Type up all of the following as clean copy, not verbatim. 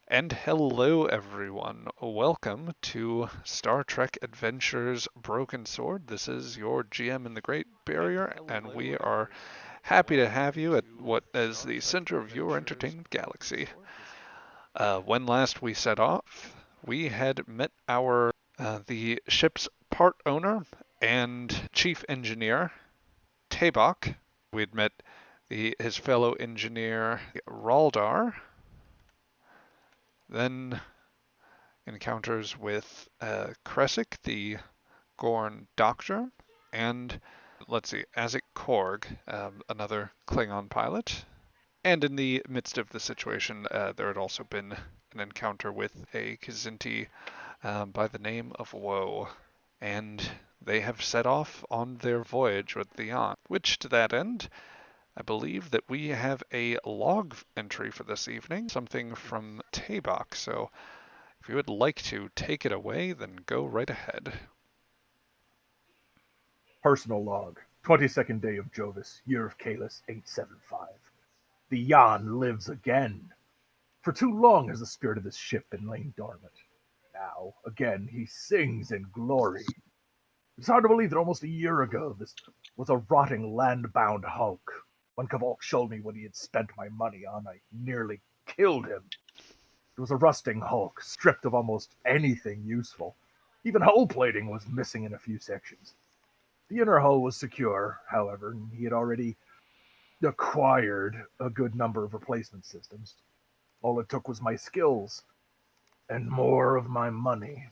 And hello, everyone. Welcome to Star Trek Adventures Broken Sword. This is your GM in the Great Barrier, and we are happy to have you at what is the center of your entertainment galaxy. When last we set off, we had met the ship's part owner and chief engineer, TTRPG. We had met his fellow engineer, Raldar. Then encounters with Kresik, the Gorn doctor, and let's see, Azik Korg, another Klingon pilot. And in the midst of the situation, there had also been an encounter with a Kzinti by the name of Woe. And they have set off on their voyage with the yacht, which to that end, I believe that we have a log entry for this evening, something from TTRPG. So if you would like to take it away, then go right ahead. Personal log, 22nd day of Jovis, year of Kalis 875. The Yan lives again. For too long has the spirit of this ship been laying dormant. Now, again, he sings in glory. It's hard to believe that almost a year ago this was a rotting land-bound hulk. When Kal'vak showed me what he had spent my money on, I nearly killed him. It was a rusting hulk, stripped of almost anything useful. Even hull plating was missing in a few sections. The inner hull was secure, however, and he had already acquired a good number of replacement systems. All it took was my skills and more of my money.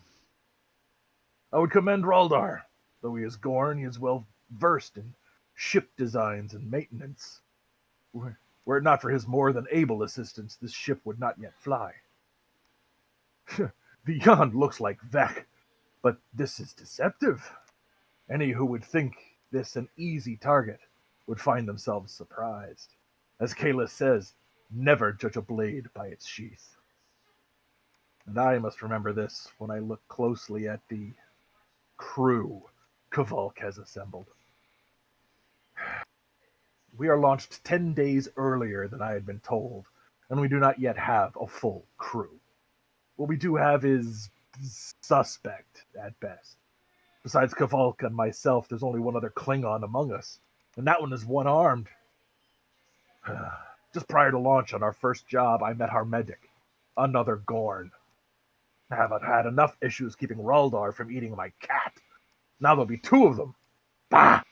I would commend Raldar. Though he is Gorn, he is well versed in ship designs and maintenance. Were it not for his more than able assistance, this ship would not yet fly. Beyond looks like Vec, but this is deceptive. Any who would think this an easy target would find themselves surprised. As Kayla says, never judge a blade by its sheath. And I must remember this when I look closely at the crew Kal'vak has assembled. We are launched 10 days earlier than I had been told, and we do not yet have a full crew. What we do have is suspect at best. Besides Kal'vak and myself, there's only one other Klingon among us, and that one is one-armed. Just prior to launch on our first job, I met our medic, another Gorn. I haven't had enough issues keeping Raldar from eating my cat. Now there'll be two of them. Bah!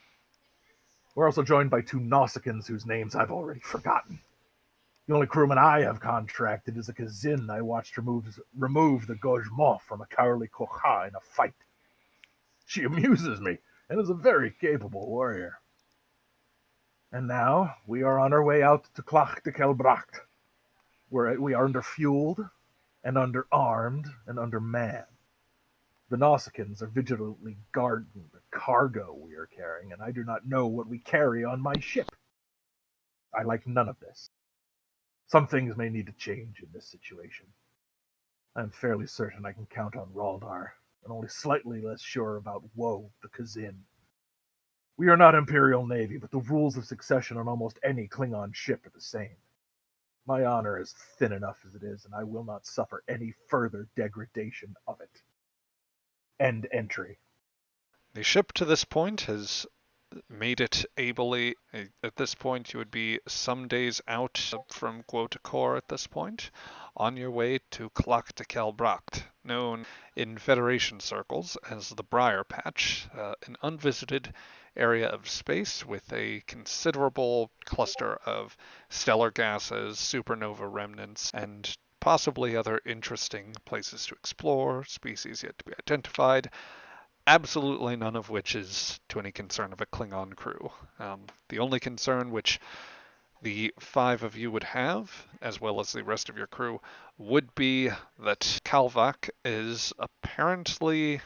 We're also joined by two Nausicaans whose names I've already forgotten. The only crewman I have contracted is a Kazin I watched remove the Gojmoth from a cowardly Kokha in a fight. She amuses me and is a very capable warrior. And now we are on our way out to Captain where we are underfueled and underarmed and undermanned. The Nausicaans are vigilantly guarding the cargo we are carrying, and I do not know what we carry on my ship. I like none of this. Some things may need to change in this situation. I am fairly certain I can count on Raldar, and only slightly less sure about Woe, the Kazin. We are not Imperial Navy, but the rules of succession on almost any Klingon ship are the same. My honor is thin enough as it is, and I will not suffer any further degradation of it. End entry. The ship to this point has made it ably. At this point, you would be some days out from Quotacor at this point, on your way to Captain Kal'vak, known in Federation circles as the Briar Patch, an unvisited area of space with a considerable cluster of stellar gases, supernova remnants, and possibly other interesting places to explore, species yet to be identified, absolutely none of which is to any concern of a Klingon crew. The only concern which the five of you would have, as well as the rest of your crew, would be that Kal'vak is apparently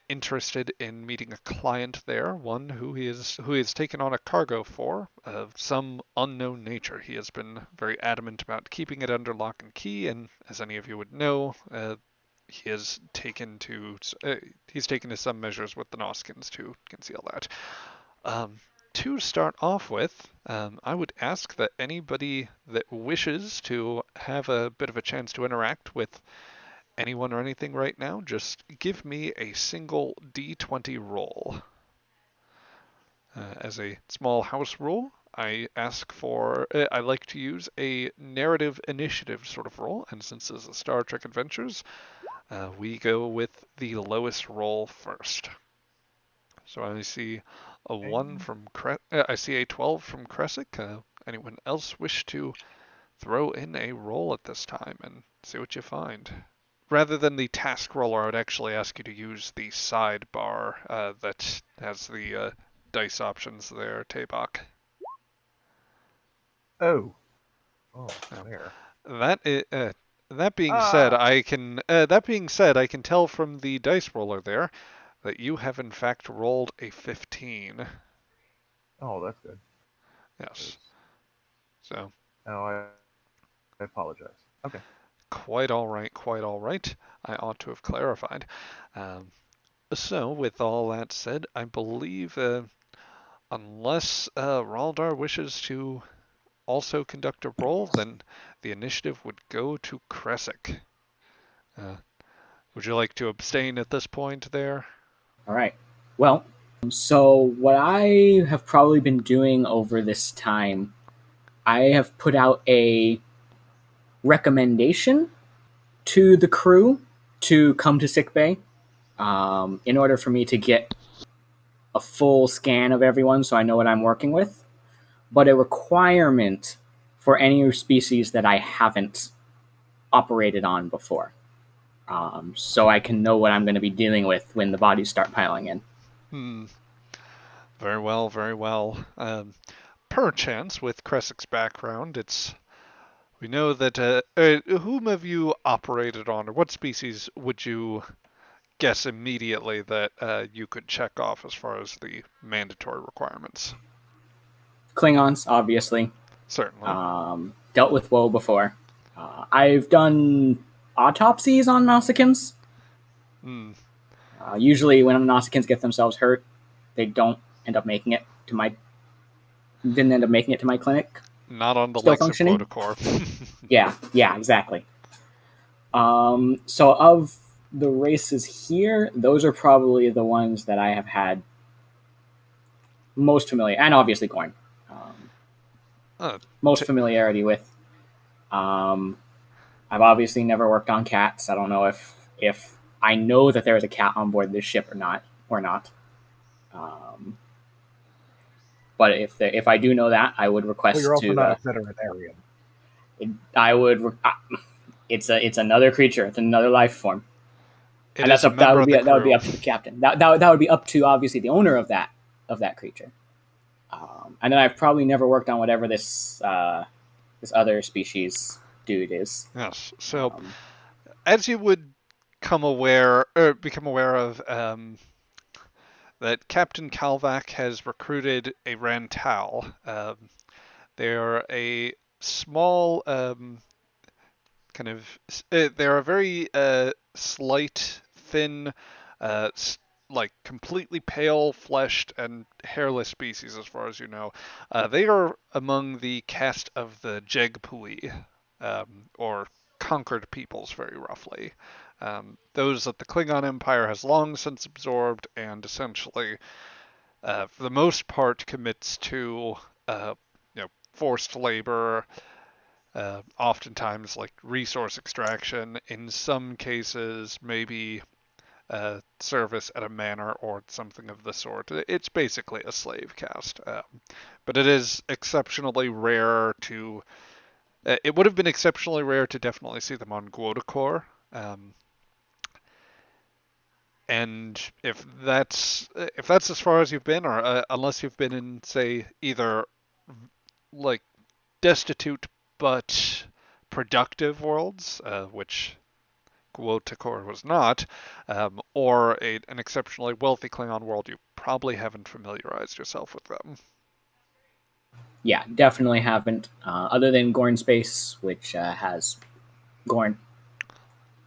interested in meeting a client there, one who he has taken on a cargo for of some unknown nature. He has been very adamant about keeping it under lock and key, and as any of you would know, he has taken to some measures with the Noskins to conceal that. To start off with, I would ask that anybody that wishes to have a bit of a chance to interact with anyone or anything right now, just give me a single D20 roll. As a small house rule, I like to use a narrative initiative sort of roll, and since this is Star Trek Adventures, we go with the lowest roll first. So I see a 1 from I see a 12 from Kresic. Anyone else wish to throw in a roll at this time and see what you find? Rather than the task roller, I would actually ask you to use the sidebar that has the dice options there, TTRPG. Oh. Now, There. that being said, Ah. I can tell from the dice roller there that you have in fact rolled a 15. Oh, that's good. Yes. So Oh, I apologize. Okay. quite all right, quite all right. I ought to have clarified. Um, so with all that said, I believe unless Raldar wishes to also conduct a roll, then the initiative would go to Kresic. Uh, would you like to abstain at this point there? All right. Well, so what I have probably been doing over this time, I have put out a recommendation to the crew to come to sickbay in order for me to get a full scan of everyone so I know what I'm working with, but a requirement for any species that I haven't operated on before. So I can know what I'm going to be dealing with when the bodies start piling in. Very well, very well. Perchance, with Kressic's background, we know that whom have you operated on, or what species would you guess immediately that you could check off as far as the mandatory requirements? Klingons, obviously. Certainly. Dealt with woe before. I've done autopsies on Nausicaans. Usually, when Nausicaans get themselves hurt, they don't end up making it to my. Didn't end up making it to my clinic. Not on the Still likes of functioning. Quotacor. Yeah, exactly. So of the races here, those are probably the ones that I have had most familiar, and obviously Gorn, most familiarity with. I've obviously never worked on cats. I don't know if I know that there is a cat on board this ship or not. But if I do know that, I would request Well, you're also to. not a veterinarian. I would. It's another creature. It's another life form. It And is a member of the that would be crew. up to the captain. That would be up to obviously the owner of that creature. And then I've probably never worked on whatever this other species dude is. Yes. So, as you would become aware of, that Captain Kal'vak has recruited a Rantal. They're a small they're a very slight, thin, uh, like completely pale fleshed and hairless species, as far as you know. They are among the caste of the Jegpui, or conquered peoples, very roughly. Those that the Klingon Empire has long since absorbed and essentially, for the most part, commits to forced labor, oftentimes like resource extraction, in some cases maybe service at a manor or something of the sort. It's basically a slave caste, but it is exceptionally rare to. It would have been exceptionally rare to definitely see them on Quotacor. And if that's as far as you've been, or unless you've been in, say, either like destitute but productive worlds, which Quotacor was not, or an exceptionally wealthy Klingon world, you probably haven't familiarized yourself with them. Yeah, definitely haven't. Other than Gorn Space, which has Gorn.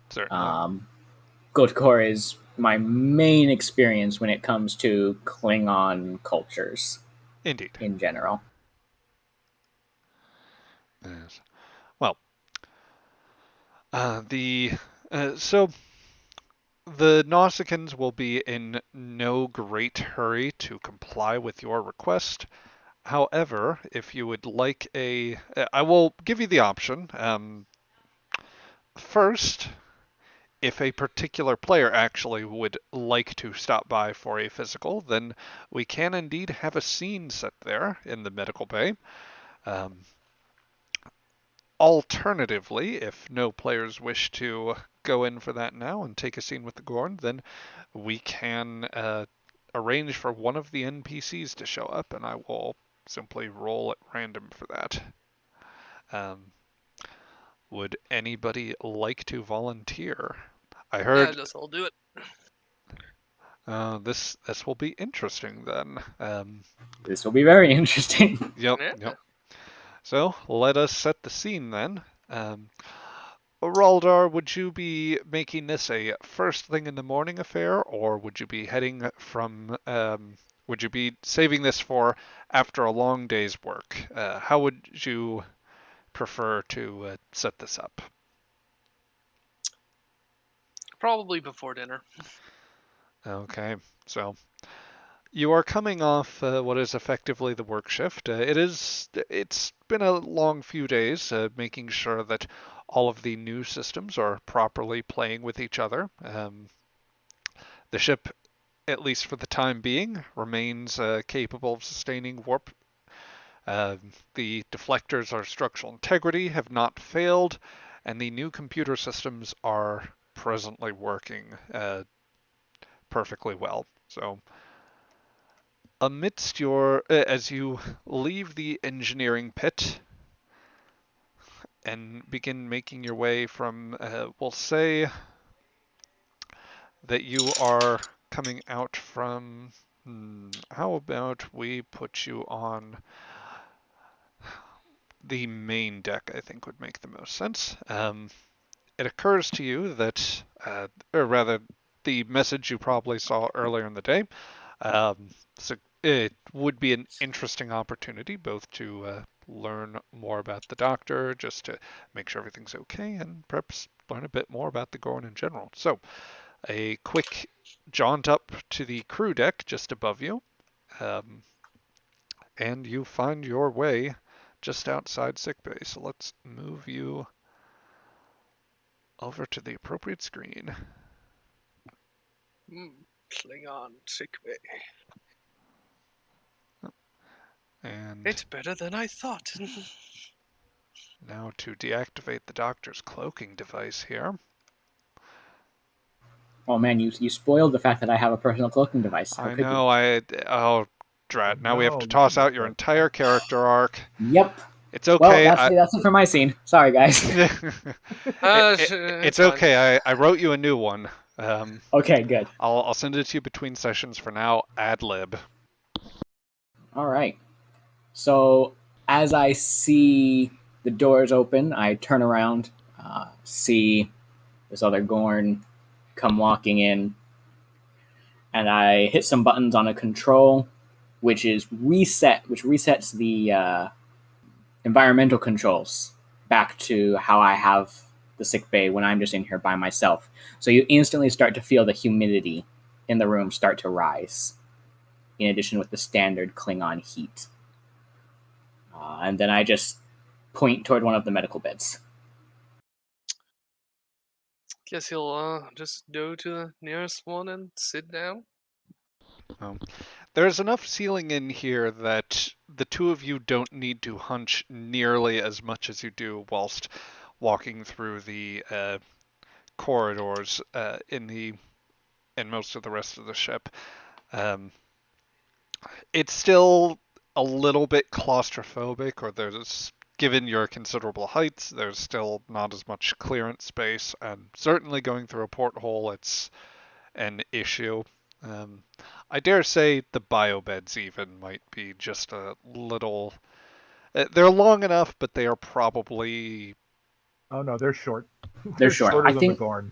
Certainly. Gotkor is my main experience when it comes to Klingon cultures Indeed. in general. Yes. Well, So the Nausicaans will be in no great hurry to comply with your request. However, if you would like I will give you the option. First, if a particular player actually would like to stop by for a physical, then we can indeed have a scene set there in the medical bay. Um, Alternatively, if no players wish to go in for that now and take a scene with the Gorn, then we can arrange for one of the NPCs to show up, and I will simply roll at random for that. Um, would anybody like to volunteer? I Yeah, heard just I'll do it. this will be interesting then. This will be very interesting. Yep, Yeah. yep. So let us set the scene then. Raldar, would you be making this a first thing in the morning affair, or would you be heading from? Would you be saving this for after a long day's work? How would you prefer to set this up? Probably before dinner. Okay, so you are coming off what is effectively the work shift. It's been a long few days making sure that all of the new systems are properly playing with each other. The ship, at least for the time being, remains capable of sustaining warp. The deflectors are structural integrity, have not failed, and the new computer systems are presently working perfectly well. So as you leave the engineering pit and begin making your way from, we'll say that you are coming out from, how about we put you on the main deck, I think would make the most sense. It occurs to you that, or rather, the message you probably saw earlier in the day. So it would be an interesting opportunity both to learn more about the doctor, just to make sure everything's okay, and perhaps learn a bit more about the Gorn in general. So a quick jaunt up to the crew deck just above you, um, and you find your way just outside sickbay. So let's move you over to the appropriate screen. Klingon sickbay. And It's better than I thought. now to deactivate the doctor's cloaking device here. Oh man, you spoiled the fact that I have a personal cloaking device. How I could know, oh, drat. Now we have to No, you toss shouldn't out have your said entire that. character arc. you? Yep. It's Well, okay. that's it for my scene. Sorry, guys. It's okay. I wrote you a new one. Okay, good. I'll send it to you between sessions for now. Ad lib. All right. So as I see the doors open, I turn around, see this other Gorn come walking in, and I hit some buttons on a control, which resets the environmental controls back to how I have the sick bay when I'm just in here by myself. So you instantly start to feel the humidity in the room start to rise, in addition with the standard Klingon heat. And then I just point toward one of the medical beds. Guess he'll just go to the nearest one and sit down. There's enough ceiling in here that the two of you don't need to hunch nearly as much as you do whilst walking through the corridors in most of the rest of the ship. It's still a little bit claustrophobic, or given your considerable heights, there's still not as much clearance space, and certainly going through a porthole, it's an issue. I dare say the biobeds even might be just a little. They're long enough, but they are probably. Oh no, they're short. They're short. shorter I than think the Gorn.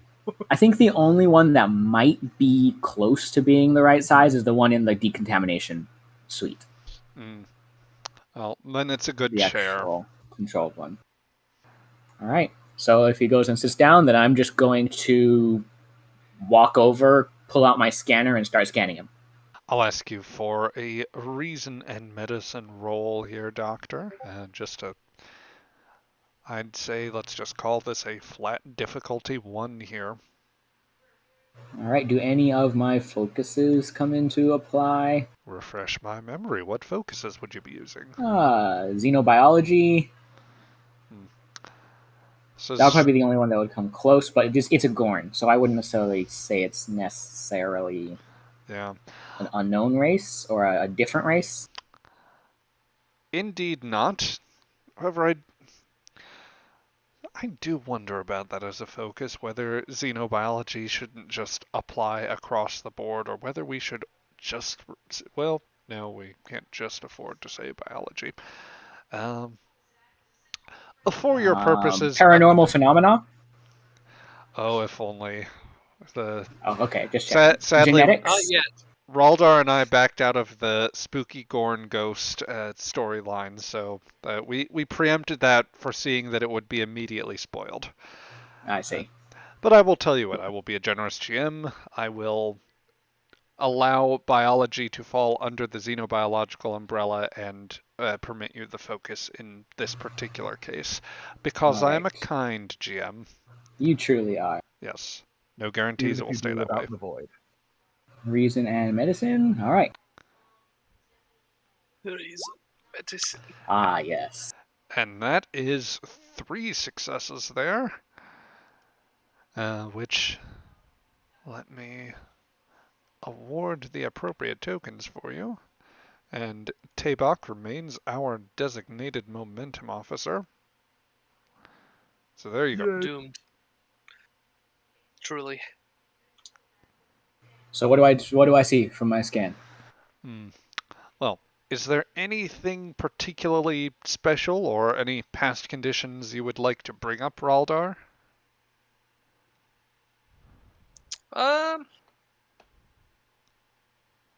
I think the only one that might be close to being the right size is the one in the decontamination suite. Well, then it's a good The chair. actual controlled one. All right. So if he goes and sits down, then I'm just going to walk over, pull out my scanner, and start scanning him. I'll ask you for a reason and medicine roll here, Doctor. I'd say let's just call this a flat difficulty 1 here. All right. Do any of my focuses come into apply? Refresh my memory. What focuses would you be using? Xenobiology. So That would probably be the only one that would come close, but it's a Gorn, so I wouldn't necessarily say it's necessarily yeah. an unknown race or a different race. Indeed not. However, I do wonder about that as a focus, whether xenobiology shouldn't just apply across the board, or whether we should just, well, no, we can't just afford to say biology. For your purposes, Paranormal phenomena. oh, if only. Oh, okay, just checking. Sadly, Genetics. Not yet. Raldar and I backed out of the spooky Gorn ghost storyline, so we preempted that, foreseeing that it would be immediately spoiled. I see. But I will tell you what, I will be a generous GM. I will allow biology to fall under the xenobiological umbrella and permit you the focus in this particular case, because I am a Alright. kind GM. You truly are. Yes. No Even guarantees it if will you stay do that live way. out in the void. Reason and medicine. All right. Reason, medicine. Ah, yes. And that is 3 successes there. Which, let me award the appropriate tokens for you. And TABOQ remains our designated momentum officer. So there you go. Doomed. Truly. So what do I see from my scan? Well, is there anything particularly special or any past conditions you would like to bring up, Raldar?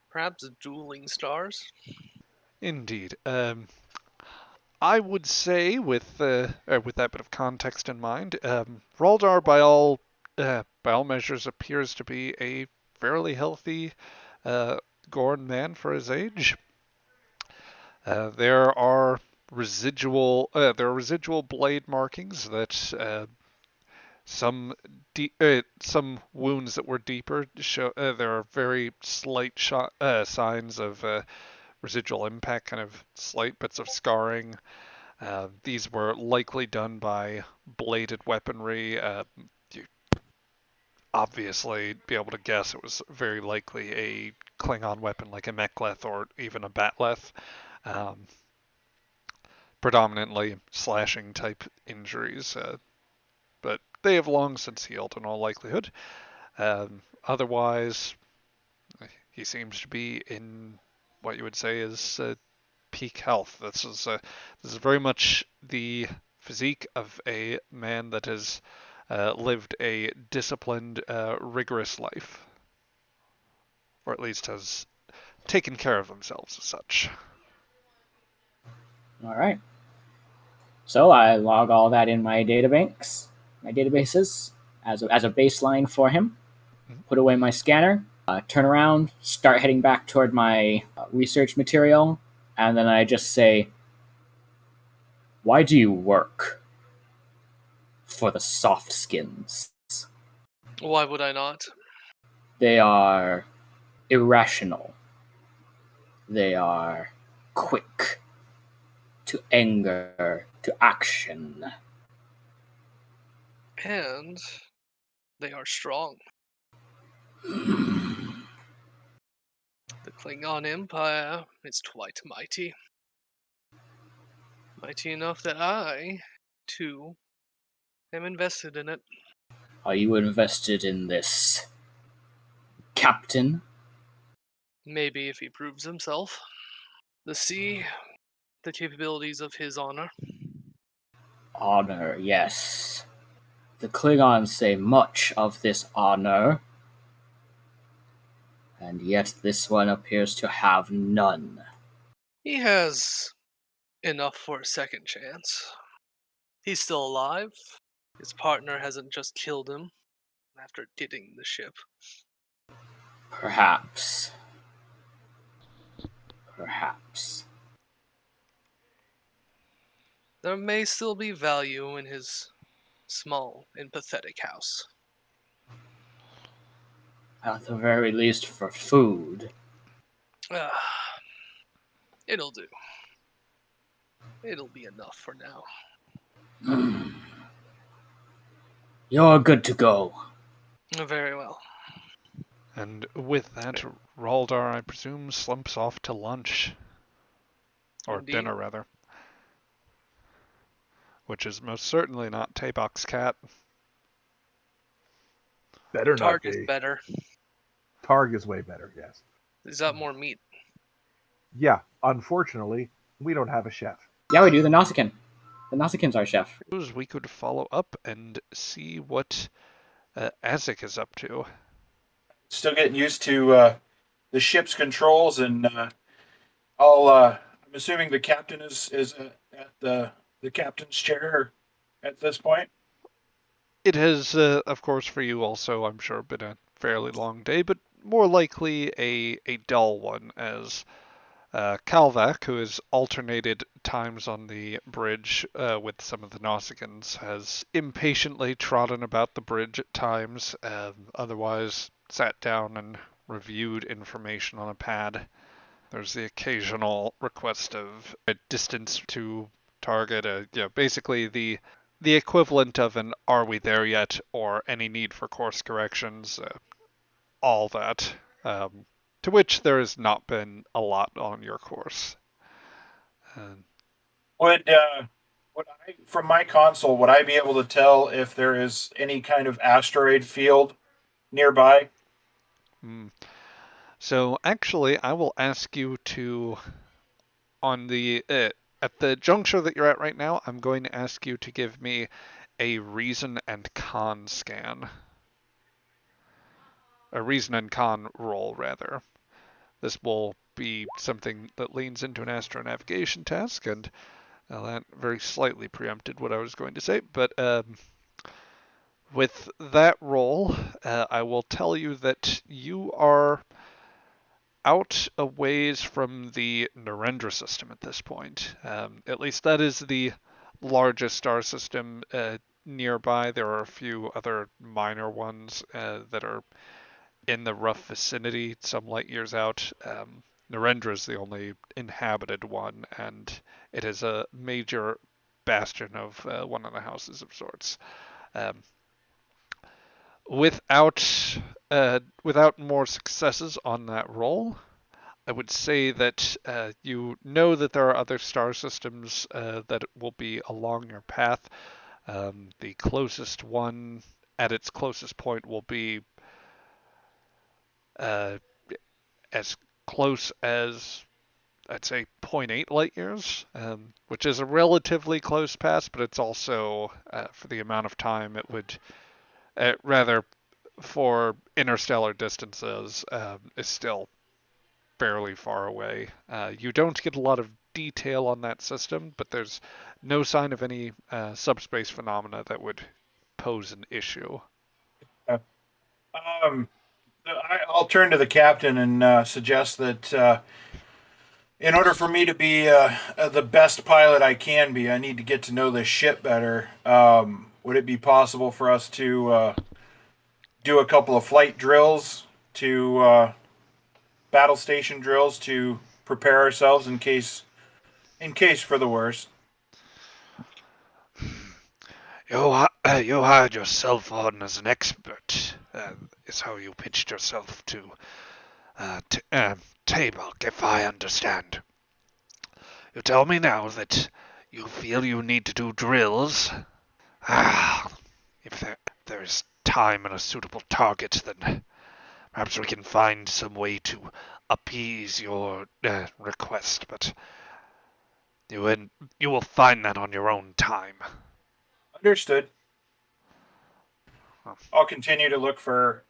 Perhaps dueling stars. Indeed. I would say, with that bit of context in mind, Raldar, by all measures, appears to be a fairly healthy Gorn man for his age. There are residual blade markings that some wounds that were deeper show. There are very slight signs of residual impact, kind of slight bits of scarring. These were likely done by bladed weaponry. You obviously be able to guess it was very likely a Klingon weapon like a mek'leth or even a batleth. Predominantly slashing type injuries, but they have long since healed in all likelihood. Otherwise, he seems to be in what you would say is peak health. This is very much the physique of a man that has lived a disciplined, rigorous life, or at least has taken care of themselves as such. All right. So I log all that in my databases, as a baseline for him. Put away my scanner, turn around, start heading back toward my research material, and then I just say, "Why do you work for the soft skins? Why would I not? They are irrational. They are quick to anger, to action. And they are strong. The Klingon Empire is quite mighty. Mighty enough that I, too, am invested in it. Are you invested in this, Captain?" Maybe if he proves himself. See the capabilities of his honor. Honor, yes. The Klingons say much of this honor, and yet this one appears to have none. He has enough for a second chance. He's still alive, his partner hasn't just killed him after getting the ship. Perhaps. Perhaps. There may still be value in his small and pathetic house. At the very least for food. It'll do. It'll be enough for now. You're good to go. Very well. And with that, Raldar, I presume, slumps off to lunch. Or Indeed. dinner, rather. Which is most certainly not TABOQ's cat. Better not Targ is be. better. Targ is way better, yes. He's got more meat. Yeah, unfortunately, we don't have a chef. Yeah, we do. The Nausicaan. The Nausikaan's our chef. We could follow up and see what Azek is up to. Still getting used to the ship's controls, and I'm assuming the captain is at the captain's chair at this point. It has, of course, for you also, I'm sure, been a fairly long day, but more likely a dull one, as Kal'vak, who has alternated times on the bridge with some of the Nausicaans, has impatiently trodden about the bridge at times, otherwise sat down and reviewed information on a pad. There's the occasional request of a distance to target, basically the equivalent of an "Are we there yet?" or any need for course corrections, all that. To which there has not been a lot on your course. Would I, from my console, would I be able to tell if there is any kind of asteroid field nearby? So actually, I will ask you to, on the at the juncture that you're at right now, I'm going to ask you to give me a reason and con scan. A reason and con roll, rather. This will be something that leans into an astronavigation task, and that very slightly preempted what I was going to say, but with that roll, I will tell you that you are out a ways from the Narendra system at this point. At least that is the largest star system nearby. There are a few other minor ones that are in the rough vicinity, some light years out. Narendra is the only inhabited one, and it is a major bastion of one of the houses of sorts. Without more successes on that roll, I would say that you know that there are other star systems that will be along your path. The closest one at its closest point will be as close as, I'd say, 0.8 light years, which is a relatively close pass, but it's also, for the amount of time it would, rather for interstellar distances, is still fairly far away. You don't get a lot of detail on that system, but there's no sign of any subspace phenomena that would pose an issue. I'll turn to the captain and suggest that in order for me to be the best pilot I can be, I need to get to know this ship better. Would it be possible for us to do a couple of flight drills, to battle station drills, to prepare ourselves in case for the worst? You hired yourself on as an expert, is how you pitched yourself to TABOQ, if I understand. You tell me now that you feel you need to do drills. If there's time and a suitable target, then perhaps we can find some way to appease your request, but you will find that on your own time. Understood. I'll continue to look for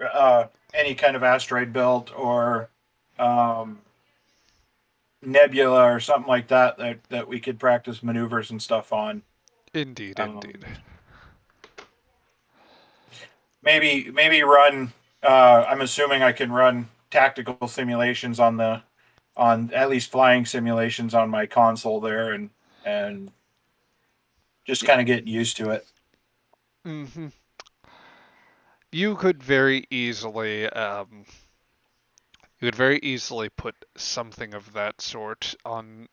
any kind of asteroid belt or nebula or something like that we could practice maneuvers and stuff on. Indeed. maybe run. I'm assuming I can run tactical simulations on at least flying simulations on my console there, and just kind of get used to it. Hmm. You could very easily put something of that sort on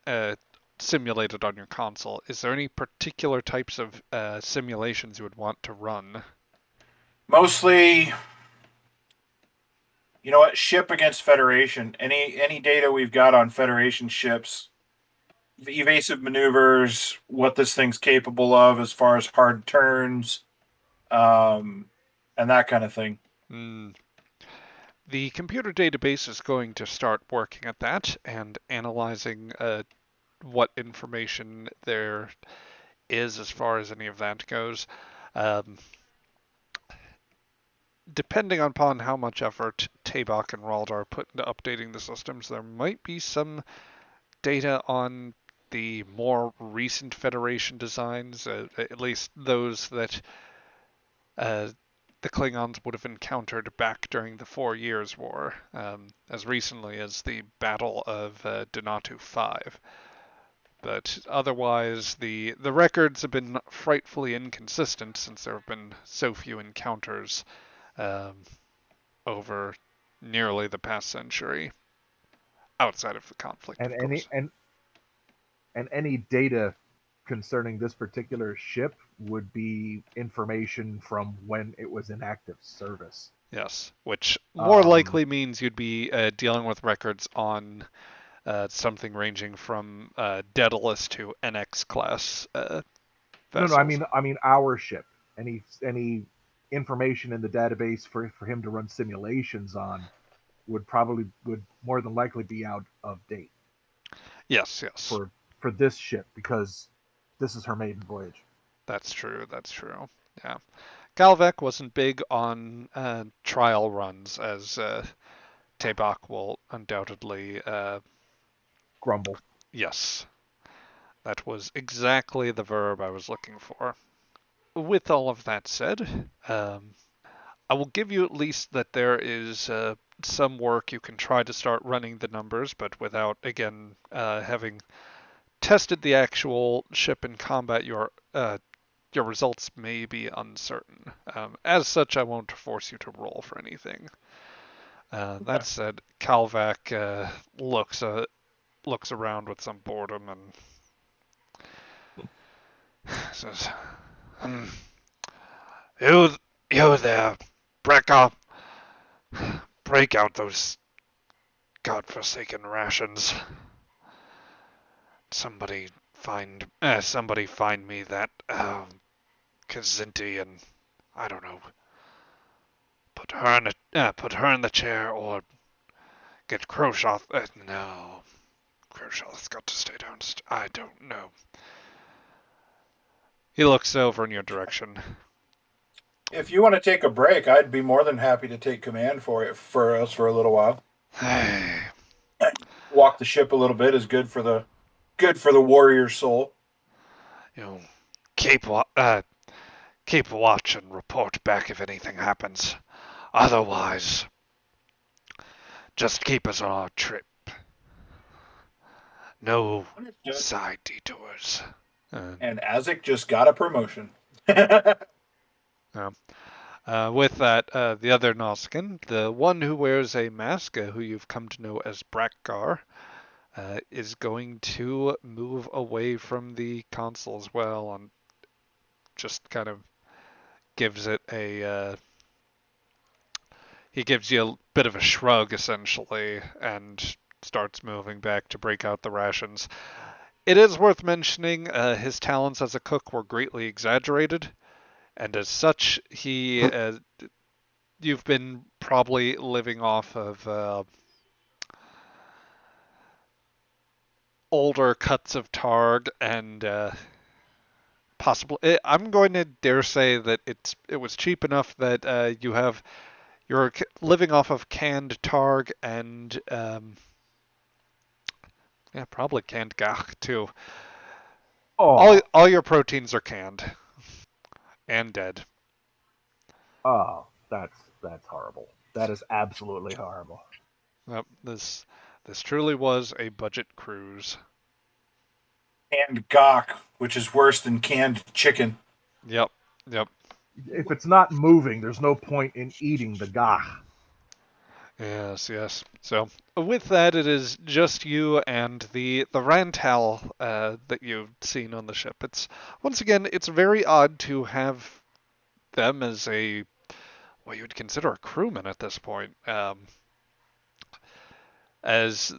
simulated on your console. Is there any particular types of simulations you would want to run? Mostly, you know what? Ship against Federation. Any data we've got on Federation ships, the evasive maneuvers, what this thing's capable of as far as hard turns, um, and that kind of thing. Mm. The computer database is going to start working at that and analyzing what information there is as far as any of that goes. Um, Depending upon how much effort TTRPG and Raldar put into updating the systems, there might be some data on the more recent Federation designs, at least those that uh, the Klingons would have encountered back during the 4 Years' War, as recently as the Battle of Donatu 5. But otherwise, the records have been frightfully inconsistent since there have been so few encounters um, over nearly the past century, outside of the conflict, And of any course. and any data concerning this particular ship would be information from when it was in active service. Yes, which more Um, likely means you'd be dealing with records on something ranging from Daedalus to NX class no, I vessels. mean our ship. Any information in the database for him to run simulations on would more than likely be out of date Yes, yes, for this ship because this is her maiden voyage. that's true. That's true. Yeah, Kal'vak wasn't big on trial runs, as TTRPG will undoubtedly. Grumble. Yes, that was exactly the verb I was looking for. With all of that said, I will give you at least that there is some work you can try to start running the numbers, but without, again, having tested the actual ship in combat, your results may be uncertain. As such, I won't force you to roll for anything. That Okay. said, Kal'vak looks around with some boredom and says, "Hmm, you, you there, Brecker, break out those godforsaken rations. Somebody find me that Kazinti and I don't know, put her in the chair or get Croshaw. No, Crowshaw's got to stay down. I don't know." He looks over in your direction. If you want to take a break, I'd be more than happy to take command for us for a little while. Hey, Walk the ship a little bit is good for the warrior soul. you know, keep keep watch and report back if anything happens. Otherwise, just keep us on our trip. No Understood. side detours. Uh, And Azek just got a promotion. What yeah. With that, the other Nausicaan, the one who wears a mask, who you've come to know as Brackgar, is going to move away from the console as well and just kind of gives it he gives you a bit of a shrug essentially and starts moving back to break out the rations. It is worth mentioning his talents as a cook were greatly exaggerated, and as such, you've been probably living off of older cuts of targ and possibly. I'm going to dare say that it was cheap enough that you're living off of canned targ and yeah, probably canned gach too. Oh, All your proteins are canned and dead. oh, That's horrible. That is absolutely horrible. Yep, this truly was a budget cruise. And gawk, which is worse than canned chicken. Yep, yep. If it's not moving, there's no point in eating the gach. Yes, yes. So with that, it is just you and the Rantal that you've seen on the ship. It's once again, it's very odd to have them as a what you would consider a crewman at this point, as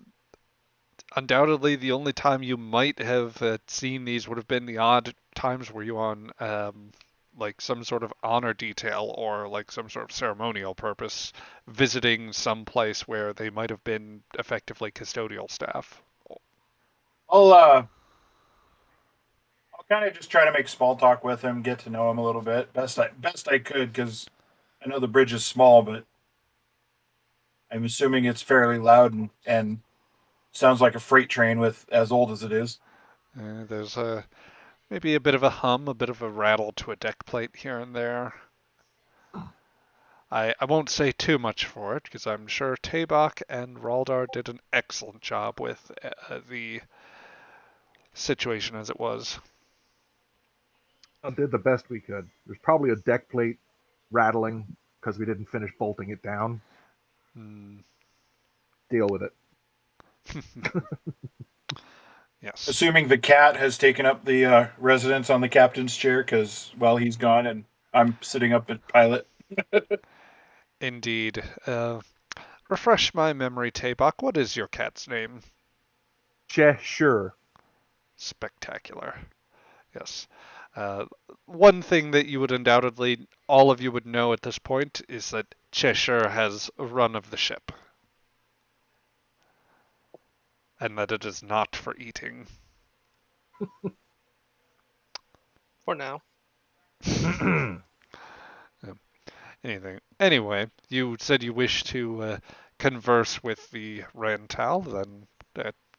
undoubtedly the only time you might have seen these would have been the odd times where you on like some sort of honor detail or like some sort of ceremonial purpose visiting some place where they might have been effectively custodial staff. I'll kind of just try to make small talk with him, get to know him a little bit, best I could, because I know the bridge is small, but I'm assuming it's fairly loud and sounds like a freight train with as old as it is. There's maybe a bit of a hum, a bit of a rattle to a deck plate here and there. I won't say too much for it because I'm sure TTRPG and Raldar did an excellent job with the situation as it was. Did the best we could. There's probably a deck plate rattling because we didn't finish bolting it down. Deal with it. Yes. Assuming the cat has taken up the residence on the captain's chair, because he's gone and I'm sitting up at pilot. Indeed. Refresh my memory, TTRPG. What is your cat's name? Cheshire. Spectacular. Yes. One thing that you would undoubtedly, all of you would know at this point, is that Cheshire has a run of the ship. And that it is not for eating. For now. Anything. Anyway, you said you wish to converse with the Rantal, then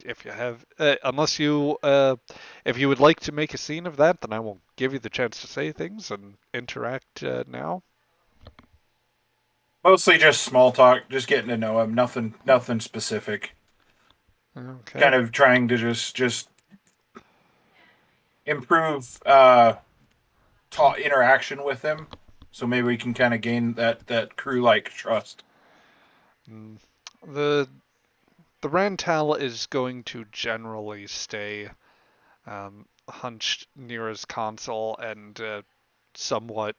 if you have, unless you, if you would like to make a scene of that, then I will give you the chance to say things and interact now. Mostly just small talk, just getting to know him. Nothing specific. Okay. Kind of trying to just improve interaction with him, so maybe we can kind of gain that crew like trust. The Rantal is going to generally stay hunched near his console and somewhat.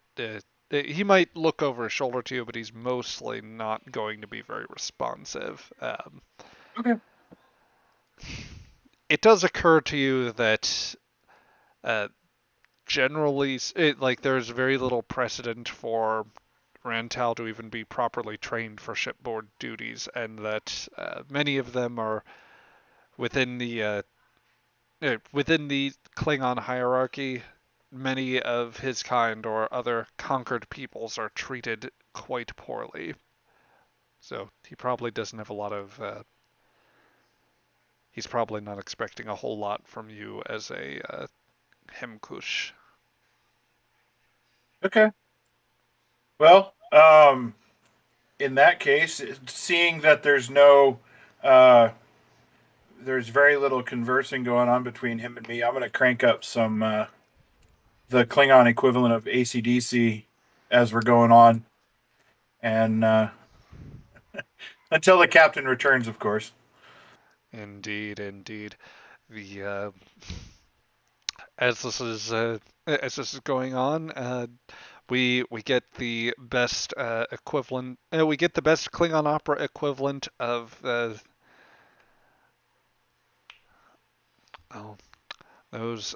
He might look over his shoulder to you, but he's mostly not going to be very responsive. Okay. It does occur to you that generally, like there's very little precedent for Rantal to even be properly trained for shipboard duties, and that many of them are within the Klingon hierarchy. Many of his kind or other conquered peoples are treated quite poorly. So he probably doesn't have a lot of. He's probably not expecting a whole lot from you as a Hemkush. Okay. Well, in that case, seeing that there's very little conversing going on between him and me, I'm going to crank up some the Klingon equivalent of AC/DC as we're going on, and until the captain returns, of course. Indeed, indeed. The as this is going on, we get the best equivalent. We get the best Klingon opera equivalent of oh those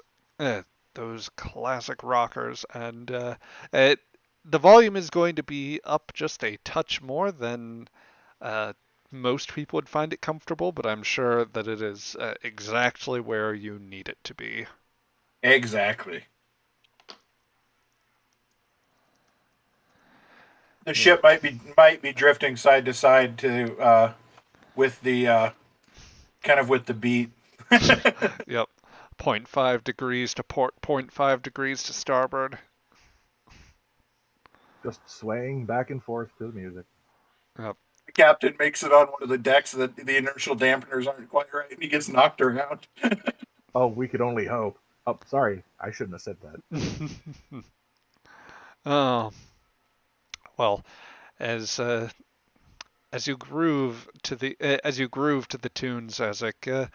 those classic rockers, and the volume is going to be up just a touch more than most people would find it comfortable, but I'm sure that it is exactly where you need it to be. Exactly. The Yeah. ship might be drifting side to side to with the kind of with the beat. Yep. 0.5 degrees to port, 0.5 degrees to starboard. just swaying back and forth to the music. Yep. The captain makes it on one of the decks that the inertial dampeners aren't quite right, and he gets knocked around. Oh, we could only hope. Oh, sorry, I shouldn't have said that. Oh, well, as you groove to the tunes, Ezek,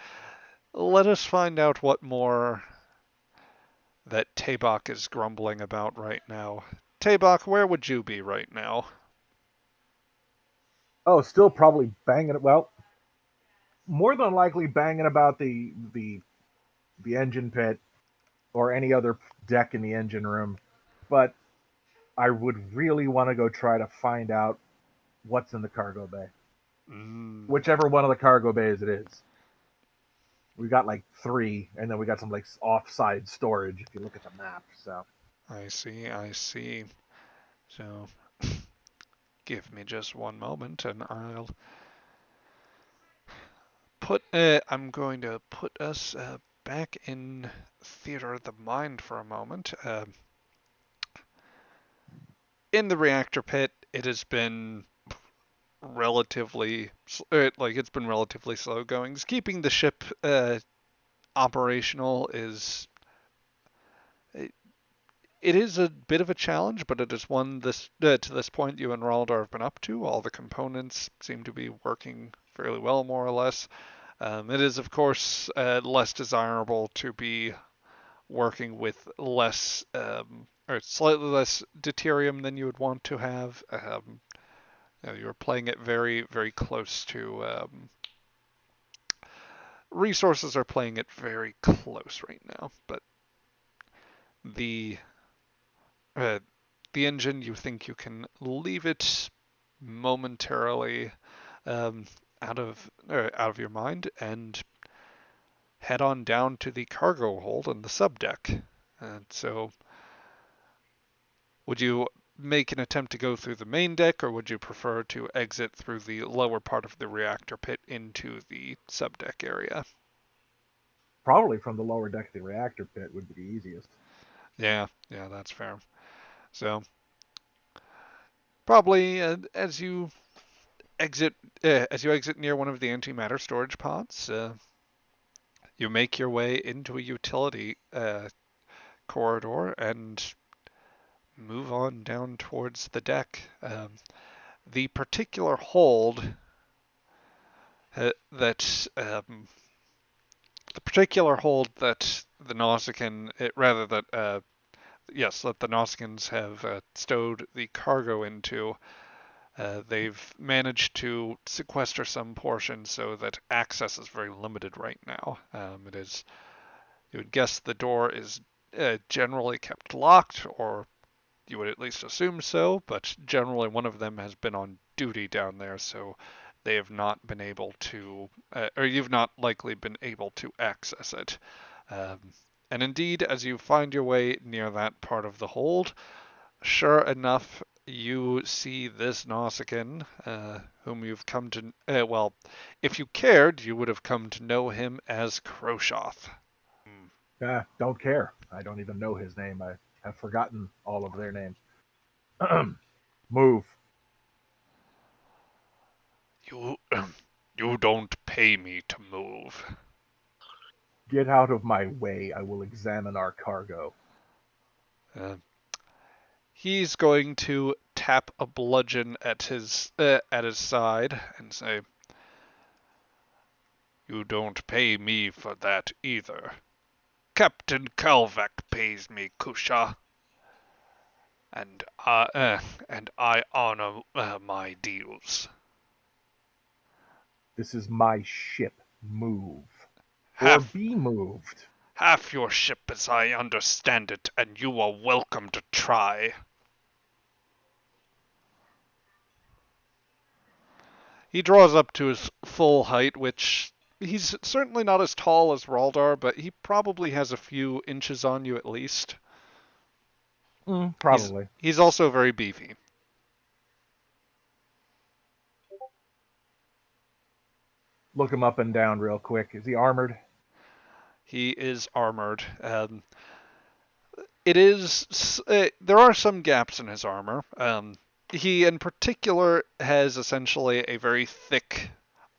let us find out what more that TTRPG is grumbling about right now. TTRPG, where would you be right now? Oh, still probably banging. Well, more than likely banging about the engine pit or any other deck in the engine room, but I would really want to go try to find out what's in the cargo bay, Mm, whichever one of the cargo bays it is. We got like 3, and then we got some like offside storage if you look at the map. So I see, I see. So, give me just one moment, and I'm going to put us back in Theater of the Mind for a moment. In the reactor pit, it has been relatively it's been relatively slow going. Keeping the ship operational is it is a bit of a challenge, but it is one this to this point you and Raldar have been up to. All the components seem to be working fairly well, more or less. It is, of course, less desirable to be working with less or slightly less deuterium than you would want to have. You're playing it very, very close to resources are playing it very close right now, but the uh, the engine, you think you can leave it momentarily um, out of your mind and head on down to the cargo hold and the subdeck. And so, would you make an attempt to go through the main deck, or would you prefer to exit through the lower part of the reactor pit into the subdeck area? probably from the lower deck of the reactor pit would be the easiest. Yeah, that's fair. So probably as you exit near one of the antimatter storage pods, you make your way into a utility corridor and move on down towards the deck. The particular hold that the particular hold that the Nausicaan, rather that yes, that the Nausicaans have stowed the cargo into. They've managed to sequester some portion so that access is very limited right now. You would guess the door is generally kept locked, or you would at least assume so, but generally one of them has been on duty down there, so they have not been able to, or you've not likely been able to access it. Um, and indeed, as you find your way near that part of the hold, sure enough, you see this Nausicaan, whom you've come to, well, if you cared, you would have come to know him as Kroshoth. Don't care. I don't even know his name. I have forgotten all of their names. Move. You, you don't pay me to move. Get out of my way. I will examine our cargo. Uh, he's going to tap a bludgeon at his side and say, "You don't pay me for that either. Captain Kal'vak pays me, Kusha, and I honor my deals. This is my ship. Move. Or Half be moved. half your ship, as I understand it, and you are welcome to try." He draws up to his full height, which he's certainly not as tall as Raldar, but he probably has a few inches on you at least. He's Probably. he's also very beefy. Look him up and down real quick. Is he armored? He is armored. it is. There are some gaps in his armor. He, in particular, has essentially a very thick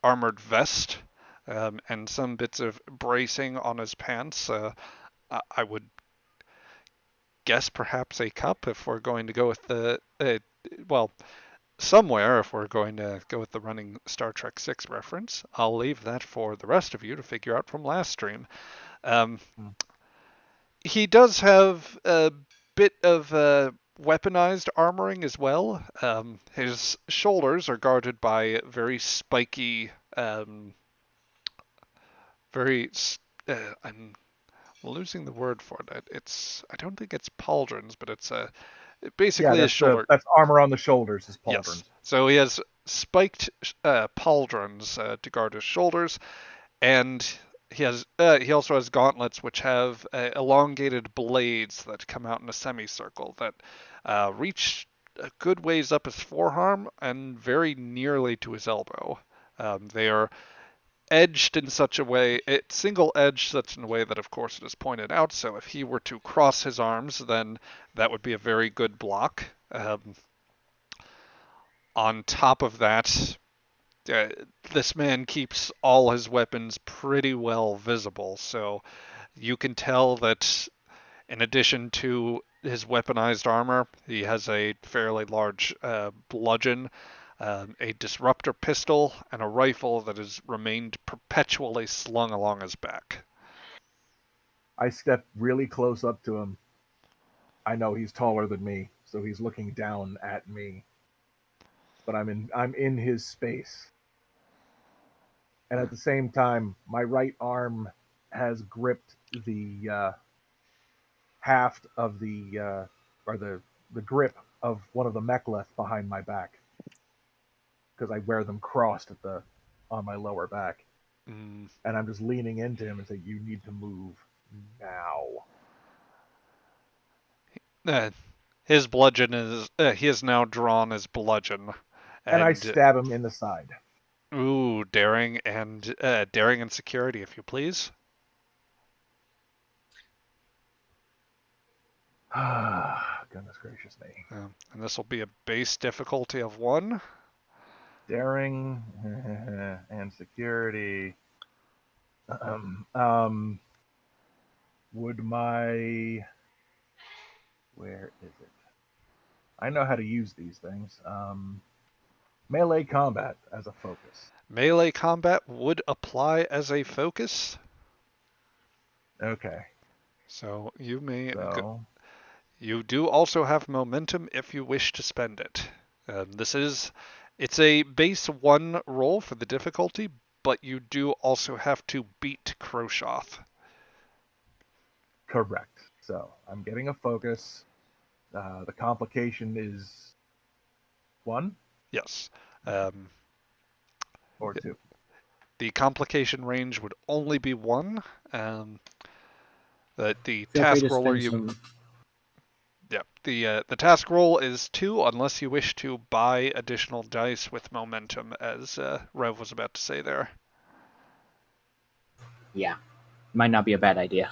armored vest, and some bits of bracing on his pants. I would guess perhaps a cup if we're going to go with the well, somewhere if we're going to go with the running Star Trek 6 reference. I'll leave that for the rest of you to figure out from last stream. Um, Hmm. he does have a bit of weaponized armoring as well. His shoulders are guarded by very spiky, very. I'm losing the word for it. I don't think it's pauldrons, but it's Yeah, basically his shoulder. that's armor on the shoulders is Yes. pauldrons. So he has spiked pauldrons to guard his shoulders, and he also has gauntlets which have elongated blades that come out in a semicircle that reach a good ways up his forearm and very nearly to his elbow. They are edged in such a way, it's single edged such in a way that of course it is pointed out, so if he were to cross his arms, then that would be a very good block. On top of that, uh, this man keeps all his weapons pretty well visible, so you can tell that in addition to his weaponized armor, he has a fairly large bludgeon, a disruptor pistol, and a rifle that has remained perpetually slung along his back. I step really close up to him. I know he's taller than me, so he's looking down at me. But I'm in his space. And at the same time, my right arm has gripped the haft of or the grip of one of the mek'leth behind my back because I wear them crossed on my lower back, Mm, and I'm just leaning into him and say, "You need to move now." uh, his bludgeon is he has now drawn his bludgeon, And I and stab him in the side. ooh, daring and security, if you please. Goodness gracious me! And this will be a base difficulty of 1. Daring and security. Um, would my where is it? I know how to use these things. Melee combat as a focus. Melee combat would apply as a focus, Okay, so you may so you do also have momentum if you wish to spend it. It's a base 1 roll for the difficulty, but you do also have to beat Kroshoth. correct. So I'm getting a focus. The complication is 1 Yes. Um, or 2. the complication range would only be 1. The Feel free to task roller spend you some. Yeah, the task roll is 2 unless you wish to buy additional dice with momentum, as Rev was about to say there. Yeah, might not be a bad idea.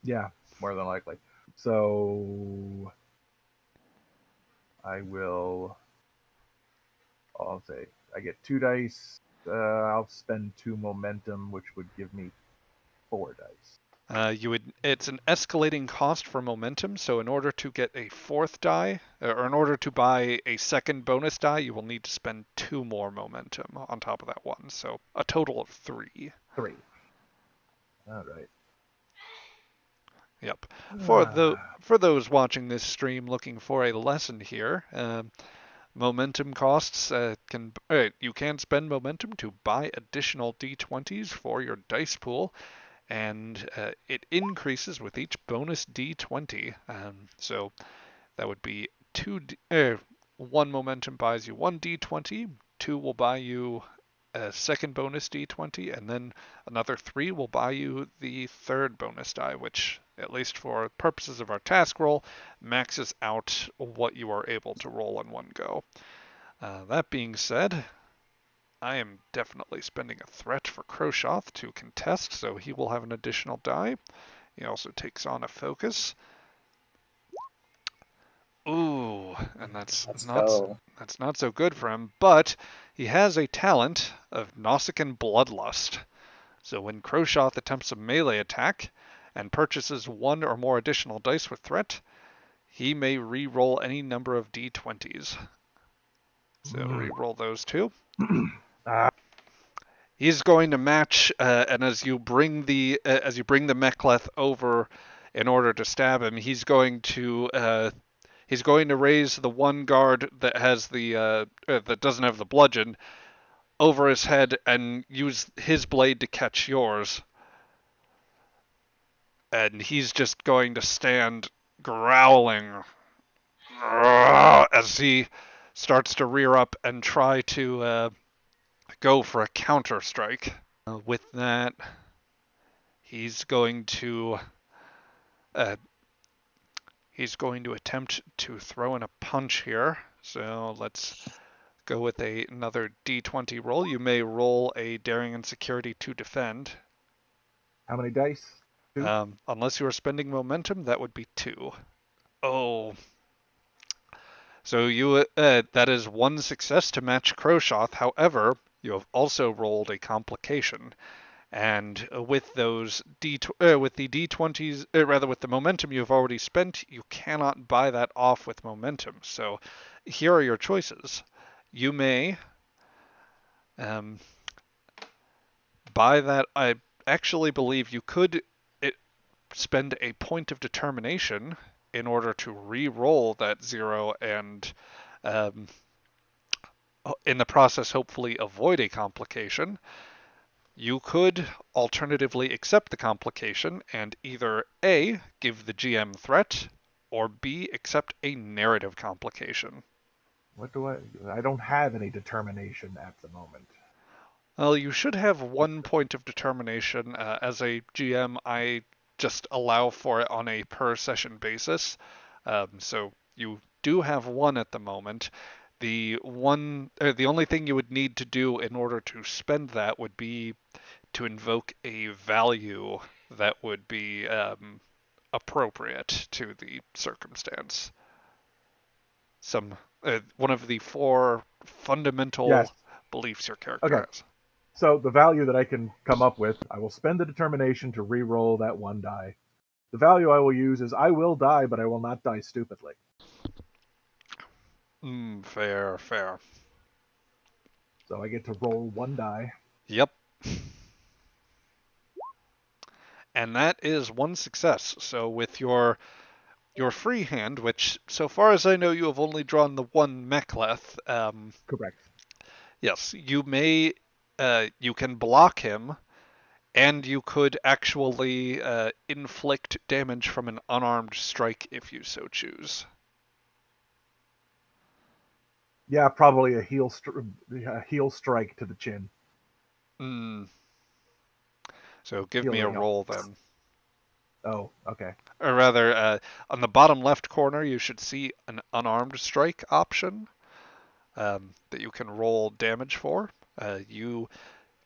Yeah, more than likely. So I will. I'll say I get 2 dice. I'll spend 2 momentum, which would give me 4 dice. It's an escalating cost for momentum, so in order to get a 4th die, or in order to buy a second bonus die, you will need to spend 2 more momentum on top of that 1, so a total of 3. 3. All right. Yep. For those watching this stream looking for a lesson here, momentum costs you can spend momentum to buy additional d20s for your dice pool, and it increases with each bonus d20. So that would be 1 momentum buys you 1 d20, 2 will buy you a second bonus d20, and then another 3 will buy you the third bonus die, which, at least for purposes of our task roll, maxes out what you are able to roll in one go. That being said, I am definitely spending a threat for Kroshoth to contest, so he will have an additional die. He also takes on a focus. Ooh, and Let's go. that's not so good for him. But he has a talent of Nausicaan Bloodlust. So when Croshoth attempts a melee attack and purchases one or more additional dice with threat, he may re-roll any number of d20s. So re-roll those two. Ah, He's going to match, and as you bring the Mek'leth over in order to stab him, he's going to raise the one guard that has that doesn't have the bludgeon over his head and use his blade to catch yours. And he's just going to stand growling as he starts to rear up and try to go for a counter strike. With that, he's going to attempt to throw in a punch here. So let's go with another d20 roll. You may roll a daring and security to defend. how many dice? 2? Unless you are spending momentum, that would be 2. Oh. So that is one success to match Croshoth. However, you have also rolled a complication. And with those with the d20s, rather with the momentum you've already spent, you cannot buy that off with momentum. So here are your choices. You may buy that. I actually believe you could spend a point of determination in order to re-roll that 0 and in the process hopefully avoid a complication. You could alternatively accept the complication and either A, give the GM threat, or B, accept a narrative complication. What do I don't have any determination at the moment. Well, you should have 1 point of determination. As a GM, I just allow for it on a per session basis. So you do have 1 at the moment. The only thing you would need to do in order to spend that would be to invoke a value that would be appropriate to the circumstance. One of the 4 fundamental beliefs your character has. So the value that I can come up with, I will spend the determination to re-roll that 1 die. The value I will use is I will die, but I will not die stupidly. Fair. So I get to roll 1 die. Yep. And that is 1 success. So with your free hand, which so far as I know you have only drawn the 1 Mek'leth. Correct. Yes, you may. You can block him, and you could actually inflict damage from an unarmed strike if you so choose. Yeah, probably a heel strike to the chin. So give me a roll then. Oh, okay. Or rather, on the bottom left corner, you should see an unarmed strike option that you can roll damage for. You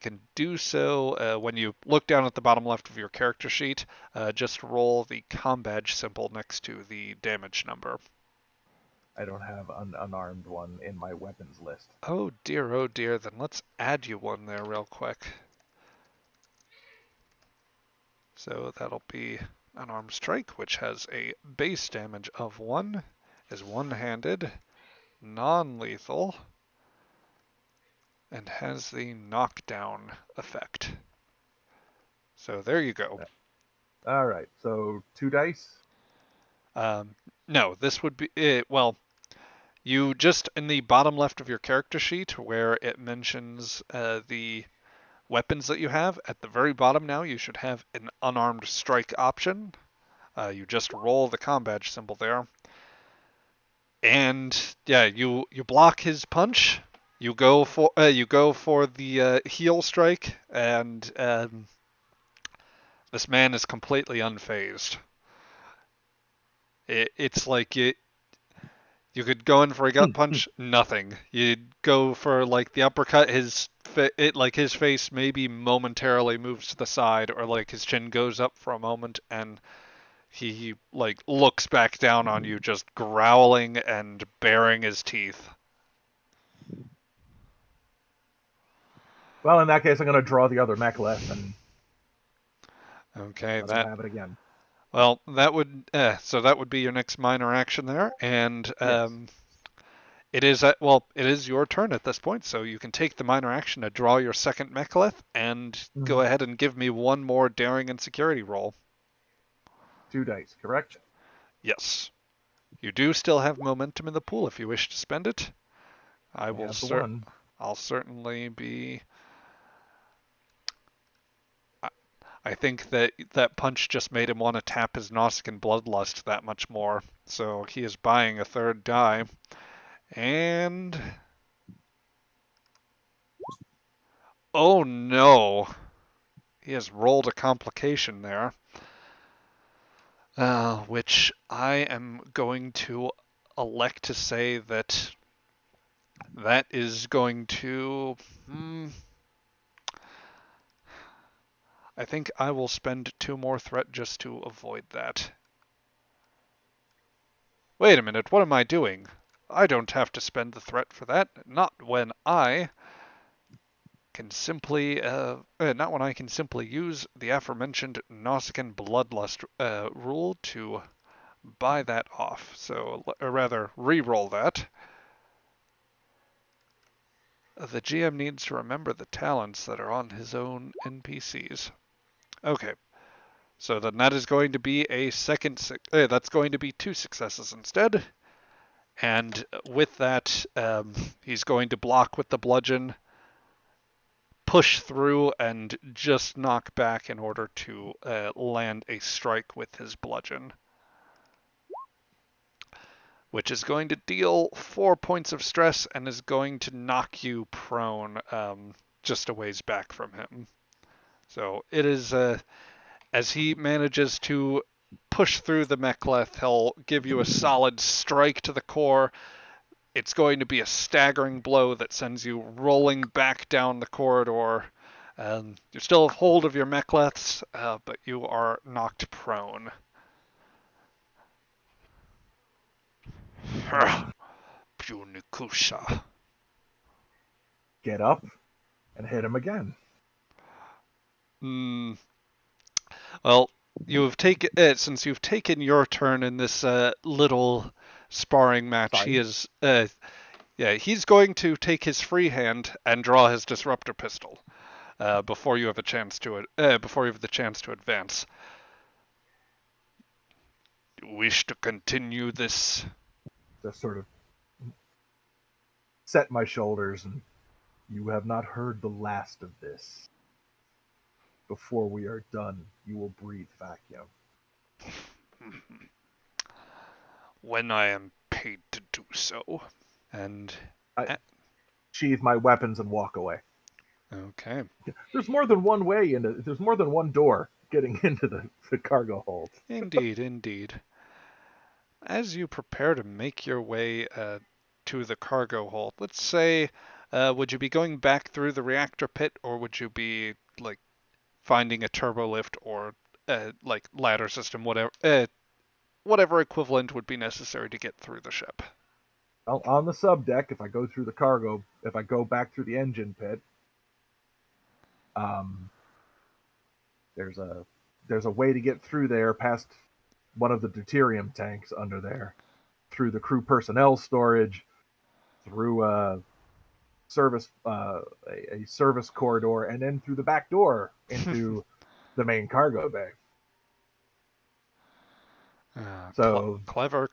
can do so when you look down at the bottom left of your character sheet. Just roll the combadge symbol next to the damage number. I don't have an unarmed one in my weapons list. Oh dear. Then let's add you one there real quick. So that'll be unarmed strike, which has a base damage of 1, is one-handed, non-lethal, and has the knockdown effect. So there you go. All right, so 2 dice? No, this would be it. Well, you just in the bottom left of your character sheet where it mentions the weapons that you have, at the very bottom now you should have an unarmed strike option. You just roll the combadge symbol there. And yeah, you block his punch. You go for the heel strike, and this man is completely unfazed. It's like you could go in for a gut punch, nothing. You'd go for like the uppercut, his face maybe momentarily moves to the side, or like his chin goes up for a moment, and He like looks back down on you, just growling and baring his teeth. Well, in that case, I'm going to draw the other mechlith and Okay, let him that have it again. well, that would so that would be your next minor action there, and Yes. it is your turn at this point, so you can take the minor action to draw your second mechlith and go ahead and give me one more daring and security roll. 2 dice, correct? Yes. You do still have momentum in the pool if you wish to spend it. I have the one. I'll certainly be. I think that punch just made him want to tap his Nausicaan Bloodlust that much more. So he is buying a third die. And. Oh no! He has rolled a complication there. Which I am going to elect to say that is going to. I think I will spend 2 more threat just to avoid that. Wait a minute, what am I doing? I don't have to spend the threat for that. Not when I can simply, not when I can simply use the aforementioned Nausicaan Bloodlust rule to buy that off. So, or rather, re-roll that. The GM needs to remember the talents that are on his own NPCs. Okay, so then that is going to be a that's going to be 2 successes instead. And with that, he's going to block with the bludgeon, push through, and just knock back in order to land a strike with his bludgeon, which is going to deal 4 points of stress and is going to knock you prone just a ways back from him. So it is, as he manages to push through the mechlith, he'll give you a solid strike to the core. It's going to be a staggering blow that sends you rolling back down the corridor. You still have hold of your mechliths, but you are knocked prone. Punikusha. Get up and hit him again. Well, you've taken since you've taken your turn in this little sparring match. Sorry. He is, he's going to take his free hand and draw his disruptor pistol before you have a chance to advance. You wish to continue this? Just sort of set my shoulders, and you have not heard the last of this. Before we are done, you will breathe vacuum. When I am paid to do so. And I sheathe my weapons and walk away. Okay. There's more than one way into. There's more than one door getting into the cargo hold. Indeed, indeed. As you prepare to make your way to the cargo hold, let's say, would you be going back through the reactor pit, or would you be like finding a turbo lift or like ladder system, whatever equivalent would be necessary to get through the ship? Well, on the subdeck, if I go back through the engine pit, there's a way to get through there past one of the deuterium tanks under there, through the crew personnel storage, through a service corridor, and then through the back door into the main cargo bay. So clever.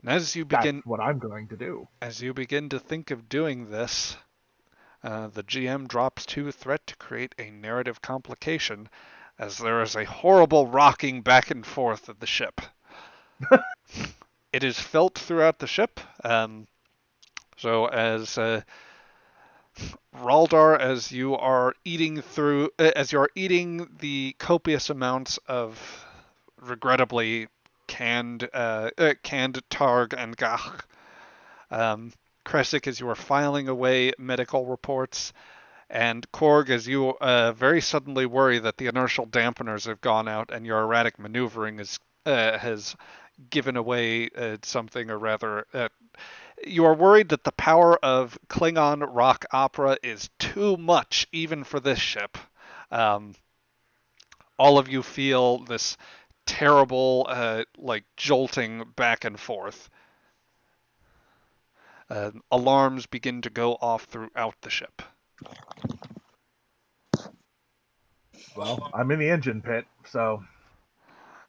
And as you begin, that's what I'm going to do. As you begin to think of doing this, the GM drops 2 threat to create a narrative complication, as there is a horrible rocking back and forth of the ship. It is felt throughout the ship. So as Raldar, as you are eating the copious amounts of regrettably canned targ and gach, Kresik, as you are filing away medical reports, And Korg, as you very suddenly worry that the inertial dampeners have gone out and your erratic maneuvering has given away something, or rather, you are worried that the power of Klingon rock opera is too much even for this ship. All of you feel this terrible, jolting back and forth. Alarms begin to go off throughout the ship. Well, I'm in the engine pit, so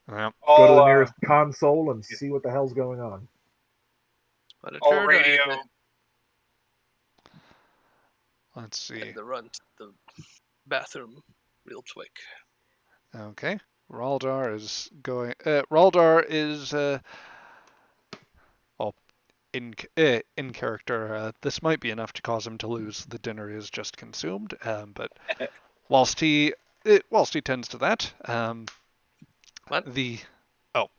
Yeah. go to the I'll, nearest console and see what the hell's going on. But it I'll heard I radio. Let's see. had to run to the bathroom real quick. Okay. Raldar is going. Raldar is. Well, in character, this might be enough to cause him to lose the dinner he has just consumed. But whilst he tends to that, What? Oh,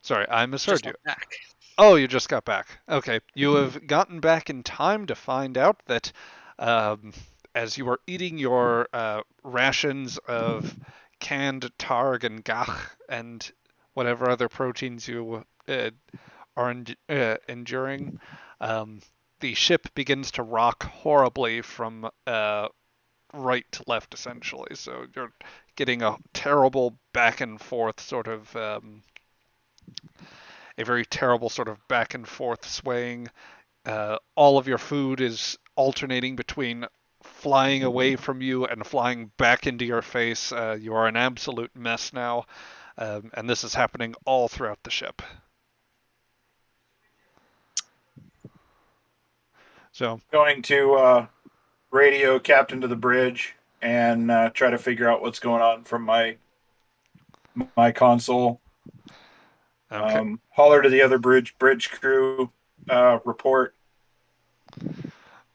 sorry, I misheard Just you. back. Oh, you just got back. Okay, you have gotten back in time to find out that as you are eating your rations of canned targ and gach and whatever other proteins you are enduring, the ship begins to rock horribly from right to left, essentially. So you're getting a terrible back and forth sort of. A very terrible sort of back and forth swaying. All of your food is alternating between flying away from you and flying back into your face. You are an absolute mess now, and this is happening all throughout the ship. So, Going to radio captain to the bridge and try to figure out what's going on from my console. okay. Holler to the other bridge crew. Report.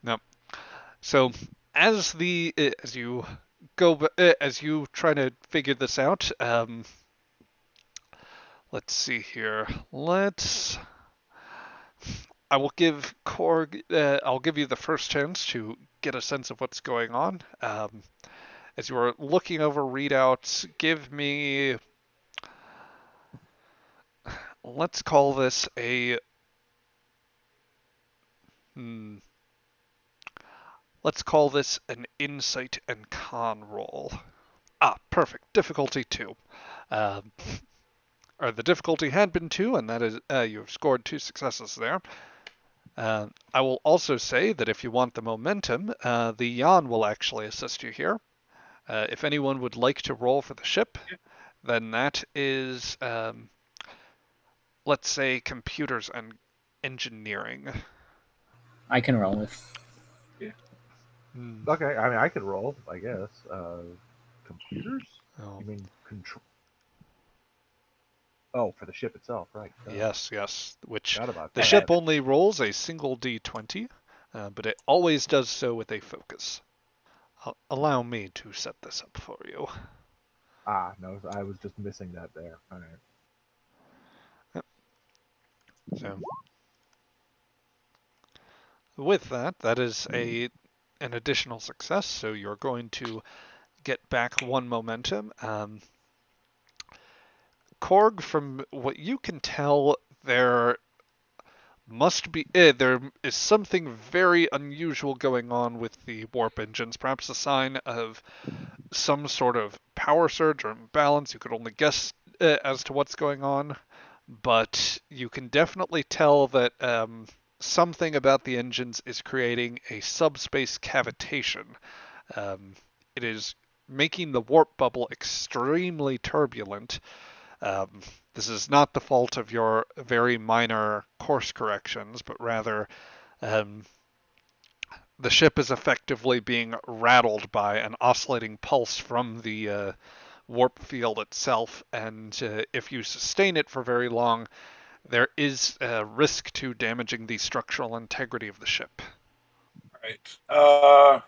No. So, as you go, as you try to figure this out, let's see here. I will give Korg. I'll give you the first chance to get a sense of what's going on. As you are looking over readouts, give me. Let's call this a. Let's call this an insight and con roll. Ah, perfect. Difficulty 2. Or the difficulty had been 2, and that is you have scored 2 successes there. I will also say that if you want the momentum, the Jan will actually assist you here. If anyone would like to roll for the ship, then that is, let's say, computers and engineering. I can roll with. Okay, I mean, I can roll, I guess. Computers? Oh. You mean control? Oh, for the ship itself, right? Yes. Which Forgot about the that. ship only rolls a single d20, but it always does so with a focus. Allow me to set this up for you. Ah, no, I was just missing that there. All right. So, with that, that is an additional success. So you're going to get back 1 momentum. Korg, from what you can tell, there is something very unusual going on with the warp engines. Perhaps a sign of some sort of power surge or imbalance. You could only guess as to what's going on, but you can definitely tell that something about the engines is creating a subspace cavitation. It is making the warp bubble extremely turbulent. This is not the fault of your very minor course corrections, but rather the ship is effectively being rattled by an oscillating pulse from the warp field itself, and if you sustain it for very long, there is a risk to damaging the structural integrity of the ship. Right.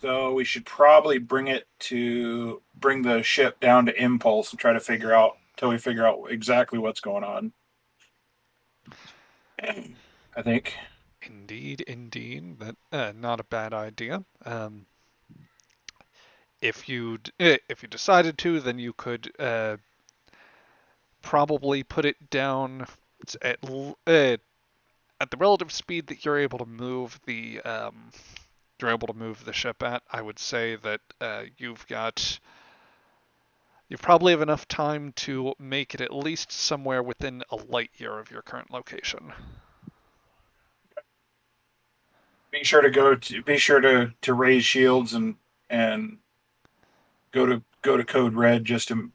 So we should probably bring the ship down to impulse and try to figure out exactly what's going on. I think. Indeed. That not a bad idea. If you decided to, then you could probably put it down at at the relative speed that you're able to move the ship at. I would say that you probably have enough time to make it at least somewhere within a light year of your current location. Be sure to raise shields and go to code red just to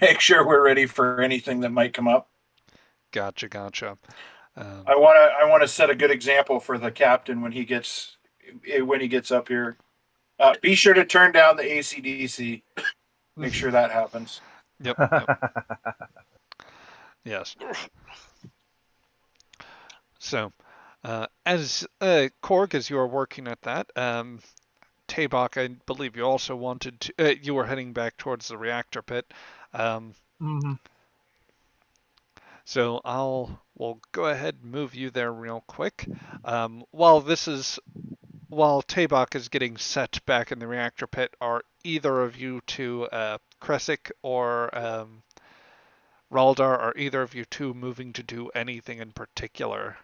make sure we're ready for anything that might come up. Gotcha. I want to set a good example for the captain when he gets up here. Be sure to turn down the ACDC. Make sure that happens. Yep. Yes. So, as Korg, as you are working at that, TABOQ, I believe you also wanted to. You were heading back towards the reactor pit. Mm-hmm. So we'll go ahead and move you there real quick. While TABOQ is getting set back in the reactor pit, are either of you two, Kresik or Raldar, are either of you two moving to do anything in particular?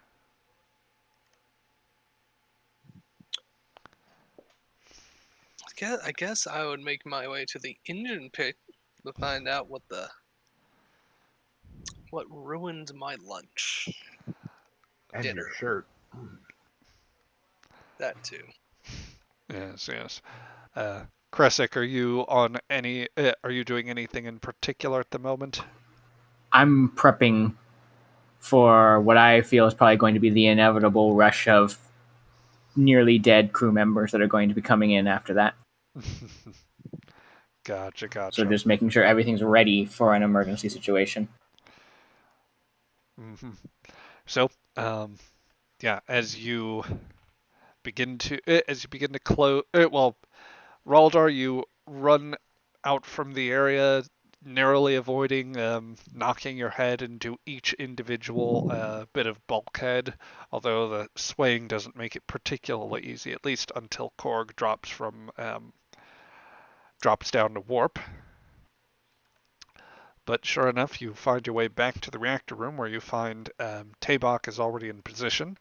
I guess I would make my way to the engine pit to find out what ruined my lunch. And Dinner. your shirt. That too. Yes. Kresik, are you doing anything in particular at the moment? I'm prepping for what I feel is probably going to be the inevitable rush of nearly dead crew members that are going to be coming in after that. Gotcha. So just making sure everything's ready for an emergency situation. Mm-hmm. So, yeah, as you begin to close, Raldar, you run out from the area, narrowly avoiding knocking your head into each individual bit of bulkhead, although the swaying doesn't make it particularly easy, at least until Korg drops down to warp. But sure enough, you find your way back to the reactor room where you find TABOQ is already in position.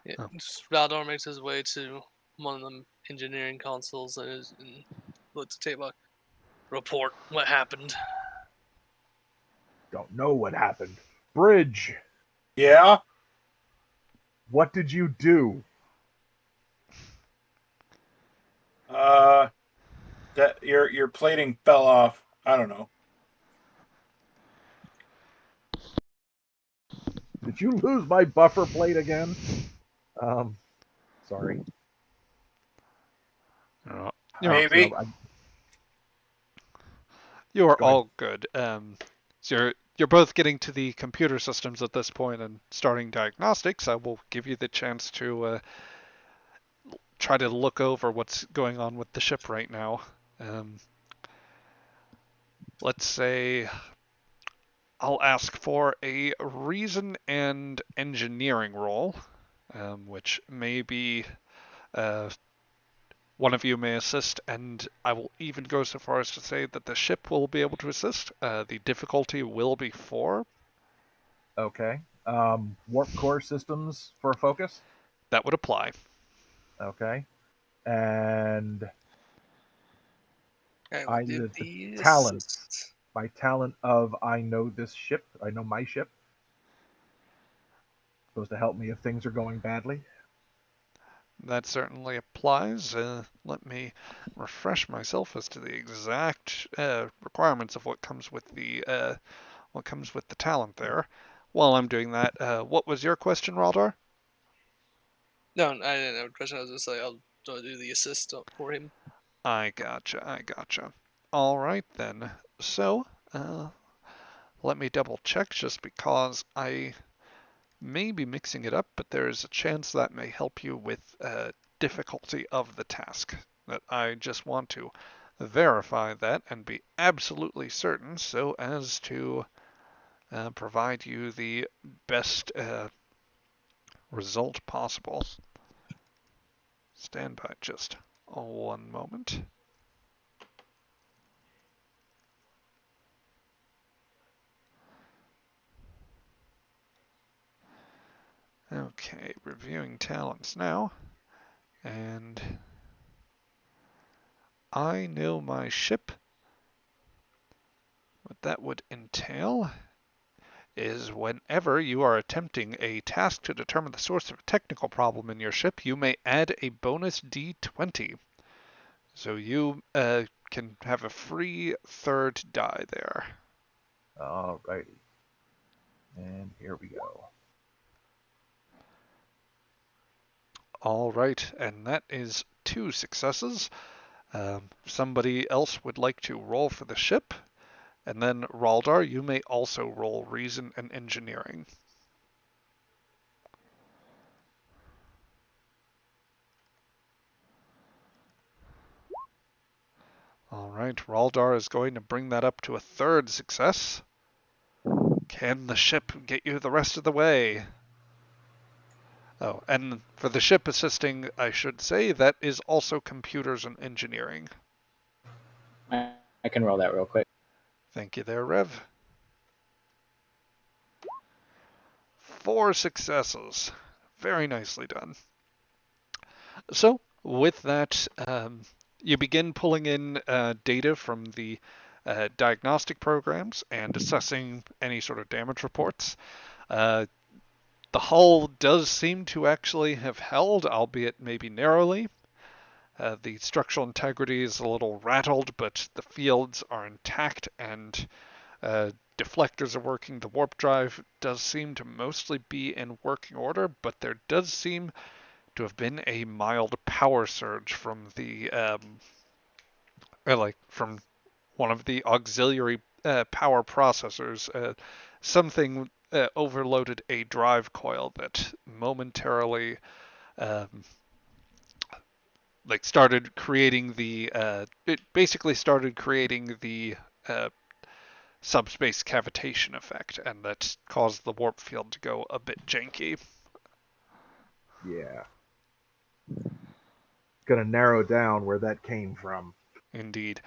Yeah, Valdor makes his way to one of the engineering consoles and looks at TTRPG. Report what happened. Don't know what happened. Bridge, Yeah. what did you do? That your plating fell off. I don't know. Did you lose my buffer plate again? Sorry. Maybe. You are Go ahead. all good. So you're both getting to the computer systems at this point and starting diagnostics. I will give you the chance to try to look over what's going on with the ship right now. Let's say I'll ask for a reason and engineering roll, which may be one of you may assist, and I will even go so far as to say that the ship will be able to assist. The difficulty will be 4. Okay. Warp core systems for a focus. That would apply. Okay. And I did the the talent. assist. My talent of I know this ship. I know my ship. Supposed to help me if things are going badly. That certainly applies. Let me refresh myself as to the exact requirements of what comes with the talent there. While I'm doing that, what was your question, Raldar? No, I didn't have a question. I was just like, I'll do the assist for him. I gotcha. All right then. So, let me double check just because I may be mixing it up, but there is a chance that may help you with difficulty of the task. That I just want to verify that and be absolutely certain so as to provide you the best result possible. Stand by just one moment. Okay, reviewing talents now. And I know my ship. What that would entail is whenever you are attempting a task to determine the source of a technical problem in your ship, you may add a bonus D20. So you can have a free third die there. Alrighty. And here we go. All right, and that is 2 successes. Somebody else would like to roll for the ship. And then, Raldar, you may also roll Reason and Engineering. All right, Raldar is going to bring that up to a 3rd success. Can the ship get you the rest of the way? Oh, and for the ship assisting, I should say, that is also Computers and Engineering. I can roll that real quick. Thank you there, Rev. 4 successes. Very nicely done. So, with that, you begin pulling in data from the diagnostic programs and assessing any sort of damage reports. The hull does seem to actually have held, albeit maybe narrowly. The structural integrity is a little rattled, but the fields are intact and deflectors are working. The warp drive does seem to mostly be in working order, but there does seem to have been a mild power surge from the from one of the auxiliary power processors. Something overloaded a drive coil that momentarily started creating the it basically started creating the subspace cavitation effect, and that caused the warp field to go a bit janky. Yeah. Gonna narrow down where that came from. Indeed.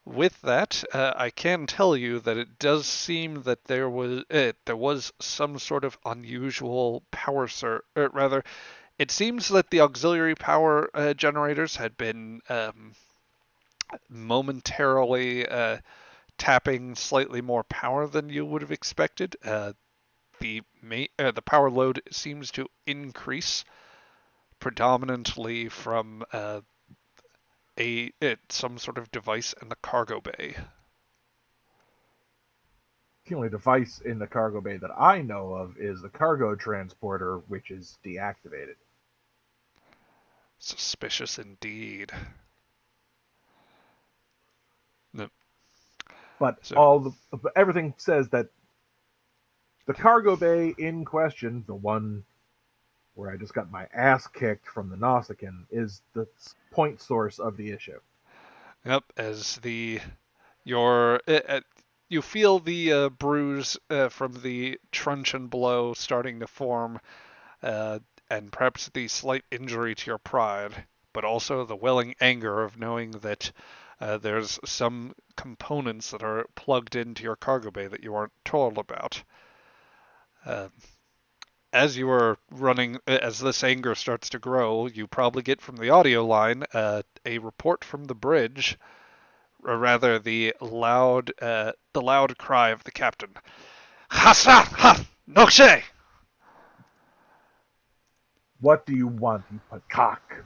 With that, I can tell you that it does seem that there was some sort of unusual power surge. Rather, it seems that the auxiliary power generators had been momentarily tapping slightly more power than you would have expected. The power load seems to increase predominantly from some sort of device in the cargo bay. The only device in the cargo bay that I know of is the cargo transporter, which is deactivated. Suspicious indeed. No. But So, everything says that the cargo bay in question, the one where I just got my ass kicked from the Nausicaan, is the point source of the issue. yep, as you feel the bruise from the truncheon blow starting to form, and perhaps the slight injury to your pride, but also the welling anger of knowing that there's some components that are plugged into your cargo bay that you aren't told about. As you are running, as this anger starts to grow, you probably get from the audio line a report from the bridge, or rather the loud cry of the captain. Hasa ha nokshe! What do you want, you peacock?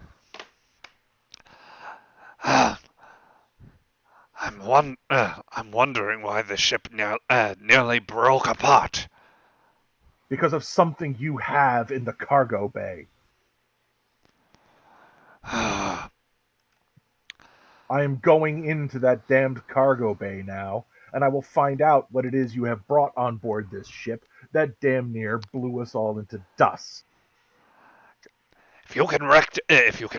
I'm wondering why the ship nearly broke apart. Because of something you have in the cargo bay. I am going into that damned cargo bay now, and I will find out what it is you have brought on board this ship that damn near blew us all into dust. If you can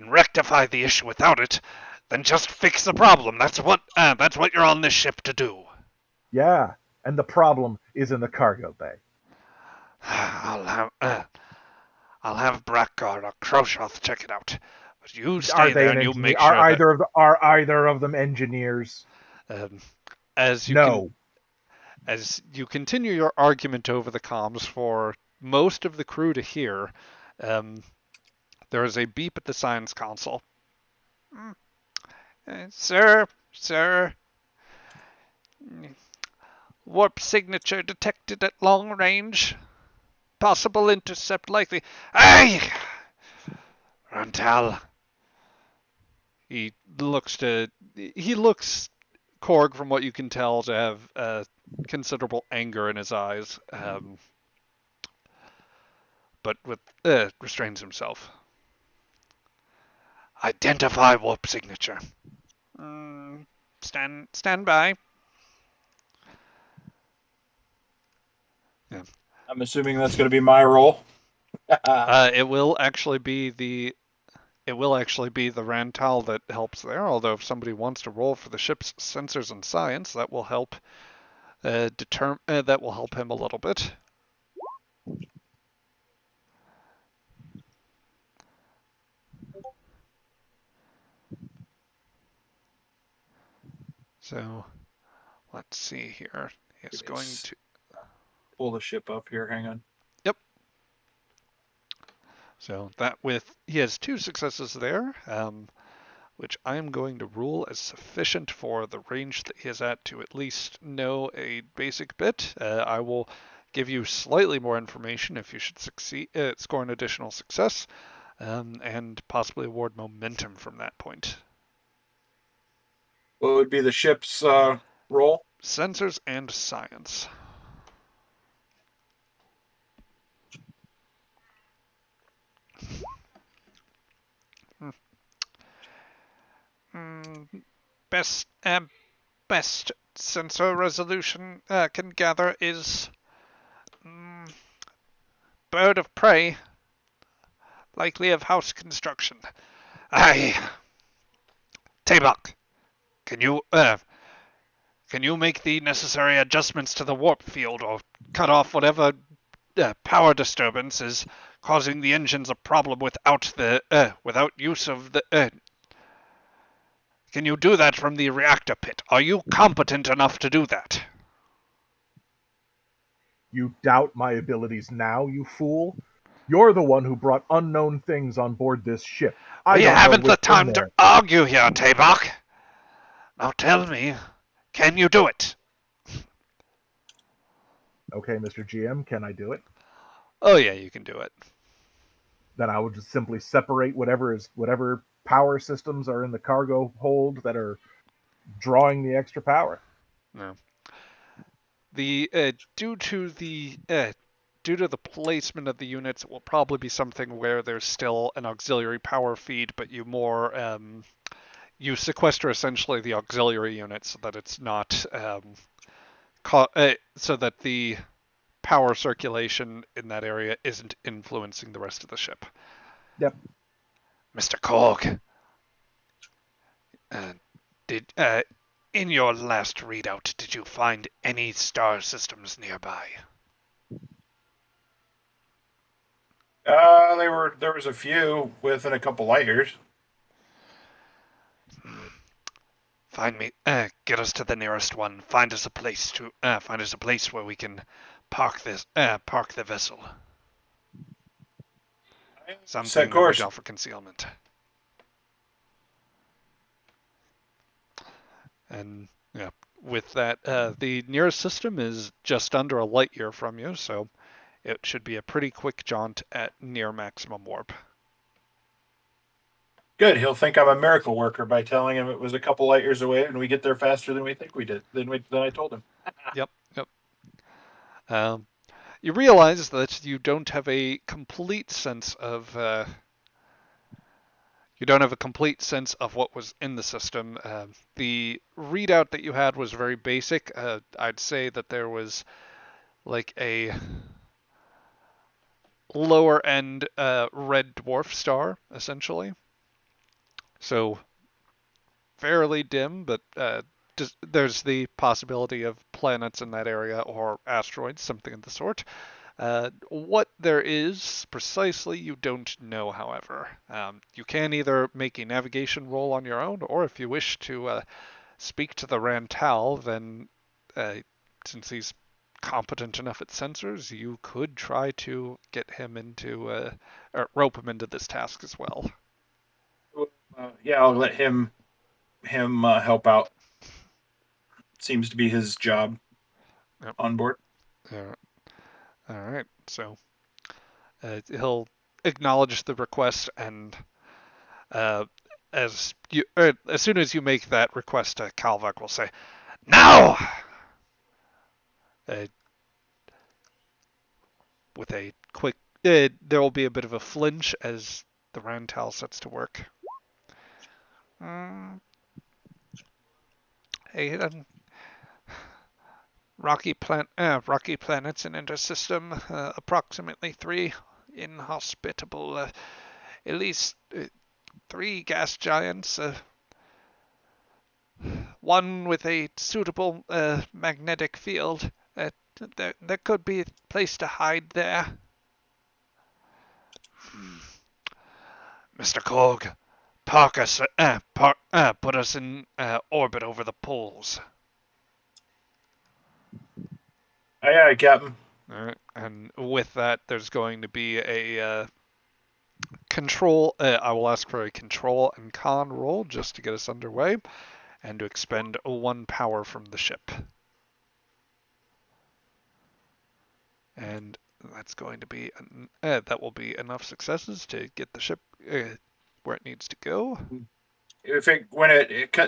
rectify the issue without it, then just fix the problem. That's what you're on this ship to do. Yeah, and the problem is in the cargo bay. I'll have Brackguard or Kroshoth check it out. But you Are stay they there an and you engineer? make sure that Are either of them engineers? um, as you No. as you continue your argument over the comms for most of the crew to hear, there is a beep at the science console. Sir, warp signature detected at long range. Possible intercept likely. Aye! Rantal. He looks, Korg, from what you can tell, to have considerable anger in his eyes, but restrains himself. Identify warp signature. Stand by. Yeah. I'm assuming that's going to be my role. It will actually be the Rantal that helps there. Although if somebody wants to roll for the ship's sensors and science, that will help that will help him a little bit. So let's see here. He's going to pull the ship up here. Hang on. Yep. So he has 2 successes there, which I am going to rule as sufficient for the range that he is at to at least know a basic bit. I will give you slightly more information if you should score an additional success, and possibly award momentum from that point. What would be the ship's role? Sensors and science. Best sensor resolution can gather is bird of prey, likely of house construction. Aye. TTRPG, can you make the necessary adjustments to the warp field or cut off whatever power disturbance is causing the engines a problem without use of the... Can you do that from the reactor pit? Are you competent enough to do that? You doubt my abilities now, you fool? You're the one who brought unknown things on board this ship. We haven't the time to argue here, TTRPG. Now tell me, can you do it? Okay, Mr. GM, can I do it? Oh yeah, you can do it. Then I will just simply separate whatever power systems are in the cargo hold that are drawing the extra power. No. Due to the placement of the units, it will probably be something where there's still an auxiliary power feed, but you sequester essentially the auxiliary units so that it's not so that the power circulation in that area isn't influencing the rest of the ship. Yep. Mr. Korg, in your last readout, did you find any star systems nearby? There was a few within a couple light years. Get us to the nearest one. Find us a place where we can park the vessel. Something that would offer concealment. And yeah, with that, the nearest system is just under a light year from you, so it should be a pretty quick jaunt at near maximum warp. Good. He'll think I'm a miracle worker by telling him it was a couple light years away, and we get there faster than we think we did. Than I told him. Yep. You realize that you don't have a complete sense of what was in the system. The readout that you had was very basic. I'd say that there was like a lower end red dwarf star, essentially. So fairly dim, but there's the possibility of planets in that area or asteroids, something of the sort. What there is precisely, you don't know, however. You can either make a navigation roll on your own, or if you wish to speak to the Rantal, then since he's competent enough at sensors, you could try to get him into, or rope him into this task as well. Yeah, I'll let him help out. Seems to be his job Yep. on board. All right, so he'll acknowledge the request, and as soon as you make that request, Kal'vak will say, "Now!" With a quick, there will be a bit of a flinch as the Rantal sets to work. Hey, rocky planets in intersystem, approximately 3 inhospitable, at least 3 gas giants, 1 with a suitable magnetic field. There could be a place to hide there. Mr. Korg, put us in orbit over the poles. Aye, aye, Captain. All right, and with that, there's going to be a control. I will ask for a control and con roll just to get us underway, and to expend 1 power from the ship. And that's going to be that will be enough successes to get the ship where it needs to go.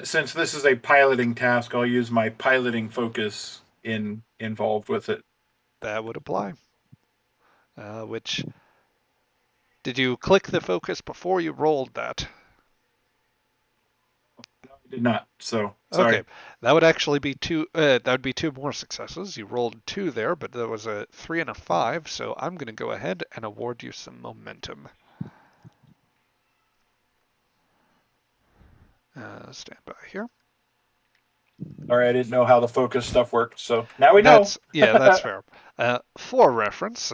Since this is a piloting task, I'll use my piloting focus involved with it. That would apply. Which, did you click the focus before you rolled that? No, I did not. So sorry. Okay, that would actually be 2. That would be 2 more successes. You rolled 2 there, but there was a 3 and a 5. So I'm going to go ahead and award you some momentum. Stand by here. Sorry, I didn't know how the focus stuff worked. So now we know. That's fair. For reference,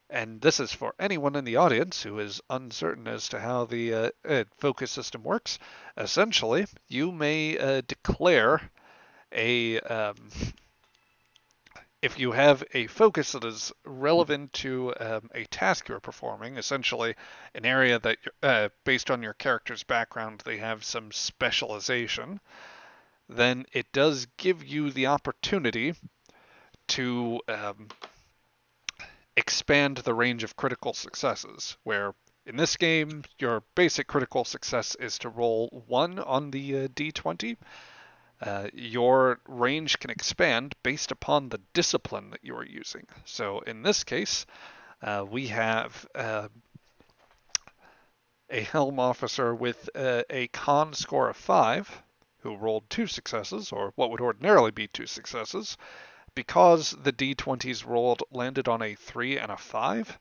and this is for anyone in the audience who is uncertain as to how the focus system works. Essentially, you may declare a if you have a focus that is relevant to a task you're performing, essentially an area that, based on your character's background, they have some specialization, then it does give you the opportunity to expand the range of critical successes, where in this game, your basic critical success is to roll 1 on the d20. Your range can expand based upon the discipline that you are using. So in this case, we have a helm officer with a con score of 5, who rolled 2 successes, or what would ordinarily be 2 successes. Because the d20s landed on a 3 and a 5,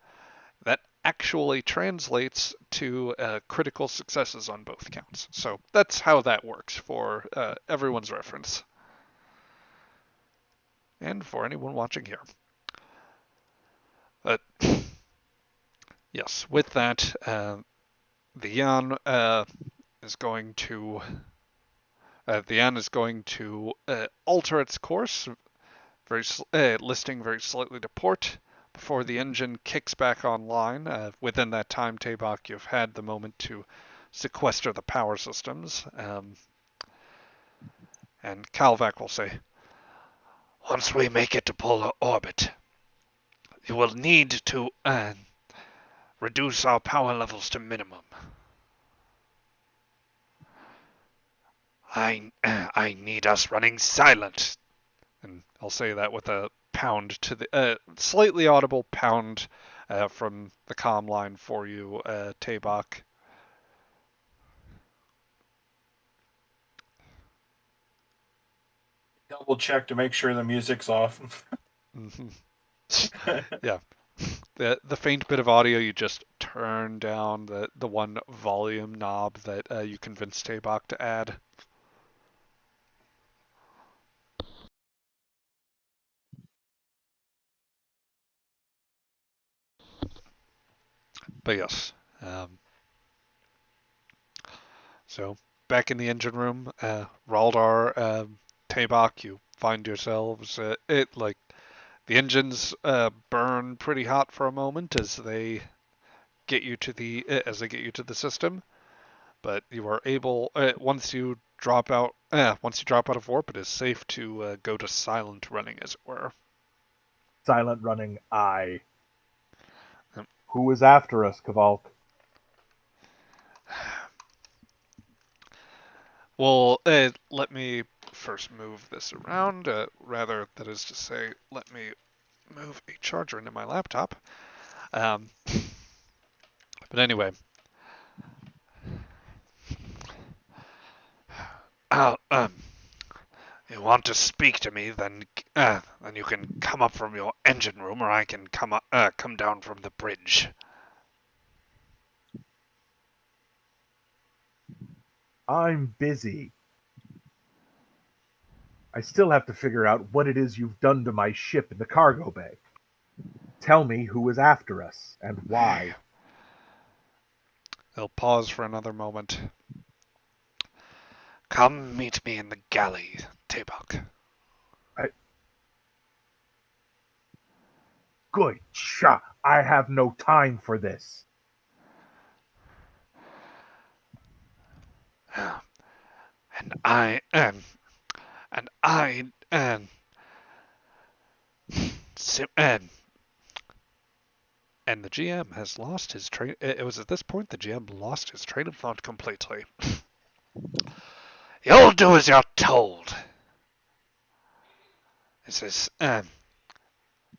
that actually translates to critical successes on both counts. So that's how that works for everyone's reference. And for anyone watching here. But yes, with that, the Yan is going to alter its course, listing very slightly to port before the engine kicks back online. Within that time, TTRPG, you've had the moment to sequester the power systems. And Kal'vak will say, "Once we make it to polar orbit, you will need to reduce our power levels to minimum. I need us running silent." And I'll say that with a pound to the slightly audible pound from the comm line for you, TTRPG. Double check to make sure the music's off. Mm-hmm. Yeah. The faint bit of audio, you just turn down the one volume knob that you convinced TTRPG to add. But yes. So back in the engine room, Raldar, TABOQ, you find yourselves like the engines burn pretty hot for a moment as they get you to the system, but you are able once you drop out of warp, it is safe to go to silent running, as it were. Silent running, aye. Yep. Who is after us, Kal'vak? Well, let me first move this around. Rather, that is to say, let me move a charger into my laptop. But anyway, uh, um, you want to speak to me, then you can come up from your engine room, or I can come down from the bridge. I'm busy. I still have to figure out what it is you've done to my ship in the cargo bay. Tell me who is after us and why. They'll pause for another moment. Come meet me in the galley, TTRPG. Good shot. I have no time for this. And I and I and the GM has lost his train. It was at this point the GM lost his train of thought completely. You'll do as you're told. He says,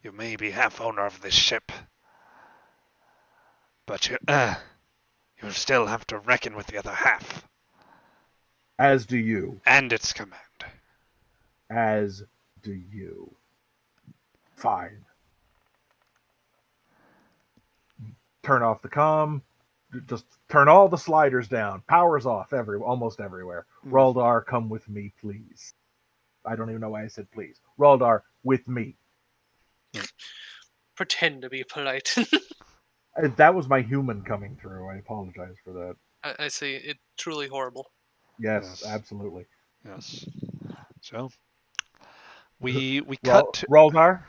you may be half owner of this ship, but you still have to reckon with the other half. As do you. And its command. As do you. Fine. Turn off the comm. Just turn all the sliders down. Power's off almost everywhere. Raldar, come with me, please. I don't even know why I said please. Raldar, with me. Pretend to be polite. That was my human coming through. I apologize for that. I see. It's truly horrible. Yes, absolutely. Yes. So we cut to... Raldar,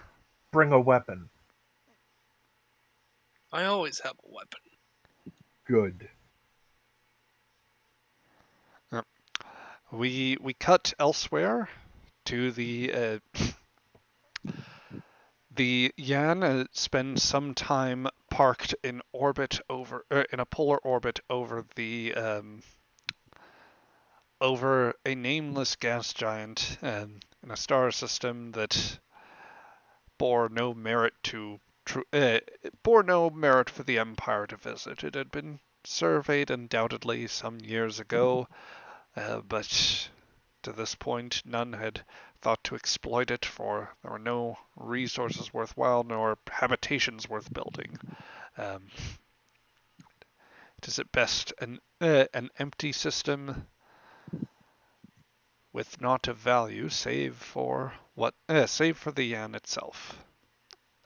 bring a weapon. I always have a weapon. Good. We cut elsewhere to the Yan spends some time parked in in a polar orbit over a nameless gas giant in a star system that bore no merit for the Empire to visit. It had been surveyed undoubtedly some years ago, but to this point, none had thought to exploit it, for there were no resources worthwhile nor habitations worth building. It is at best an empty system with naught of value save for the Yan itself,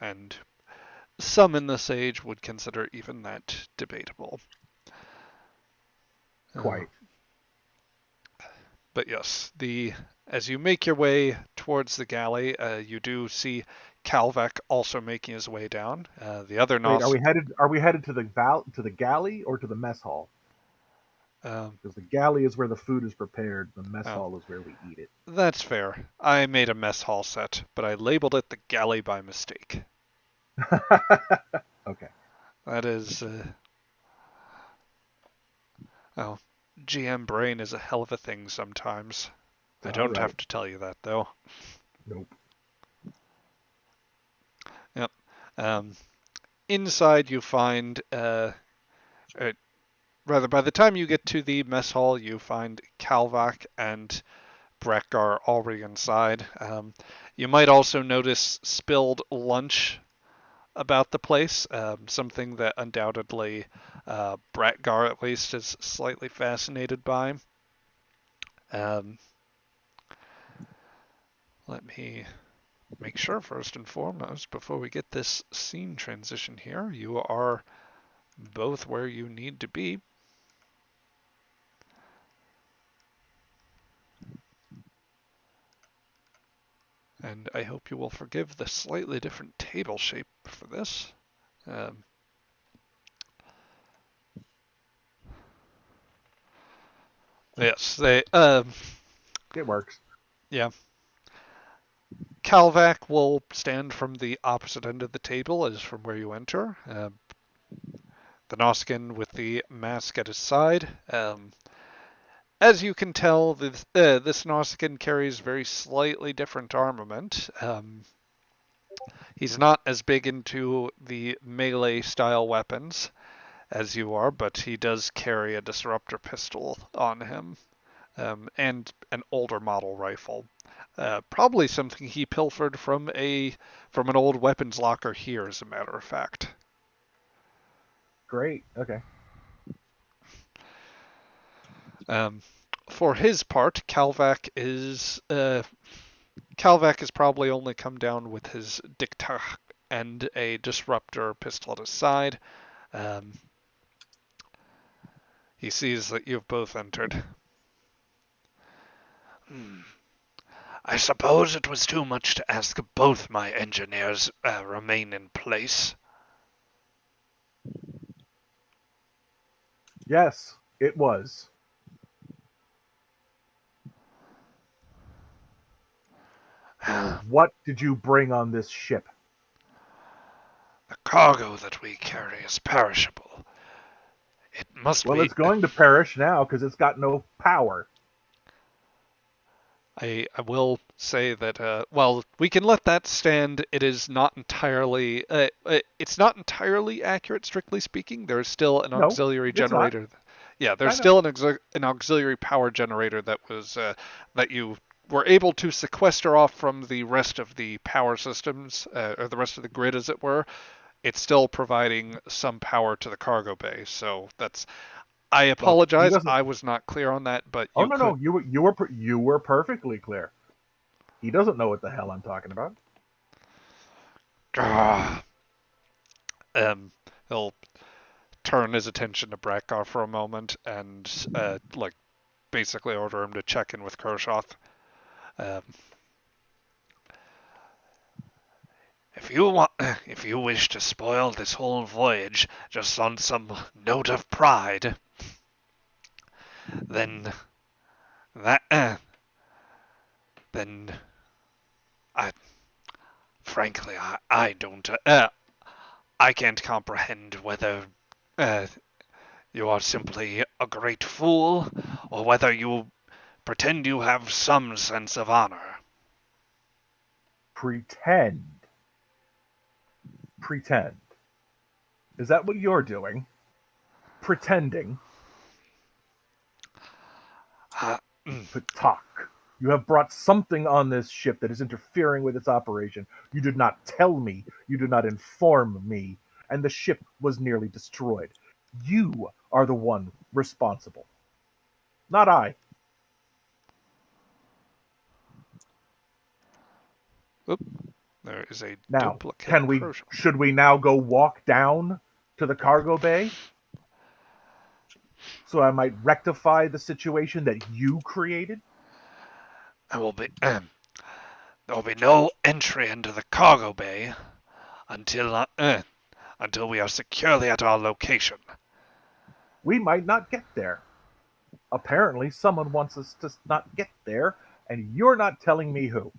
and some in this age would consider even that debatable. Quite. But yes, as you make your way towards the galley, you do see Kal'vak also making his way down. The other Wait, Nos. are we headed to the galley or to the mess hall? Because the galley is where the food is prepared. The mess hall is where we eat it. That's fair. I made a mess hall set, but I labeled it the galley by mistake. Okay. That is. GM brain is a hell of a thing sometimes. I don't have to tell you that, though. Nope. Yep. Inside, you find. Rather, by the time you get to the mess hall, you find Kal'vak and Brekgar already inside. You might also notice spilled lunch about the place, something that undoubtedly Brekgar at least is slightly fascinated by. Let me make sure first and foremost, before we get this scene transition here, you are both where you need to be. And I hope you will forgive the slightly different table shape for this. Yes, It works. yeah. Kal'vak will stand from the opposite end of the table as from where you enter. The Nausicaan with the mask at his side. As you can tell, this Nausicaan carries very slightly different armament. He's not as big into the melee style weapons as you are, but he does carry a disruptor pistol on him, and an older model rifle. Probably something he pilfered from an old weapons locker here, as a matter of fact. Great. Okay. For his part, Kal'vak has probably only come down with his diktar and a disruptor pistol at his side. He sees that you've both entered. I suppose it was too much to ask both my engineers remain in place. Yes, it was. What did you bring on this ship? The cargo that we carry is perishable. It must Well, be... it's going to perish now because it's got no power. I will say that well, we can let that stand. It is not entirely it's not entirely accurate, strictly speaking. There's still an No, auxiliary it's not. generator. Yeah, I there's know. still an auxiliary power generator that was that you were able to sequester off from the rest of the power systems, or the rest of the grid, as it were. It's still providing some power to the cargo bay. So that's. I Look, he apologize. doesn't. I was not clear on that, but Oh you no, could. no, you were perfectly clear. He doesn't know what the hell I'm talking about. Ah, Um, he'll turn his attention to Brakar for a moment and like basically order him to check in with Kershoth. Um, if you wish to spoil this whole voyage just on some note of pride, then that then I frankly I don't I can't comprehend whether uh, you are simply a great fool or whether you pretend you have some sense of honor. Pretend. Pretend. Is that what you're doing? Pretending. Uh, But talk. You have brought something on this ship that is interfering with its operation. You did not tell me. You did not inform me. And the ship was nearly destroyed. You are the one responsible. Not I. Oop, there is a Now, duplicate Kershoth. should we now go walk down to the cargo bay? So I might rectify the situation that you created? there will be no entry into the cargo bay until we are securely at our location. We might not get there. Apparently, someone wants us to not get there, and you're not telling me who.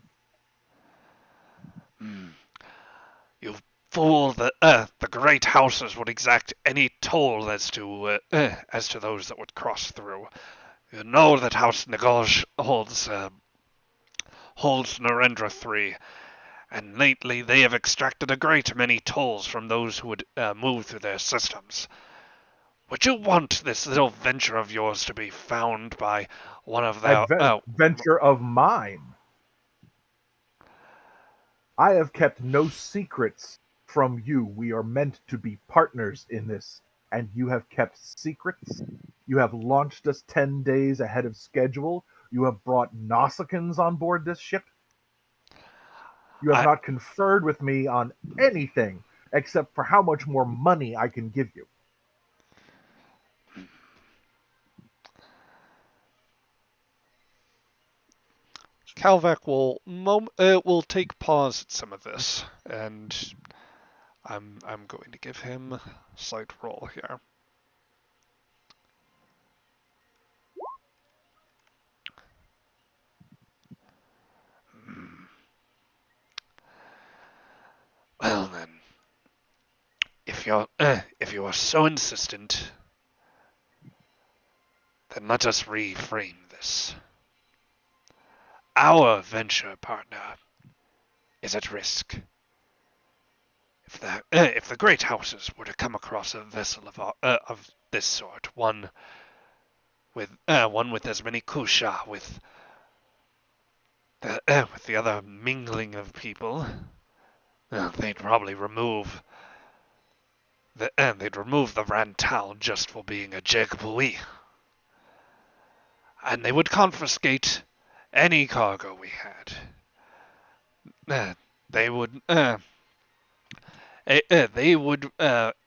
You fool! The great houses would exact any toll as to those that would cross through. You know that House Nagoj holds Narendra III, and lately they have extracted a great many tolls from those who would move through their systems. Would you want this little venture of yours to be found by one of their... Adventure of mine. I have kept no secrets from you. We are meant to be partners in this, and you have kept secrets. You have launched us 10 days ahead of schedule. You have brought Nausicaans on board this ship. You have not conferred with me on anything except for how much more money I can give you. Kal'vak will take pause at some of this, and I'm going to give him a slight roll here. Well then, if you are so insistent, then let us reframe this. Our venture partner is at risk. If the great houses were to come across a vessel of this sort, one with as many kusha, with the other mingling of people, they'd probably remove they'd remove the Rantal just for being a Jegpui. And they would confiscate any cargo we had. They would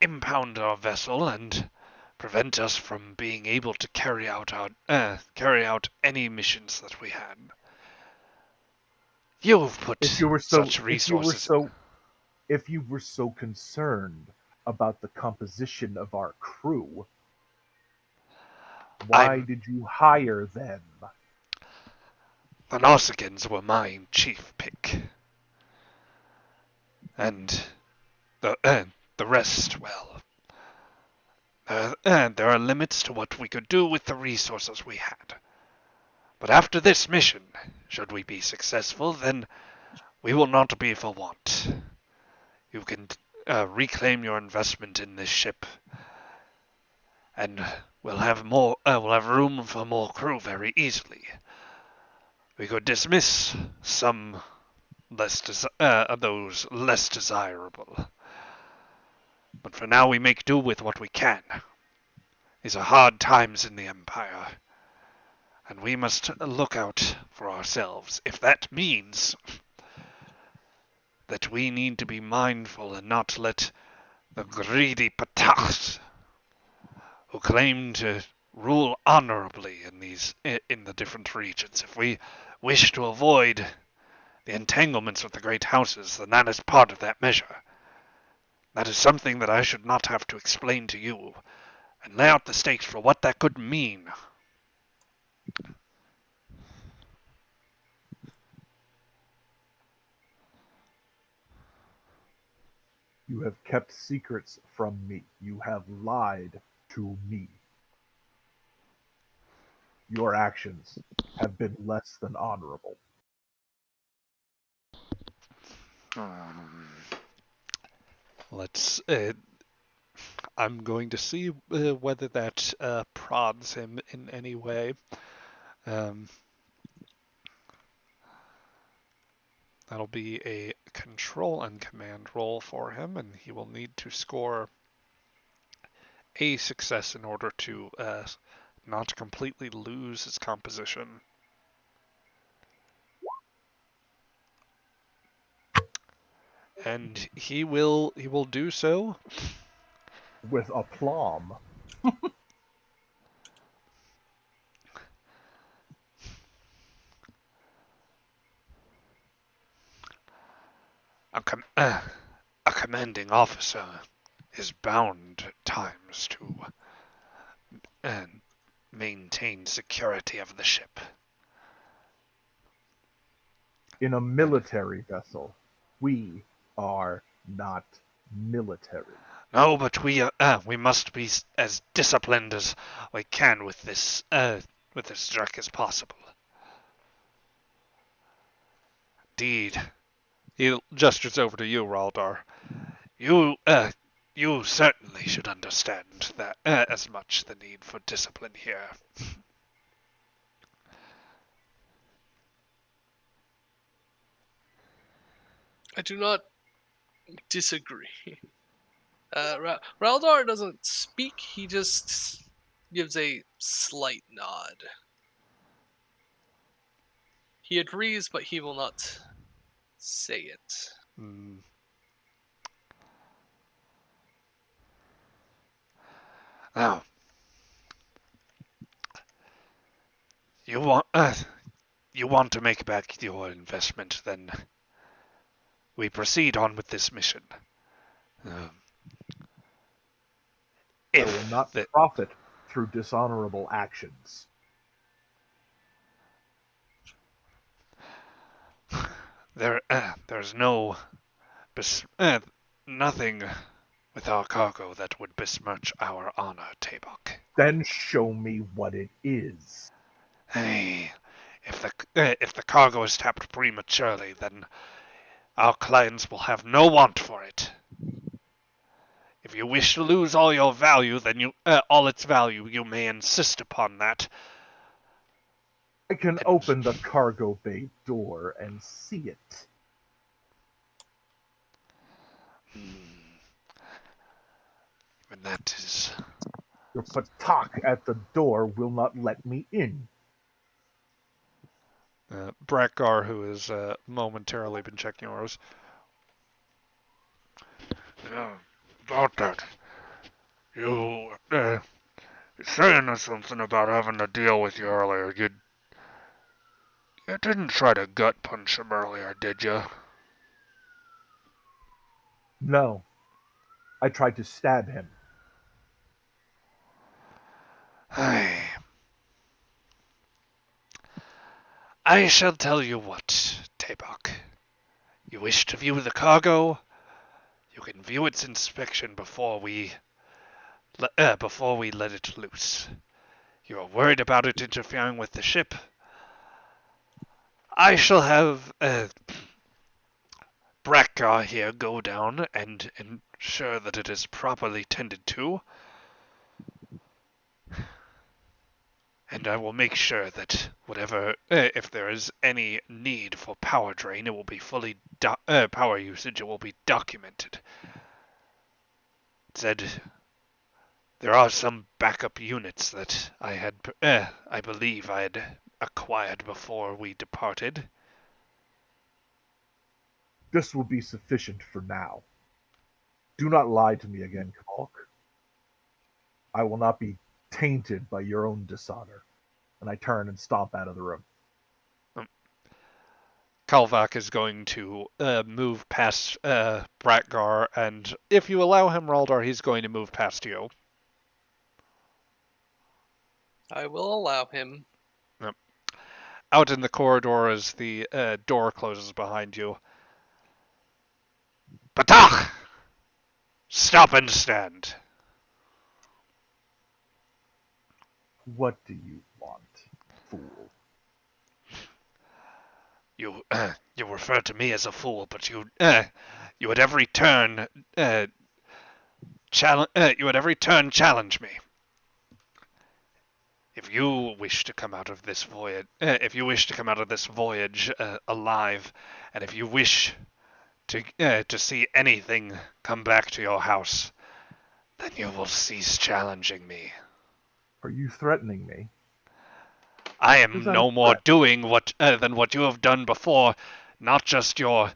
impound our vessel and prevent us from being able to carry out any missions that we had. You've put such resources. If you were so concerned about the composition of our crew, why did you hire them? The Nausicaans were my chief pick. And the rest, well, there are limits to what we could do with the resources we had. But after this mission, should we be successful, then we will not be for want. You can reclaim your investment in this ship, and we'll have room for more crew very easily. We could dismiss some those less desirable. But for now we make do with what we can. These are hard times in the Empire, and we must look out for ourselves. If that means that we need to be mindful and not let the greedy Pataks, who claim to rule honorably in the different regions, if we wish to avoid the entanglements with the great houses, then that is part of that measure. That is something that I should not have to explain to you, and lay out the stakes for what that could mean. You have kept secrets from me. You have lied to me. Your actions have been less than honorable. Let's. I'm going to see whether that prods him in any way. That'll be a control and command roll for him, and he will need to score a success in order to not completely lose his composition. And he will do so with aplomb. A commanding officer is bound at times to maintain security of the ship. In a military vessel, we are not military. No, but we must be as disciplined as we can with this Drek as possible. Indeed. He gestures over to you, Raldar. You certainly should understand that as much the need for discipline here. I do not disagree. Raldar doesn't speak, he just gives a slight nod. He agrees, but he will not say it. Now, you you want to make back your investment, then we proceed on with this mission. I If will not the, profit through dishonorable actions. there's nothing with our cargo that would besmirch our honor, TTRPG. Then show me what it is. Hey, if the cargo is tapped prematurely, then our clients will have no want for it. If you wish to lose all your value, then all its value, you may insist upon that. I can And, open the cargo bay door and see it. and that is... Your patak at the door will not let me in. Brakgar, who has momentarily been checking yours. Yeah, about that. You, saying something about having to deal with you earlier. You didn't try to gut punch him earlier, did you? No. I tried to stab him. I shall tell you what, TTRPG. You wish to view the cargo? You can view its inspection before we let it loose. You are worried about it interfering with the ship? I shall have Brakgar here go down and ensure that it is properly tended to. And I will make sure that if there is any need for power drain, it will be power usage, it will be documented. It said there are some backup units that I believe I had acquired before we departed. This will be sufficient for now. Do not lie to me again, Kalk. I will not be tainted by your own dishonor. And I turn and stomp out of the room. Kal'vak is going to move past Brakgar, and if you allow him, Raldar, he's going to move past you. I will allow him. Yep. Out in the corridor as the door closes behind you. Batach! Stop and stand. What do you want, fool? You refer to me as a fool, but you at every turn challenge me. If you wish to come out of this voyage, alive, and if you wish to see anything come back to your house, then you will cease challenging me. Are you threatening me? I Is am that no a more threat? doing than what you have done before. Not just your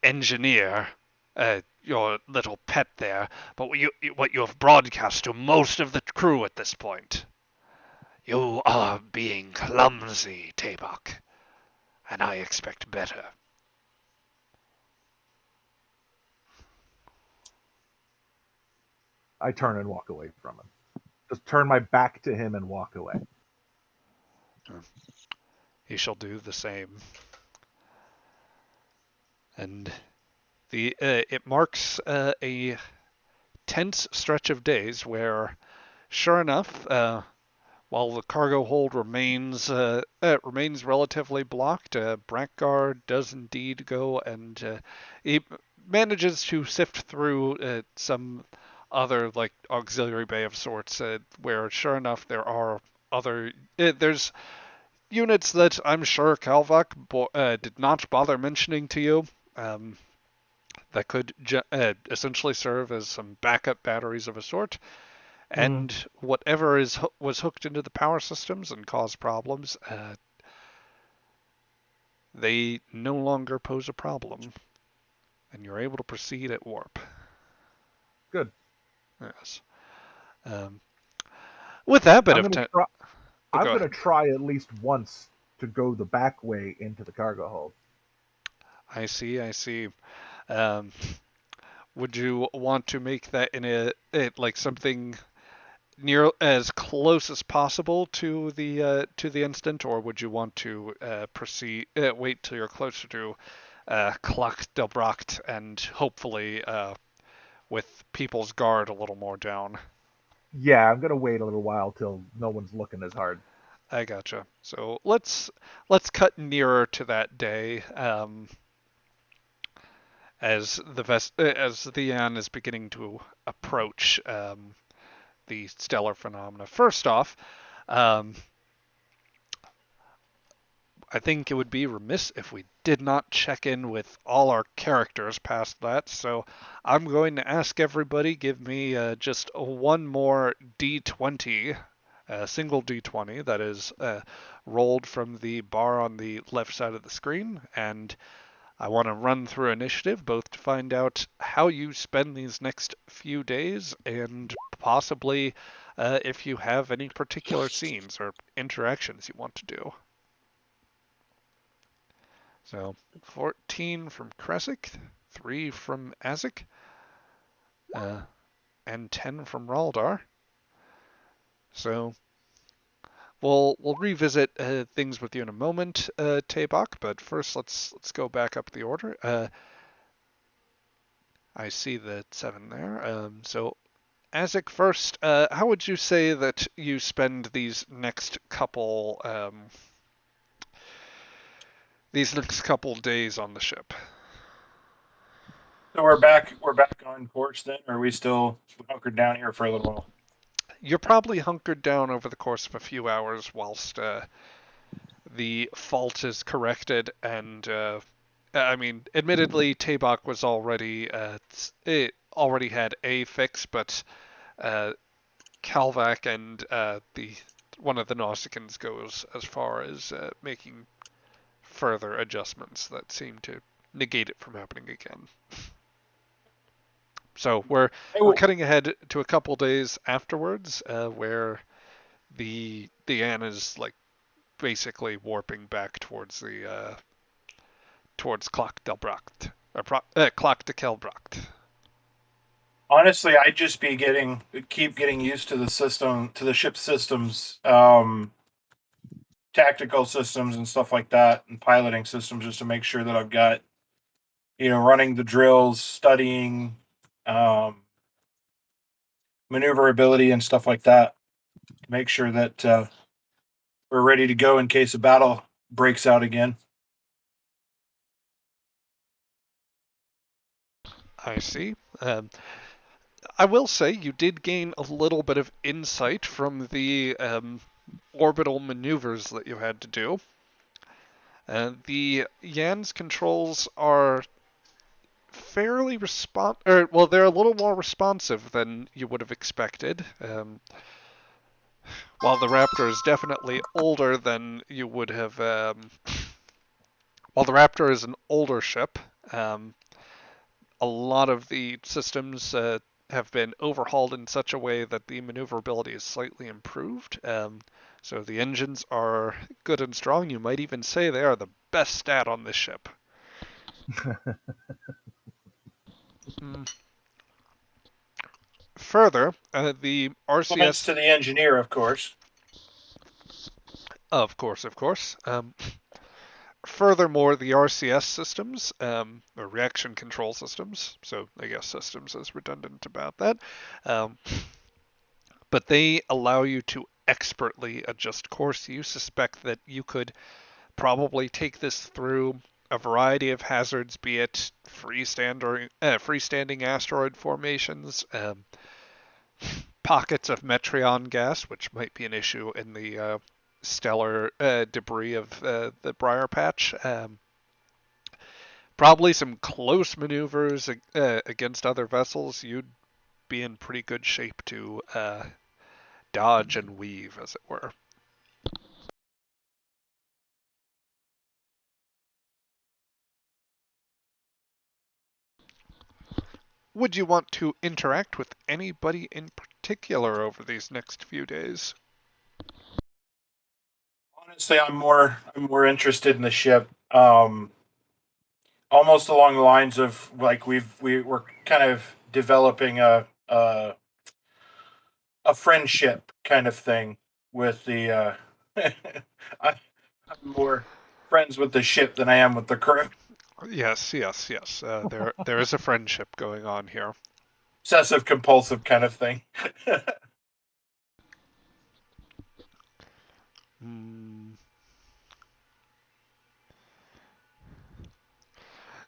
engineer, your little pet there, but what you have broadcast to most of the crew at this point. You are being clumsy, TTRPG, and I expect better. I turn and walk away from him. Just turn my back to him and walk away. He shall do the same. And it marks a tense stretch of days where, sure enough, while the cargo hold remains relatively blocked, Brakgar does indeed go and he manages to sift through some other like auxiliary bay of sorts, where sure enough there are there's units that I'm sure Kal'vak did not bother mentioning to you. That could essentially serve as some backup batteries of a sort. And whatever was hooked into the power systems and caused problems, they no longer pose a problem, and you're able to proceed at warp. Good. Yes. With that bit I'm of gonna time, try. I'm go gonna ahead. try at least once to go the back way into the cargo hold. I see, I see. Um, would you want to make that in like something near as close as possible to the instant, or would you want to proceed? Wait till you're closer to Klak Delbracht and hopefully with people's guard a little more down. Yeah, I'm gonna wait a little while till no one's looking as hard. I gotcha. So let's cut nearer to that day as as the Yan is beginning to approach the stellar phenomena. First off, um, I think it would be remiss if we did not check in with all our characters past that. So I'm going to ask everybody give me just one more D20, a single D20 that is rolled from the bar on the left side of the screen, and I want to run through initiative both to find out how you spend these next few days and possibly if you have any particular scenes or interactions you want to do. So 14 from Kresik, 3 from Azik, and 10 from Raldar. So we'll revisit things with you in a moment, TTRPG, but first let's go back up the order. I see the 7 there. So Azik first, how would you say that you spend these next couple days on the ship? So we're back on course then, or are we still hunkered down here for a little while? You're probably hunkered down over the course of a few hours whilst the fault is corrected, and I mean, admittedly, TTRPG was already it already had a fix, but Kal'vak and the one of the Nausicaans goes as far as making further adjustments that seem to negate it from happening again. So we're cutting ahead to a couple days afterwards, where the Anne is like basically warping back towards the towards Klak Delbracht or Klak de Kelbracht. Honestly, I'd just be keep getting used to the system, to the ship systems, tactical systems and stuff like that, and piloting systems, just to make sure that I've got, running the drills, studying, maneuverability and stuff like that. Make sure that we're ready to go in case a battle breaks out again. I see. I will say you did gain a little bit of insight from the orbital maneuvers that you had to do. The Yan's controls are fairly they're a little more responsive than you would have expected. While the Raptor is definitely older than you would have, while the Raptor is an older ship, a lot of the systems have been overhauled in such a way that the maneuverability is slightly improved. So the engines are good and strong. You might even say they are the best stat on this ship. Further, the RCS... Compliments to the engineer, of course. Of course. Furthermore, the RCS systems, or reaction control systems, so I guess systems is redundant about that, but they allow you to expertly adjust course. You suspect that you could probably take this through a variety of hazards, be it freestanding asteroid formations, pockets of Metreon gas, which might be an issue in the stellar debris of the Briar Patch. Probably some close maneuvers against other vessels. You'd be in pretty good shape to dodge and weave, as it were. Would you want to interact with anybody in particular over these next few days? Honestly, I'm more interested in the ship. Almost along the lines of like we're kind of developing a friendship kind of thing with the. I'm more friends with the ship than I am with the crew. Yes, yes, yes. There is a friendship going on here. Obsessive compulsive kind of thing. Mm,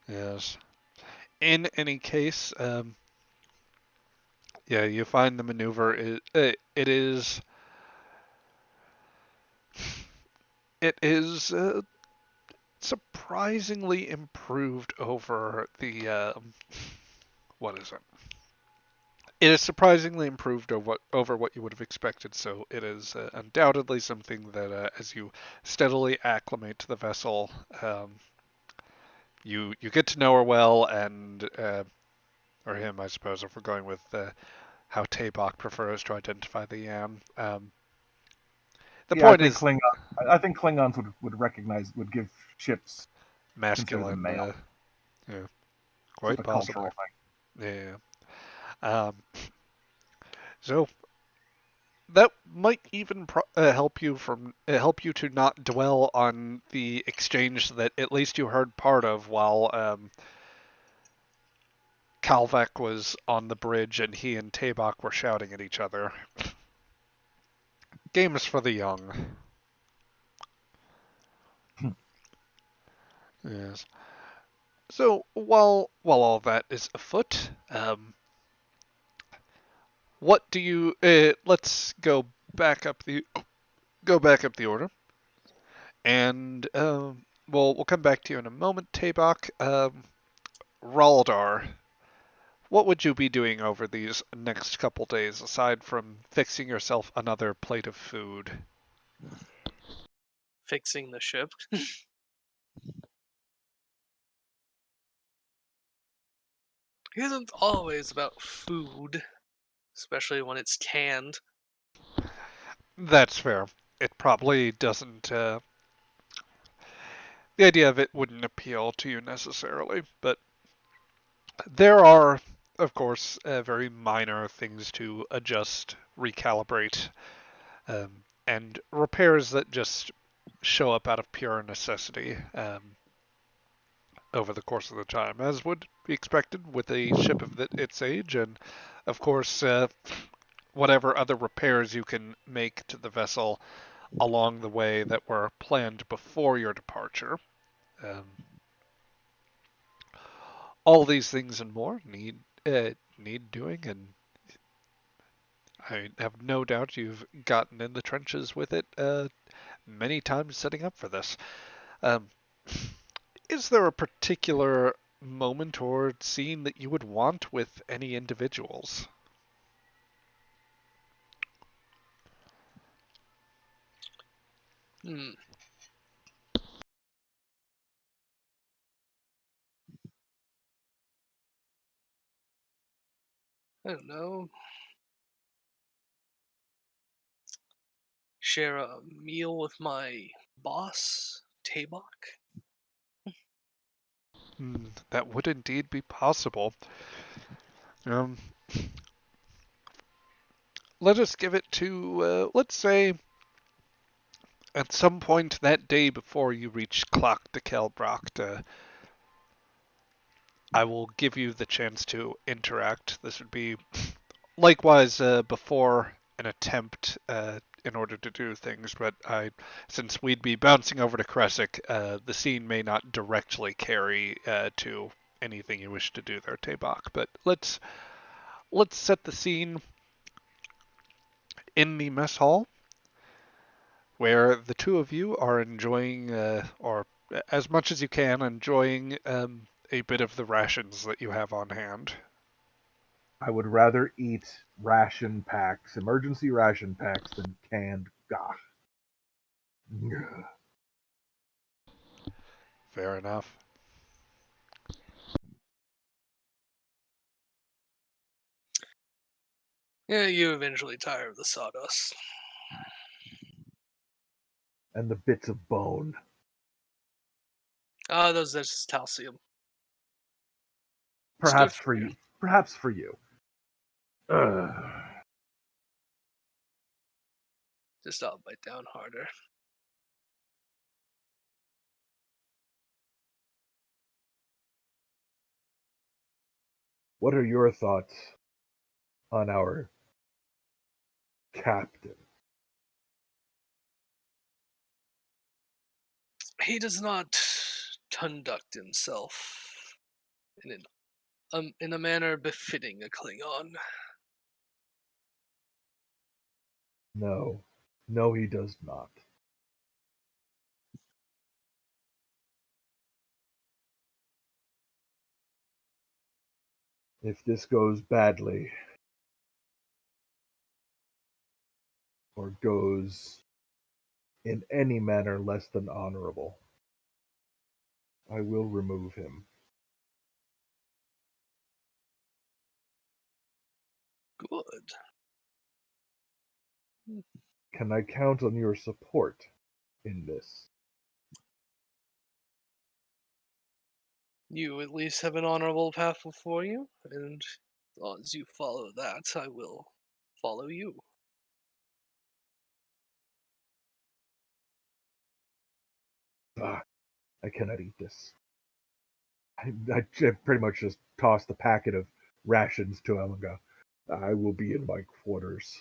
yes. In any case, yeah, you find the maneuver. It is surprisingly improved over the what is it? It is surprisingly improved over what you would have expected. So it is undoubtedly something that, as you steadily acclimate to the vessel, you get to know her well, and or him, I suppose, if we're going with how TTRPG prefers to identify the Yam. The Yeah, point is I think Klingons would recognize would give ships consider them masculine. male. Yeah, It's just quite a cultural possibly. thing. Yeah. So that might even help you to not dwell on the exchange that at least you heard part of while Kal'vak was on the bridge and he and TTRPG were shouting at each other. Games for the young. Yes. So while all that is afoot, what do you? Let's go back up the order, and we'll come back to you in a moment, TTRPG. Raldar, what would you be doing over these next couple days aside from fixing yourself another plate of food? Fixing the ship. It isn't always about food, especially when it's canned. That's fair. It probably doesn't. The idea of it wouldn't appeal to you necessarily, but there are, of course, very minor things to adjust, recalibrate, and repairs that just show up out of pure necessity over the course of the time, as would be expected with a ship of its age, and of course, whatever other repairs you can make to the vessel along the way that were planned before your departure. Um, all these things and more need doing, and I have no doubt you've gotten in the trenches with it many times setting up for this. Um, is there a particular moment or scene that you would want with any individuals? Hmm. I don't know. Share a meal with my boss, TTRPG. That would indeed be possible. Um, let us give it to, let's say, at some point that day before you reach Clock de Kelbrocht, I will give you the chance to interact. This would be likewise before an attempt in order to do things, but since we'd be bouncing over to Kresic, the scene may not directly carry to anything you wish to do there, TTRPG. But let's set the scene in the mess hall, where the two of you are enjoying, or as much as you can, enjoying a bit of the rations that you have on hand. I would rather eat ration packs, emergency ration packs, than canned gosh. Fair enough. Yeah, you eventually tire of the sawdust. and the bits of bone. Those are just calcium. It's good Perhaps for you. Perhaps for you. Ugh. Just I'll bite down harder. What are your thoughts on our captain? He does not conduct himself in a manner befitting a Klingon. No. No, he does not. If this goes badly, or goes in any manner less than honorable, I will remove him. Good. Can I count on your support in this? You at least have an honorable path before you, and as long as you follow that, I will follow you. Ah, I cannot eat this. I pretty much just tossed the packet of rations to him and go, I will be in my quarters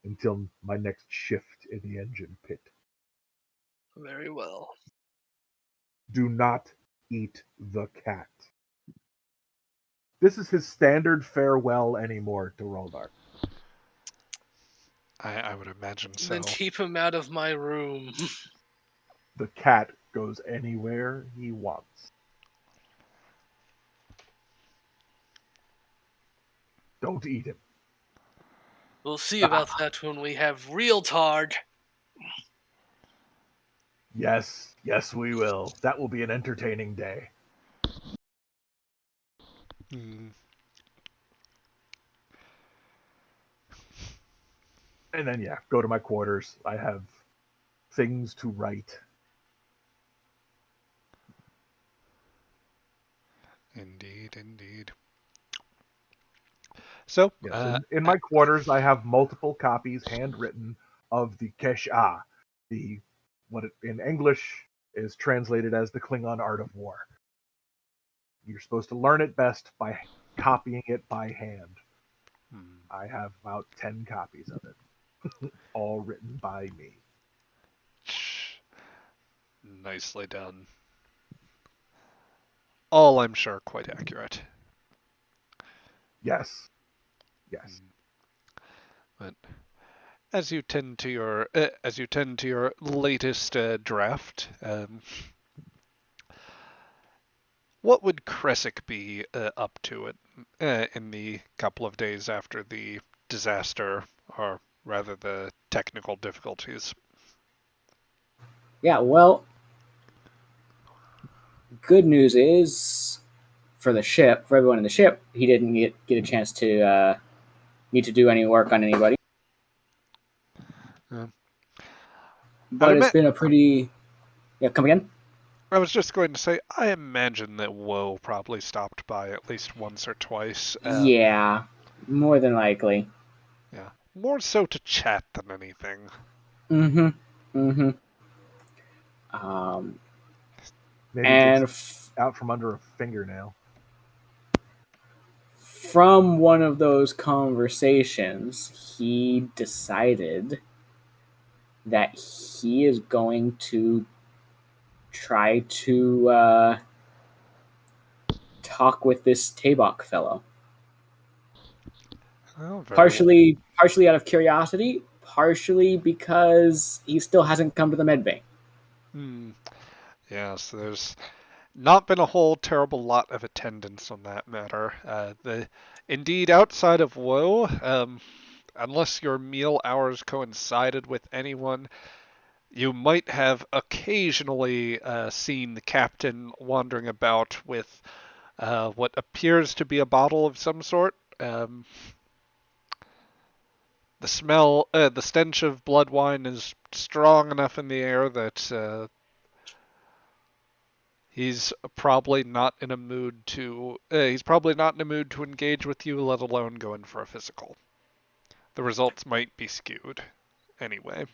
until my next shift in the engine pit. Very well. Do not eat the cat. This is his standard farewell anymore to Roldar. I would imagine so. Then keep him out of my room. The cat goes anywhere he wants. Don't eat him. We'll see about that when we have real Targ. Yes, we will. That will be an entertaining day. Hmm. And then, go to my quarters. I have things to write. Indeed. So, Yes, in my quarters, I have multiple copies, handwritten, of the Kesha, the what it, in English is translated as the Klingon art of war. You're supposed to learn it best by copying it by hand. I have about 10 copies of it, all written by me. nicely done. All, I'm sure, quite accurate. Yes. But as you tend to your latest draft, what would Kresic be up to in the couple of days after the disaster, or rather the technical difficulties? Yeah, well, good news is for the ship, for everyone in the ship, he didn't get a chance to need to do any work on anybody. But it's been a pretty... Yeah, come again? I was just going to say, I imagine that Woe probably stopped by at least once or twice. Yeah, more than likely. Yeah, more so to chat than anything. Mm-hmm. Maybe and it's out from under a fingernail. From one of those conversations, he decided that he is going to try to talk with this TTRPG fellow. Oh, partially out of curiosity, partially because he still hasn't come to the medbay. Yes, there's not been a whole terrible lot of attendance on that matter. Indeed, outside of Woe, unless your meal hours coincided with anyone, you might have occasionally seen the captain wandering about with what appears to be a bottle of some sort. the smell, the stench of blood wine is strong enough in the air that he's probably not in a mood to engage with you, let alone go in for a physical. The results might be skewed, anyway.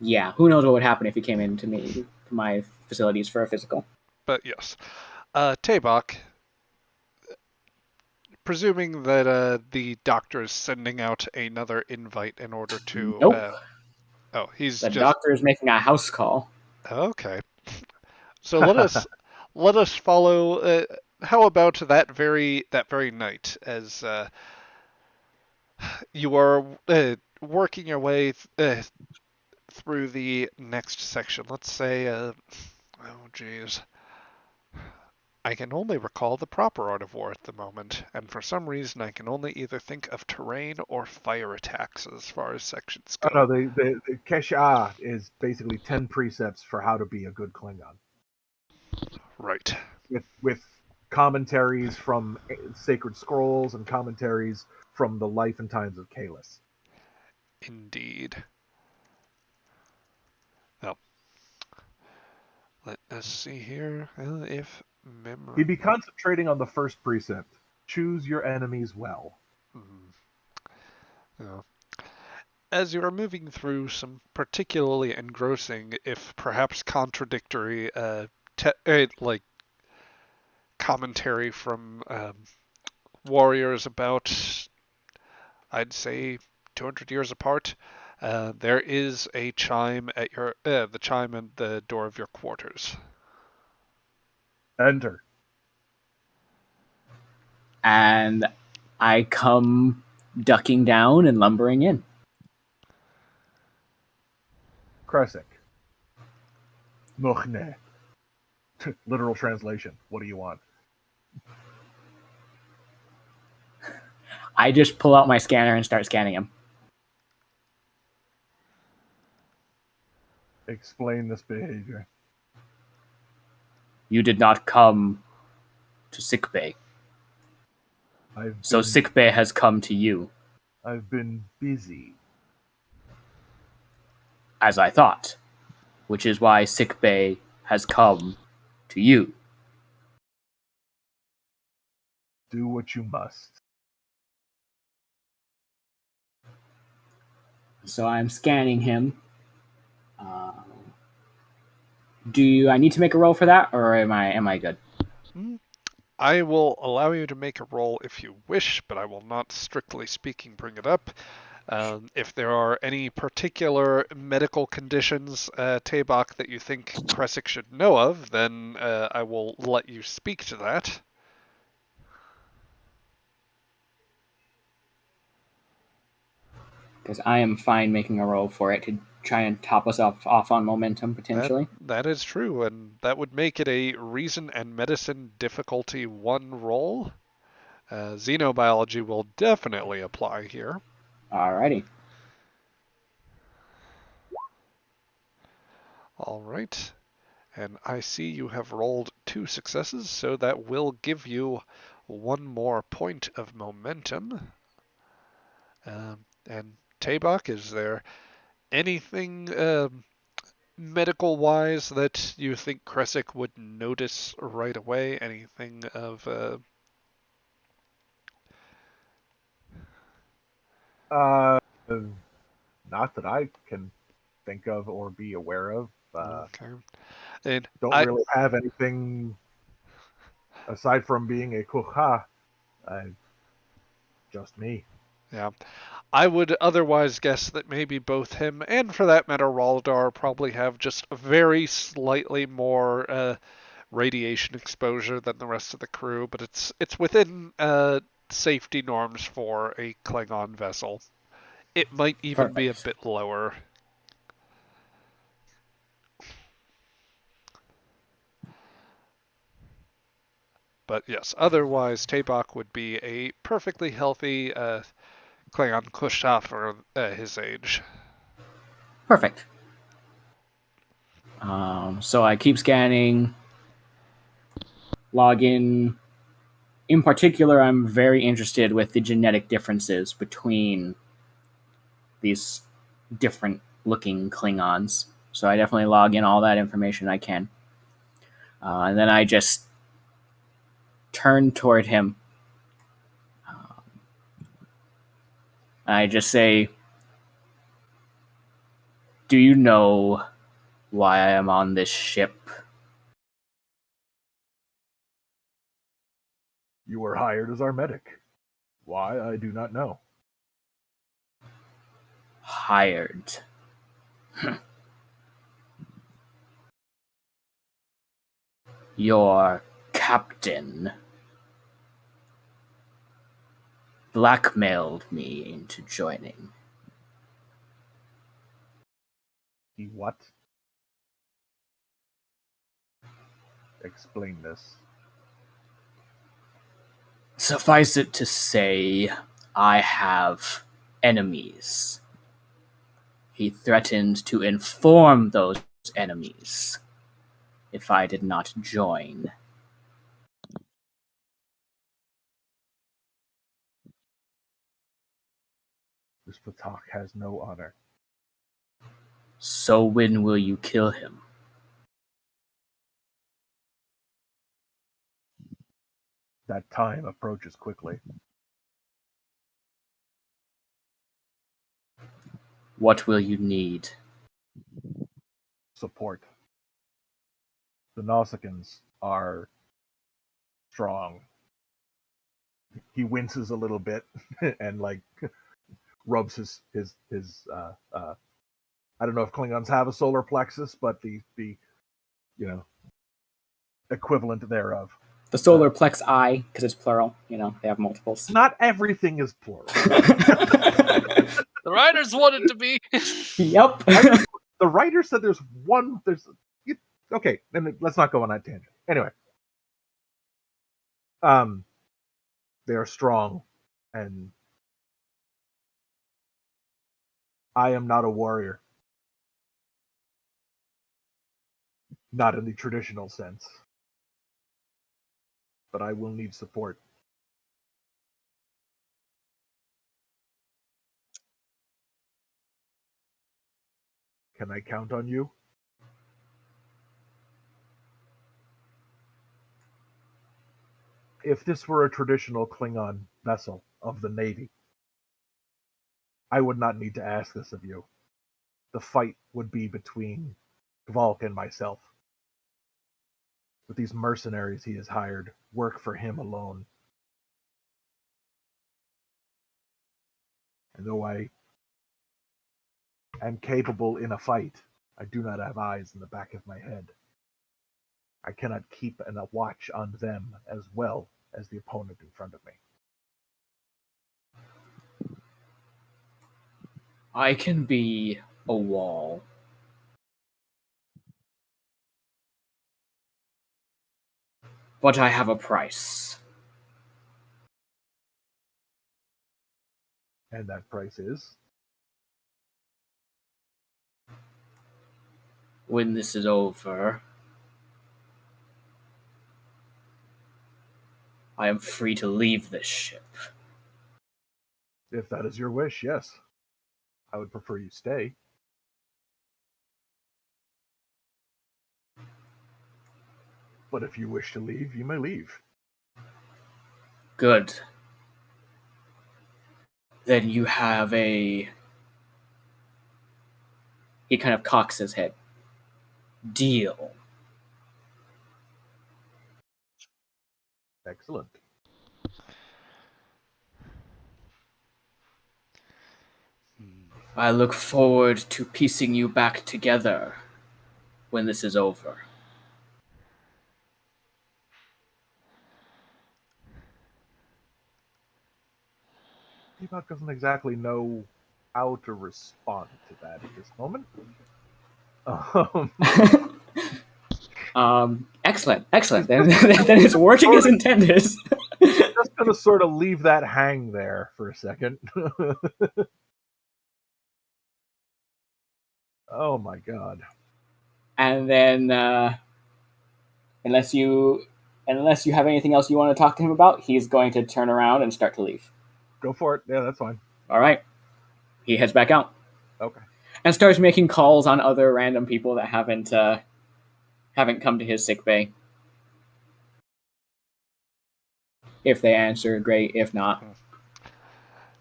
Yeah, who knows what would happen if he came into my facilities for a physical. But yes, TTRPG, presuming that the doctor is sending out another invite in order to. Nope. He's The just doctor is making a house call. okay. So let us follow. How about that very night, as you are working your way through the next section? Let's say, oh geez, I can only recall the proper art of war at the moment, and for some reason I can only either think of terrain or fire attacks as far as sections go. Oh no, the Kesha is basically 10 precepts for how to be a good Klingon. Right. With commentaries from sacred scrolls and commentaries from the life and times of Kalis. Indeed. Now, let us see here. If memory. He'd be concentrating on the first precept. Choose your enemies well. Yeah. As you are moving through some particularly engrossing, if perhaps contradictory, like commentary from warriors about, I'd say, 200 years apart, there is a chime at the chime at the door of your quarters. Enter. And I come ducking down and lumbering in. Kresik. Mukhne. Literal translation. What do you want? I just pull out my scanner and start scanning him. Explain this behavior. You did not come to sickbay. So sickbay has come to you. I've been busy. As I thought. Which is why sickbay has come to you. Do what you must. So I'm scanning him. Do I need to make a roll for that, or am I good? I will allow you to make a roll if you wish, but I will not, strictly speaking, bring it up. If there are any particular medical conditions, TTRPG, that you think Kresik should know of, then I will let you speak to that. Because I am fine making a roll for it to try and top us off on momentum, potentially. That is true, and that would make it a Reason and Medicine difficulty 1 roll. Xenobiology will definitely apply here. Alrighty. All right. And I see you have rolled 2 successes, so that will give you 1 more point of momentum. And TTRPG, is there anything medical-wise that you think Kresik would notice right away? Anything of... Not that I can think of or be aware of. Okay. And Don't really have anything aside from being a kuha. Just me. Yeah. I would otherwise guess that maybe both him and, for that matter, Raldar probably have just very slightly more radiation exposure than the rest of the crew, but it's within safety norms for a Klingon vessel. It might even be a bit lower. But yes, otherwise, TTRPG would be a perfectly healthy Klingon Kusha for his age. Perfect. So I keep scanning, log in In particular, I'm very interested with the genetic differences between these different looking Klingons. So I definitely log in all that information I can. And then I just turn toward him. I just say, "Do you know why I am on this ship?" You were hired as our medic. Why, I do not know. Hired. Your captain blackmailed me into joining. He what? Explain this. Suffice it to say, I have enemies. He threatened to inform those enemies if I did not join. This Patak has no honor. So when will you kill him? That time approaches quickly. What will you need? Support. The Nausicaans are strong. He winces a little bit and like rubs his I don't know if Klingons have a solar plexus, but the equivalent thereof. The solar plex eye, because it's plural. They have multiples. Not everything is plural. The writers want it to be. Yep. The writer said there's one. Okay, then let's not go on that tangent. Anyway, they are strong, and I am not a warrior, not in the traditional sense, but I will need support. Can I count on you? If this were a traditional Klingon vessel of the Navy, I would not need to ask this of you. The fight would be between Kvalk and myself. But these mercenaries he has hired work for him alone. And though I am capable in a fight, I do not have eyes in the back of my head. I cannot keep a watch on them as well as the opponent in front of me. I can be a wall. But I have a price. And that price is? When this is over, I am free to leave this ship. If that is your wish, yes. I would prefer you stay. But if you wish to leave, you may leave. Good. Then you have a... He kind of cocks his head. Deal. Excellent. I look forward to piecing you back together when this is over. TTRPG doesn't exactly know how to respond to that at this moment. Excellent. Then it's working as intended. Just going to sort of leave that hang there for a second. Oh my god. And then, unless you And unless you have anything else you want to talk to him about, he's going to turn around and start to leave. Go for it. Yeah, that's fine. All right. He heads back out. Okay. And starts making calls on other random people that haven't come to his sick bay. If they answer, great. If not,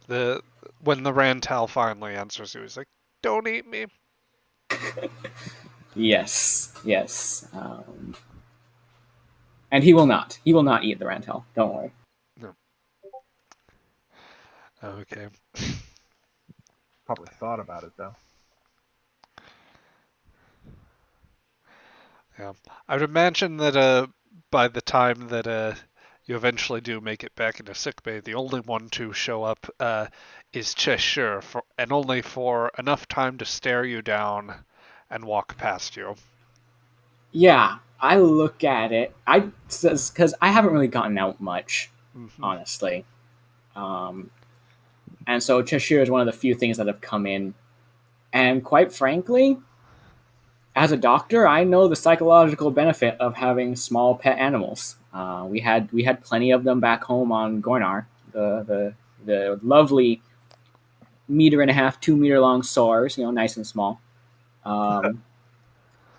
When the Rantal finally answers, he was like, "Don't eat me." yes. And he will not. He will not eat the Rantel. Don't worry. No. Okay. Probably thought about it though. Yeah. I would imagine that by the time that you eventually do make it back into sickbay, the only one to show up is Cheshire, and only for enough time to stare you down and walk past you. Yeah, I look at it. Because I haven't really gotten out much, honestly. And so Cheshire is one of the few things that have come in. And quite frankly, as a doctor, I know the psychological benefit of having small pet animals. We had plenty of them back home on Gornar, the lovely 1.5 meter, 2 meter long saurs, nice and small.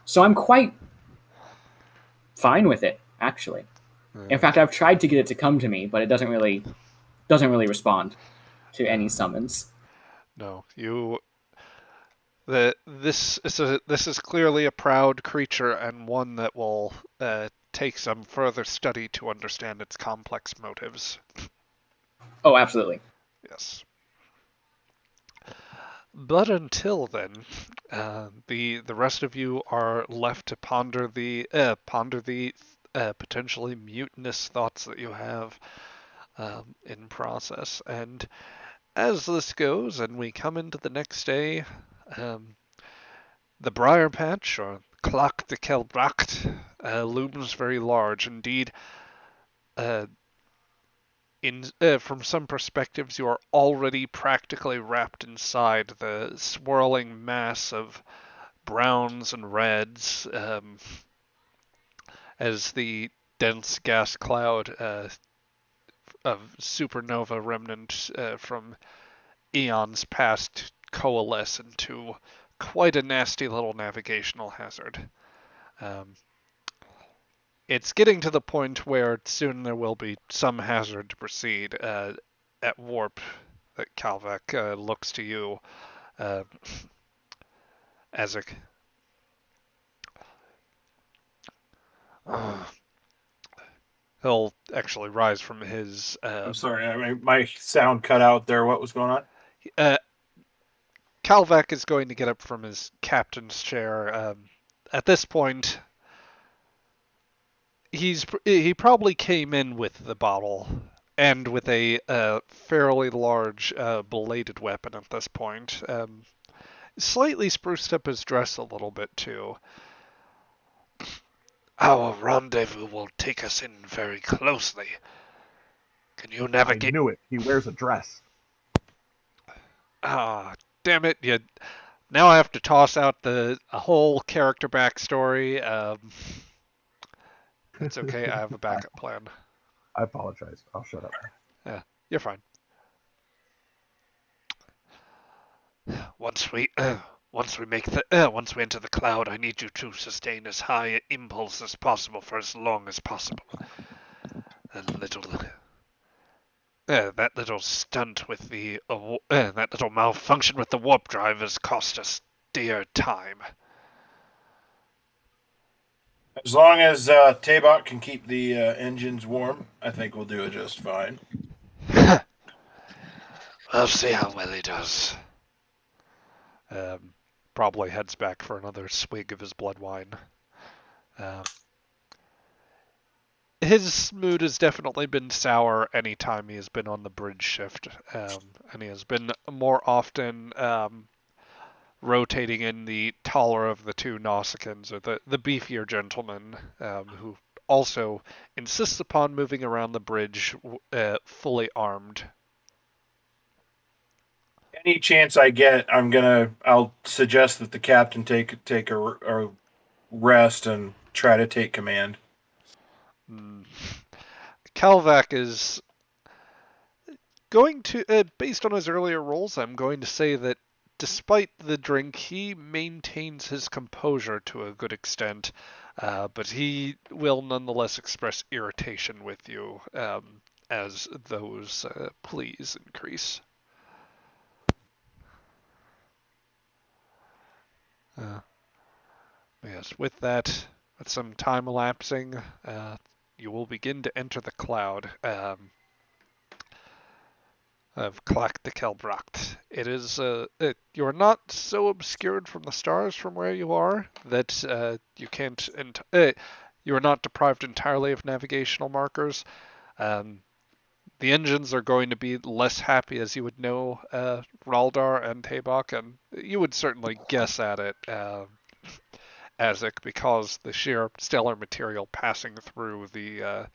So I'm quite fine with it, actually. In fact, I've tried to get it to come to me, but it doesn't really respond to any summons. No, this is clearly a proud creature and one that will take some further study to understand its complex motives. Oh, absolutely. Yes. But until then, the rest of you are left to ponder the potentially mutinous thoughts that you have in process. And as this goes, and we come into the next day, the Briar Patch, or Clock de Kelbracht, looms very large. Indeed, from some perspectives, you are already practically wrapped inside the swirling mass of browns and reds as the dense gas cloud of supernova remnant from eons past coalesce into quite a nasty little navigational hazard. It's getting to the point where soon there will be some hazard to proceed at warp. That Kal'vak looks to you as a he'll actually rise from his. I'm sorry, my sound cut out there. What was going on? Kal'vak is going to get up from his captain's chair. At this point, he probably came in with the bottle and with a fairly large bladed weapon at this point. Slightly spruced up his dress a little bit too. Our rendezvous will take us in very closely. Can you navigate? I knew it. He wears a dress. Ah, damn it! Now I have to toss out a whole character backstory. It's okay. I have a backup plan. I apologize. I'll shut up. Yeah, you're fine. Once we enter the cloud, I need you to sustain as high impulse as possible for as long as possible. That little stunt with that little malfunction with the warp drive has cost us dear time. As long as TTRPG can keep the engines warm, I think we'll do it just fine. I'll see how well he does. Probably heads back for another swig of his blood wine. His mood has definitely been sour any time he has been on the bridge shift, and he has been more often rotating in the taller of the two Nausicaans, or the beefier gentleman, who also insists upon moving around the bridge fully armed. Any chance I get, I'll suggest that the captain take a rest and try to take command. Kal'vak is going to, based on his earlier rolls, I'm going to say that despite the drink, he maintains his composure to a good extent, but he will nonetheless express irritation with you as those pleas increase. Yes, with that, with some time elapsing, you will begin to enter the cloud of Captain Kal'vak. It is you are not so obscured from the stars from where you are that you can't. You are not deprived entirely of navigational markers. Um, the engines are going to be less happy, as you would know, Raldar and TTRPG, and you would certainly guess at it, Azek, because the sheer stellar material passing through the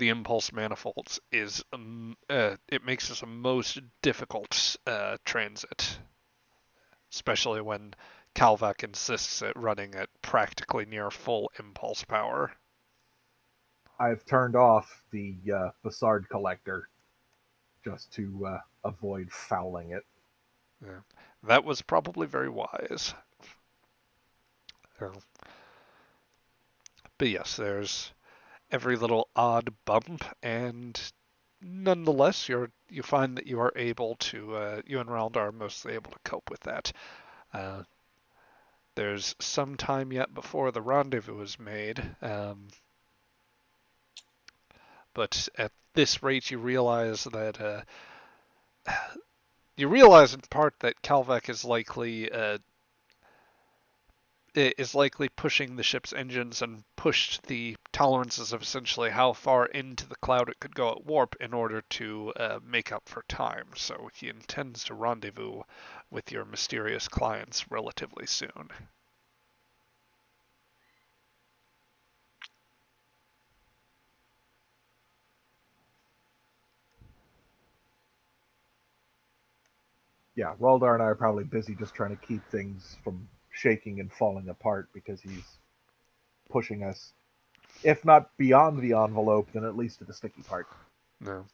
impulse manifolds is it makes this a most difficult transit, especially when Kal'vak insists at running at practically near full impulse power. I've turned off the Bassard collector just to avoid fouling it. Yeah. That was probably very wise. But yes, there's every little odd bump, and nonetheless, you find that you are able to, you and Rald are mostly able to cope with that. There's some time yet before the rendezvous is made, but at this rate, you realize that you realize in part that Kal'vak is likely pushing the ship's engines and pushed the tolerances of essentially how far into the cloud it could go at warp in order to make up for time. So he intends to rendezvous with your mysterious clients relatively soon. Yeah, Raldar and I are probably busy just trying to keep things from shaking and falling apart because he's pushing us, if not beyond the envelope, then at least to the sticky part. No.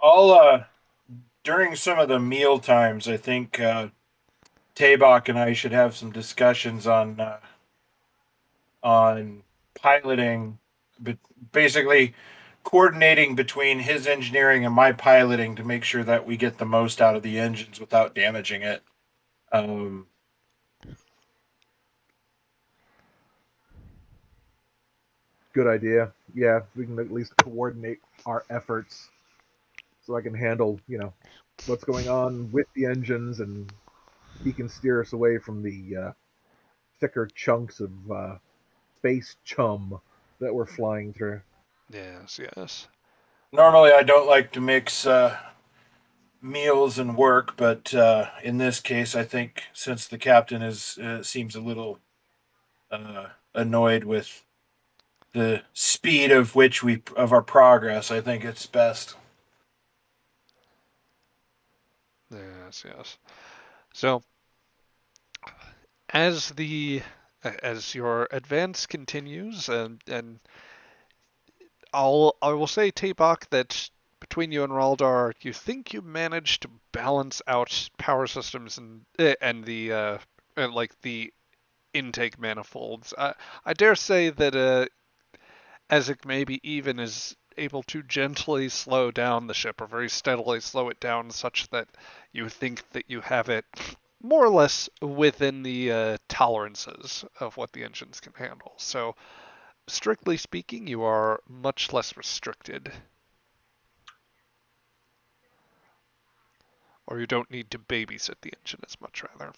I'll during some of the meal times, I think TTRPG and I should have some discussions on piloting, but basically coordinating between his engineering and my piloting to make sure that we get the most out of the engines without damaging it. Good idea. Yeah, we can at least coordinate our efforts so I can handle, what's going on with the engines, and he can steer us away from the thicker chunks of space chum that we're flying through. Yes, yes. Normally, I don't like to mix meals and work, but in this case, I think since the captain is seems a little annoyed with the speed of which we of our progress, I think it's best. Yes, yes. So as your advance continues, and I will say, TTRPG, that between you and Raldar, you think you managed to balance out power systems and like the intake manifolds. I dare say that Ezek maybe even is able to gently slow down the ship, or very steadily slow it down, such that you think that you have it more or less within the tolerances of what the engines can handle. So, strictly speaking, you are much less restricted. Or you don't need to babysit the engine as much, rather.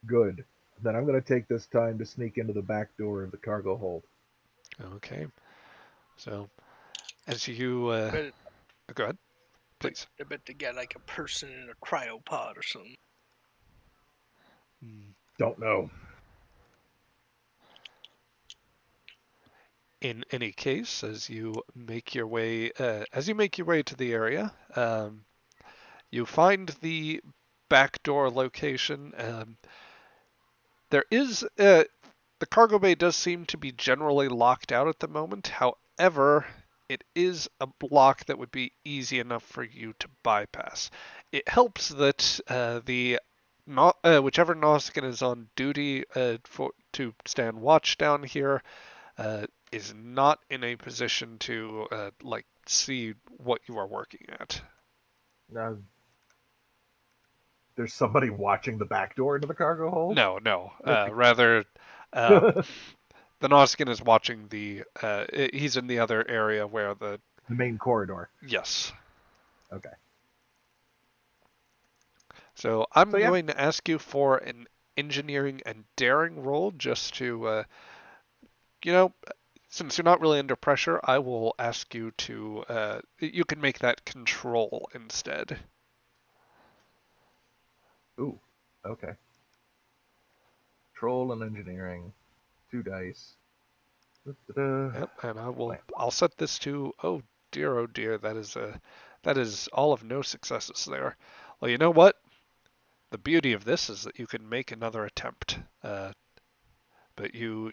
Good. Then I'm going to take this time to sneak into the back door of the cargo hold. Okay. So, as you... But go ahead, please. I bet they got like a person in a cryopod or something. Don't know. In any case, as you make your way to the area, you find the back door location. There is the cargo bay does seem to be generally locked out at the moment. However, it is a block that would be easy enough for you to bypass. It helps that whichever Nausicaan is on duty to stand watch down here is not in a position to see what you are working at. Now, there's somebody watching the back door into the cargo hold? No. Rather, the Nausicaan is watching he's in the other area where the main corridor. Yes. Okay. So I'm going to ask you for an engineering and daring roll just to, since you're not really under pressure, I will ask you to, you can make that control instead. Ooh, okay. Control and engineering, 2 dice. Yep, and I'll set this to, oh dear, that is all of no successes there. Well, you know what? The beauty of this is that you can make another attempt. But you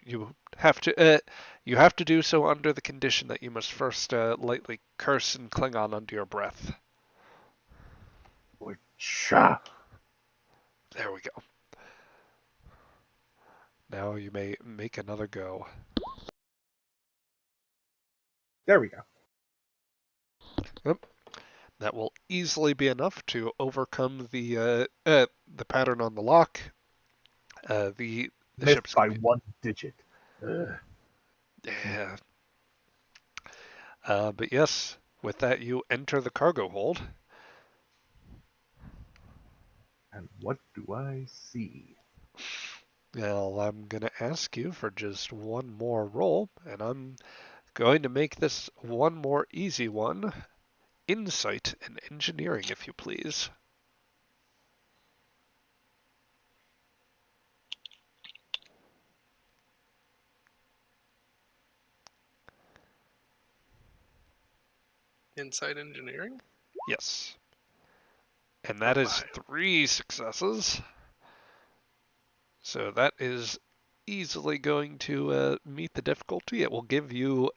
have to do so under the condition that you must first lightly curse and Klingon under your breath. Cha. There we go. Now you may make another go. There we go. Yep. That will easily be enough to overcome the pattern on the lock. The Missed ship's by 1 digit. Ugh. Yeah. But yes, with that you enter the cargo hold. And what do I see? Well, I'm going to ask you for just one more roll, and I'm going to make this one more easy one. Insight and engineering, if you please. Insight engineering? Yes. And that is 3 successes. So that is easily going to meet the difficulty. It will give you,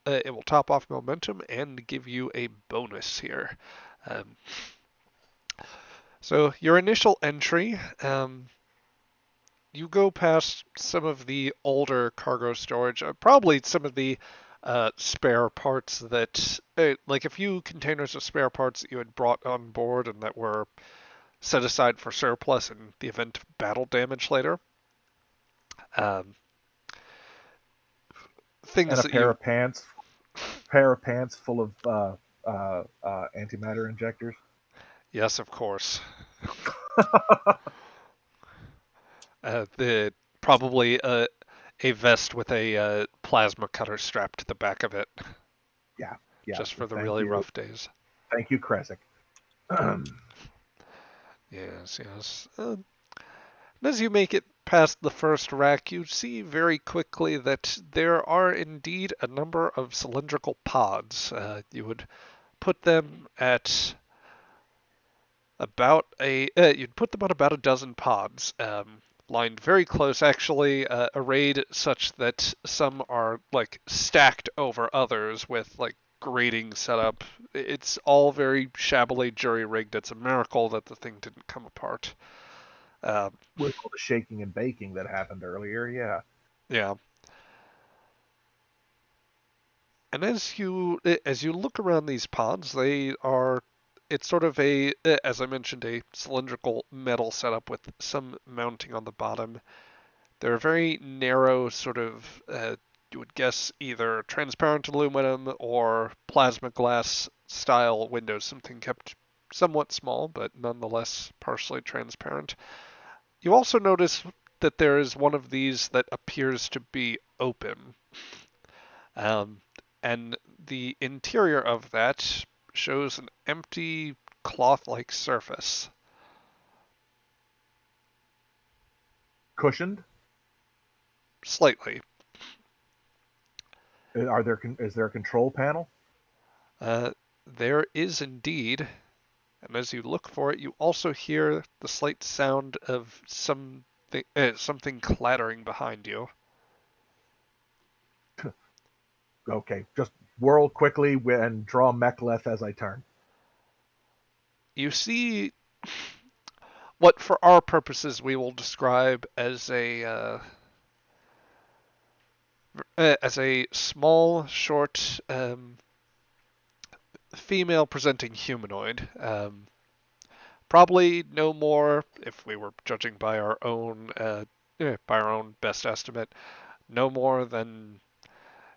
it will top off momentum and give you a bonus here. So your initial entry, you go past some of the older cargo storage, probably some of the spare parts that, like a few containers of spare parts that you had brought on board and that were set aside for surplus in the event of battle damage later. Things and a that pair of pants full of antimatter injectors. Yes, of course. Probably a vest with a plasma cutter strapped to the back of it. Yeah. Just for the really rough days. Thank you, Kresik. Yes. And as you make it past the first rack, you see very quickly that there are indeed a number of cylindrical pods. You would put them at you'd put them on about a dozen pods, lined very close, actually, arrayed such that some are like stacked over others with like grating set up. It's all very shabbily jury-rigged. It's a miracle that the thing didn't come apart. With all the shaking and baking that happened earlier, yeah. Yeah. And as you look around these pods, it's sort of as I mentioned, a cylindrical metal setup with some mounting on the bottom. They're very narrow, sort of, you would guess either transparent aluminum or plasma glass style windows, something kept somewhat small, but nonetheless partially transparent. You also notice that there is one of these that appears to be open. And the interior of that shows an empty cloth-like surface. Cushioned? Slightly. Is there a control panel? There is indeed. And as you look for it, you also hear the slight sound of some something clattering behind you. Okay, just whirl quickly and draw Mek'leth as I turn. You see what, for our purposes, we will describe as a small, short, female-presenting humanoid. Probably no more, if we were judging by our own best estimate, no more than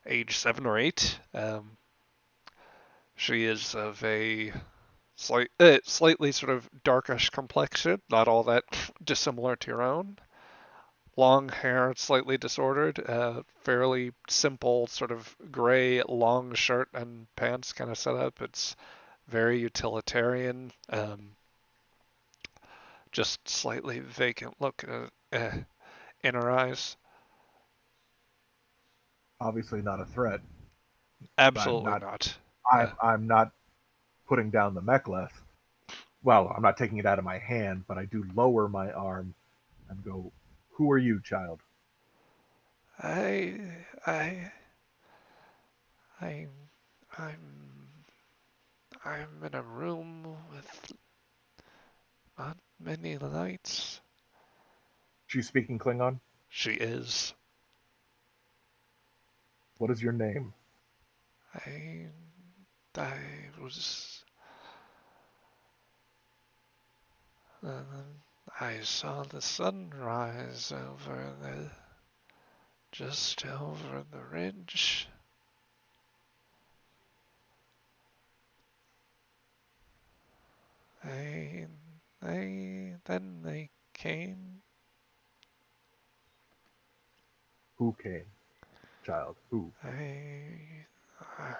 age 7 or 8. She is of a slightly sort of darkish complexion, not all that dissimilar to your own. Long hair, slightly disordered, fairly simple sort of gray long shirt and pants kind of setup. It's very utilitarian. Just slightly vacant look in her eyes. Obviously not a threat. I'm Absolutely not. not. I'm not putting down the Mek'leth. Well, I'm not taking it out of my hand, but I do lower my arm and go, "Who are you, child?" I, I, I, I'm, I'm in a room with not many lights. She's speaking Klingon. She is. What is your name? I, I was. I saw the sunrise just over the ridge. I, then they came. Who came, child? Who? I, I,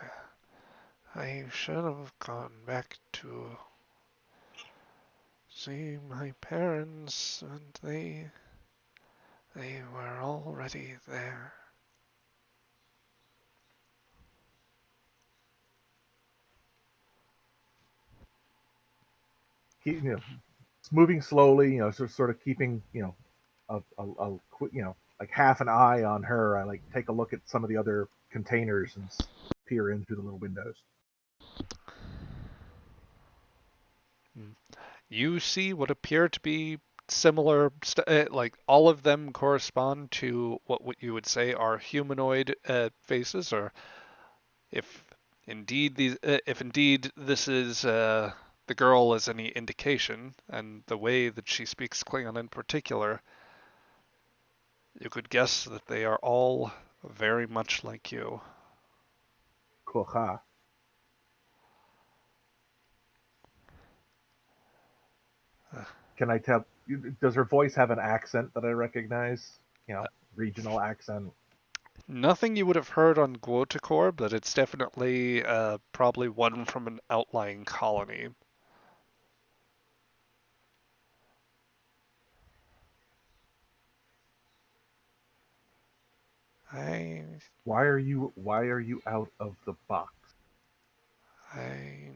I should have gone back to see my parents, and they were already there. Moving slowly. Sort of keeping like half an eye on her. I like take a look at some of the other containers and peer in through the little windows. You see what appear to be similar, like all of them correspond to what you would say are humanoid faces, or if if indeed this is the girl is any indication, and the way that she speaks Klingon in particular, you could guess that they are all very much like you. Koha. Can I tell? Does her voice have an accent that I recognize? Regional accent. Nothing you would have heard on Guotakor, but it's definitely probably one from an outlying colony. I, Why are you out of the box? I,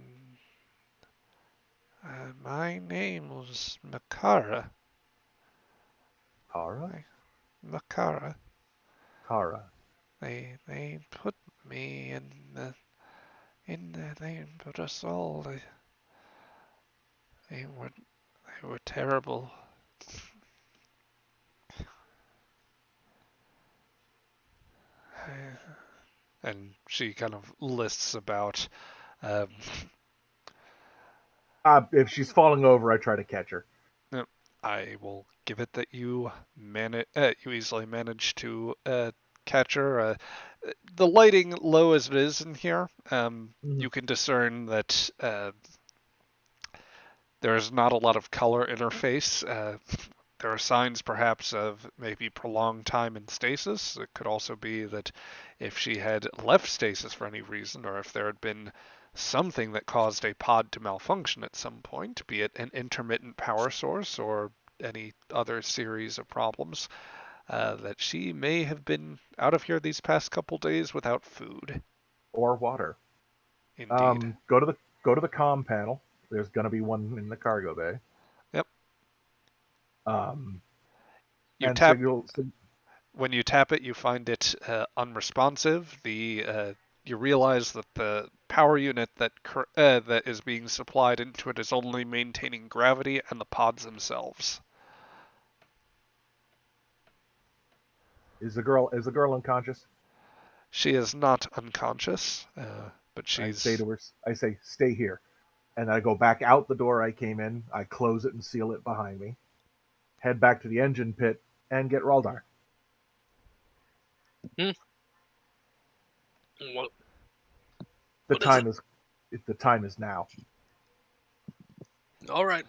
my name was Makara. Tara? Makara. Tara. They put me in the they put us all. They were terrible. And she kind of lists about. Um, If she's falling over, I try to catch her. I will give it that you you easily manage to catch her. The lighting, low as it is in here, you can discern that there is not a lot of color in her face. There are signs perhaps of maybe prolonged time in stasis. It could also be that if she had left stasis for any reason, or if there had been something that caused a pod to malfunction at some point, be it an intermittent power source or any other series of problems, that she may have been out of here these past couple days without food. Or water. Indeed. Go to the comm panel. There's gonna be one in the cargo bay. Yep. Um, You and tap. signal. When you tap it, you find it unresponsive. You realize that the power unit that is being supplied into it is only maintaining gravity and the pods themselves. Is the girl unconscious? She is not unconscious, but I say she's. to her, I say, stay here. And I go back out the door I came in. I close it and seal it behind me. Head back to the engine pit and get Raldar. What? The What is time is the time is now. All right.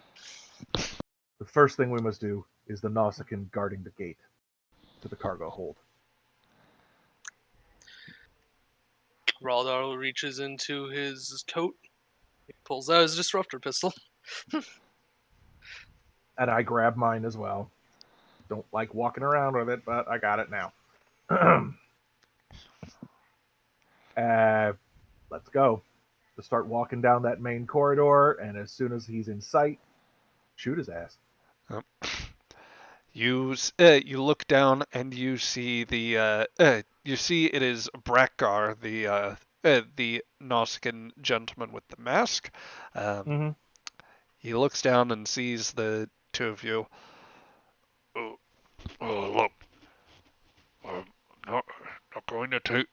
The first thing we must do is the Nausicaan guarding the gate to the cargo hold. Raldar reaches into his coat. He pulls out his disruptor pistol. And I grab mine as well. Don't like walking around with it, but I got it now. Let's go. To start walking down that main corridor, and as soon as he's in sight, shoot his ass. You look down and you see you see it is Brakgar, the Nausicaan gentleman with the mask. He looks down and sees the two of you. Look, I'm not going to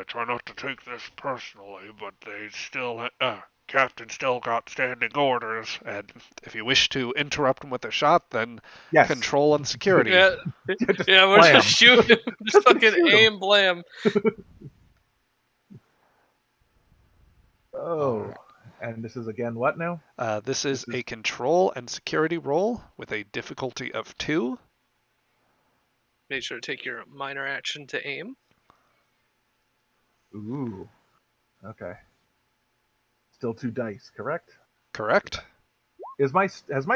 try not to take this personally, but they still, Captain still got standing orders. And if you wish to interrupt him with a shot, then Yes. control and security. Yeah, Just yeah, we're blam. just shoot him. Just fucking Shoot him. aim, blam. Oh. And this is again what now? This is a control and security roll with a difficulty of 2. Make sure to take your minor action to aim. Ooh. Okay. Still 2 dice, correct? Correct. Has my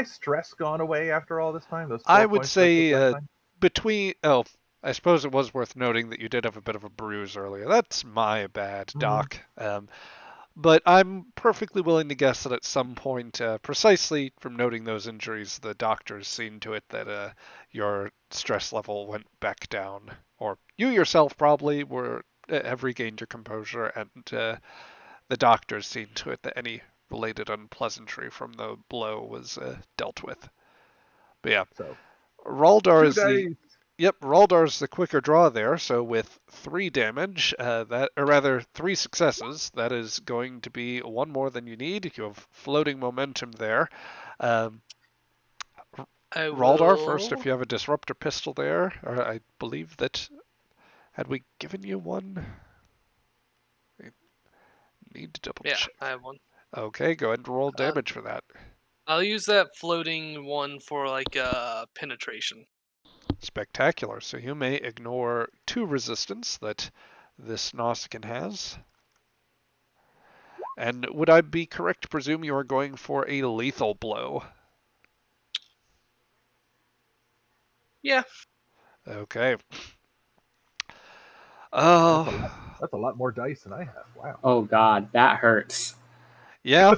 stress gone away after all this time? Those 4 I would points I took last say time? I suppose it was worth noting that you did have a bit of a bruise earlier. That's my bad, Doc. But I'm perfectly willing to guess that at some point, precisely from noting those injuries, the doctors seen to it that your stress level went back down, or you yourself probably have regained your composure, and the doctors seen to it that any related unpleasantry from the blow was dealt with. But yeah, So Raldar 2 is dice. Raldar's the quicker draw there, so with 3 damage, 3 successes, that is going to be 1 more than you need. You have floating momentum there. Raldar, first, if you have a disruptor pistol there, or I believe that, had we given you one? I need to double check. Yeah, I have one. Okay, go ahead and roll damage for that. I'll use that floating one for like penetration. Spectacular. So you may ignore 2 resistance that this Nausicaan has. And would I be correct to presume you are going for a lethal blow? Yeah. Okay. That's a lot more dice than I have. Wow. Oh god, that hurts. Yeah.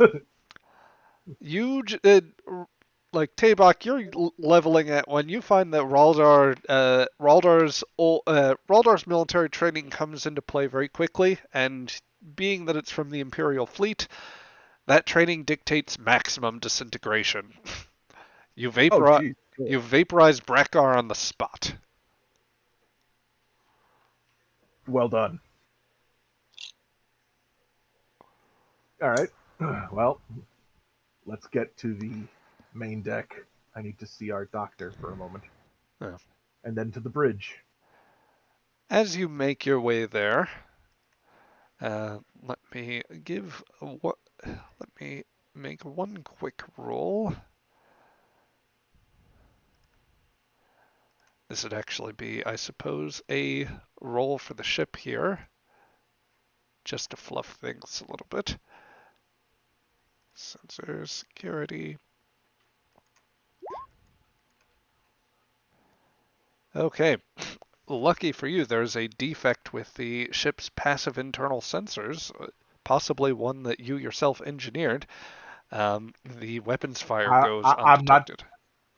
You like Ta'boQ, you're leveling at when you find that Raldar's military training comes into play very quickly, and being that it's from the Imperial fleet, that training dictates maximum disintegration. You vaporize Brakgar on the spot. Well done. All right. Well, let's get to the main deck. I need to see our doctor for a moment. Oh. And then to the bridge. As you make your way there, let me make one quick roll. This would actually be, I suppose, a roll for the ship here, just to fluff things a little bit. Sensors, security. Okay. Lucky for you, there's a defect with the ship's passive internal sensors, possibly one that you yourself engineered. The weapons fire goes undetected.